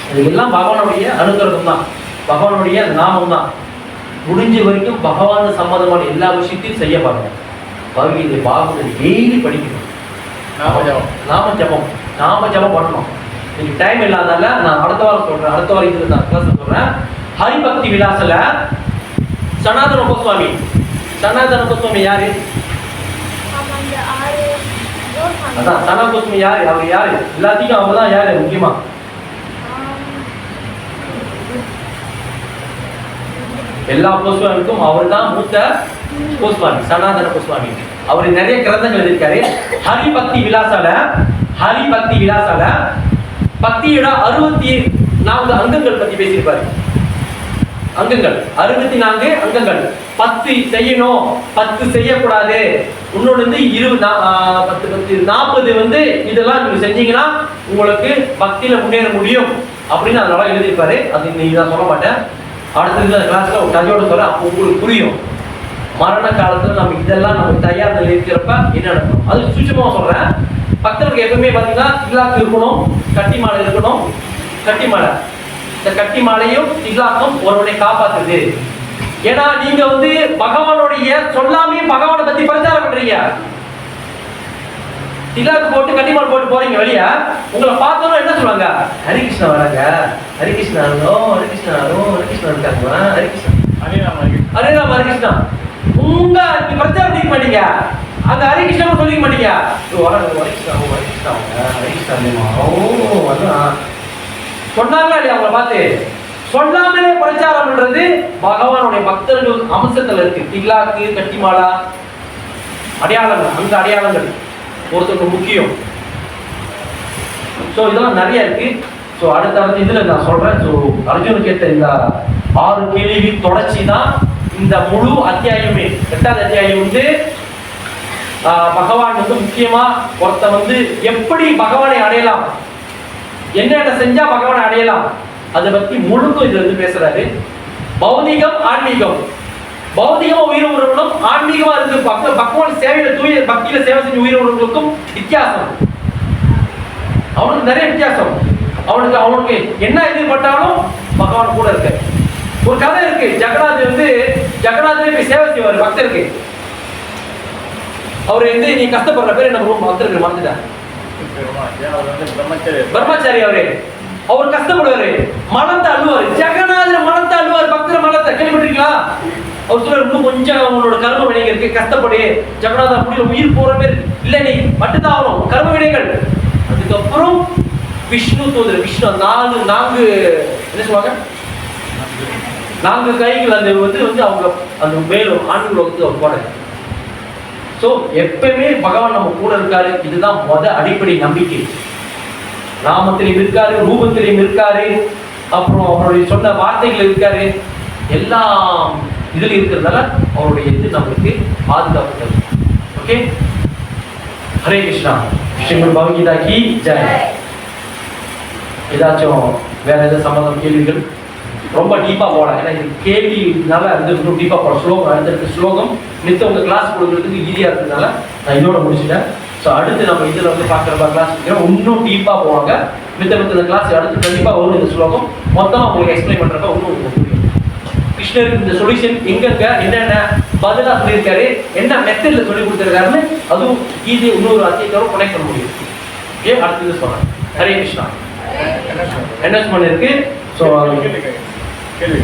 இது எல்லாம் பகவானுடைய அனுகிரகம் தான், பகவானுடைய நாமம் தான். முடிஞ்ச வரைக்கும் பகவான் சம்பந்தமான எல்லா விஷயத்தையும் செய்ய பாருங்க. பகவீதை பாகவதை டெய்லி படிக்கணும். நாம ஜபம் பண்ணணும். இன்னைக்கு டைம் இல்லாதனால நான் அடுத்த வாரம் சொல்றேன், அடுத்த வாரம் இதுல நான் கிளாஸ் சொல்றேன். ஹரிபக்தி விலாசல சனாதன கோஸ்வாமி. சனாதன கோஸ்வாமி யாரு? ஆமா, இந்த 6 டோர் அதான் சனாதன கோஸ்வாமி யாரு? அவர் யாரு? எல்லாத்துக்கும் அவர் தான் யாரு முக்கியமா? எல்லா கோஸ்வாமிக்கும் அவர் தான் மூத்த கோஸ்வாமி, சனாதன கோஸ்வாமி. அவர் நிறைய கிரந்தங்கள் எழுதியிருக்காரு. ஹரிபக்தி விலாசால பக்தியோட 64 அங்கங்கள் பத்தி பேசியிருப்பாரு. அங்கங்கள் 64 அங்கங்கள். 10 செய்யணும், 10 செய்யக்கூடாது, இன்னொன்று வந்து 20 10 40 வந்து இதெல்லாம் நீங்க செஞ்சீங்கன்னா உங்களுக்கு பக்தியில முன்னேற முடியும் அப்படின்னு அதனால எழுதியிருப்பாரு. அது இன்னைக்கு நான் சொல்ல மாட்டேன், அடுத்த கிளாஸ்ல ஒரு கதையோட சொல்ல, அப்போ உங்களுக்கு புரியும் மரண காலத்துல நம்ம இதெல்லாம் நம்ம தயார் இருக்கிறப்ப என்ன நடக்கும். அது சுட்சமா சொல்றேன். பக்தர்களுக்கு எப்பவுமே பாத்தீங்கன்னா தில்லாக்கு இருக்கணும், கட்டி மாலை இருக்கணும். கட்டி மாலை, இந்த கட்டி மாலையும் தில்லாக்கும் ஒருவனை காப்பாத்துது. ஏன்னா நீங்க வந்து பகவானுடைய சொல்லாமே பகவானை பத்தி பிரச்சாரம் பண்றீங்க. தில்லாக்கு போட்டு கட்டி மாலை போட்டு போறீங்க வெளியே, உங்களை பார்த்தோம் என்ன சொல்லுவாங்க? ஹரிகிருஷ்ணா வராங்க, ஹரிகிருஷ்ணாரோ ஹரிகிருஷ்ணாரோ ஹரிகிருஷ்ணா இருக்காங்க, ஹரிகிருஷ்ணா ஹரிராம் ஹரிகிருஷ்ணா. உங்க பிரச்சாரம் பண்ணிக்க மாட்டீங்க, அந்த ஹரிகிருஷ்ணா சொல்லிக்க மாட்டீங்க. சொன்னாங்களா இல்லையா? அவங்களை பார்த்து சொல்லாமலே பிரச்சாரம் பண்றது பகவானுடைய பக்தர்கள் அம்சத்துல இருக்கு. தில்லாக்கு, கட்டிமாலா, அடையாளங்கள், அந்த அடையாளங்கள் ஒருத்தருக்கு முக்கியம். ஸோ இதெல்லாம் நிறைய இருக்கு. ஸோ அடுத்த இதுல நான் சொல்றேன். ஸோ அர்ஜுன் கேட்ட இந்த 6 கேள்வி தொடர்ச்சி தான் இந்த முழு அத்தியாயமே. 8வது அத்தியாயம் வந்து பகவான் வந்து முக்கியமா ஒருத்த வந்து எப்படி பகவானை அடையலாம், என்னென்ன செஞ்சா பகவானை அடையலாம், அதை பத்தி முழுக்கும் இதுல இருந்து பேசுறாரு. பௌதிகம், ஆன்மீகம். பௌதிகமா உயிர் உறவுகளும் ஆன்மீகமா இருக்கு பகவான் சேவையில தூய பக்தியில சேவை செஞ்ச உயிர் உறவுகளுக்கும் வித்தியாசம். அவனுக்கு நிறைய வித்தியாசம். அவனுக்கு என்ன எதிர்பட்டாலும் பகவான் கூட இருக்கு. ஒரு கதை இருக்கு. ஜெகநாதர் போய் சேவை செய்வார் பக்தருக்கு. அவர் வந்து நீ கஷ்டப்படுற பேர் என்ன பக்தருக்கு மறந்துட்டார். பிரம்மச்சாரி அவர் கஷ்டப்படுவாரு, மனத்தை அழுவாரு. ஜெகநாதர் மனத்தை அழுவார், பக்தர் மனத்தை கேள்விப்பட்டிருக்கீங்களா? அவர் சொல்ற இன்னும் கொஞ்சம் உன்னோட கர்ம வினைகள் இருக்கு, கஷ்டப்படு. ஜெகநாதர் முடியல, உயிர் போற பேர் இல்ல, நீ மட்டும்தான் ஆகணும் கர்ம வினைகள். அதுக்கப்புறம் விஷ்ணு தூதர், விஷ்ணு 4 என்ன சொல்லுவாங்க, 4 கைகள் அந்த வந்து அவங்க அந்த மேலும் ஆண்கள் வந்து அவர் போறாரு. ஸோ எப்பவுமே பகவான் நம்ம கூட இருக்காரு. இதுதான் அடிப்படை நம்பிக்கை. நாமத்திலையும் இருக்காரு, ரூபத்திலையும் இருக்காரு, அப்புறம் அவருடைய சொன்ன வார்த்தைகள் இருக்காரு, எல்லாம் இதுல இருக்கிறதால அவருடைய இது நம்மளுக்கு பாதுகாப்பு. ஓகே, ஹரே கிருஷ்ணா. ஸ்ரீமத் பகவத்கீதா கி ஜெய். ஏதாச்சும் வேற ஏதாவது சம்பந்தம் கேள்விகள்? ரொம்ப டீப்பா போகலாம், ஏன்னா இது கேள்வினால இன்னும் டீப்பா போகலாம். ஸ்லோகம் அடுத்தடுத்த ஸ்லோகம் மித்த உங்க கிளாஸ் கொடுக்கறதுக்கு ஈஸியா இருக்கிறதுனால நான் இதோட முடிச்சுட்டேன். ஸோ அடுத்து நம்ம இதில் வந்து பார்க்குறப்ப கிளாஸ் இன்னும் டீப்பாக போவாங்க. மித்த கிளாஸ் அடுத்து கண்டிப்பாக வரும். இந்த ஸ்லோகம் மொத்தமாக உங்களுக்கு எக்ஸ்பிளைன் பண்ணுறப்ப இன்னும் கிருஷ்ணருக்கு இந்த சொல்யூஷன் எங்கெங்க என்னென்ன பதிலாக சொல்லியிருக்காரு, என்ன மெத்தடில் சொல்லி கொடுத்துருக்காருன்னு அதுவும் ஈஸியாக இன்னொரு அத்தியத்தோட கனெக்ட் பண்ண முடியும். ஓகே, அடுத்தது சொல்கிறேன். ஹரே கிருஷ்ணா. என்ன இருக்கு? ஸோ கேள்வி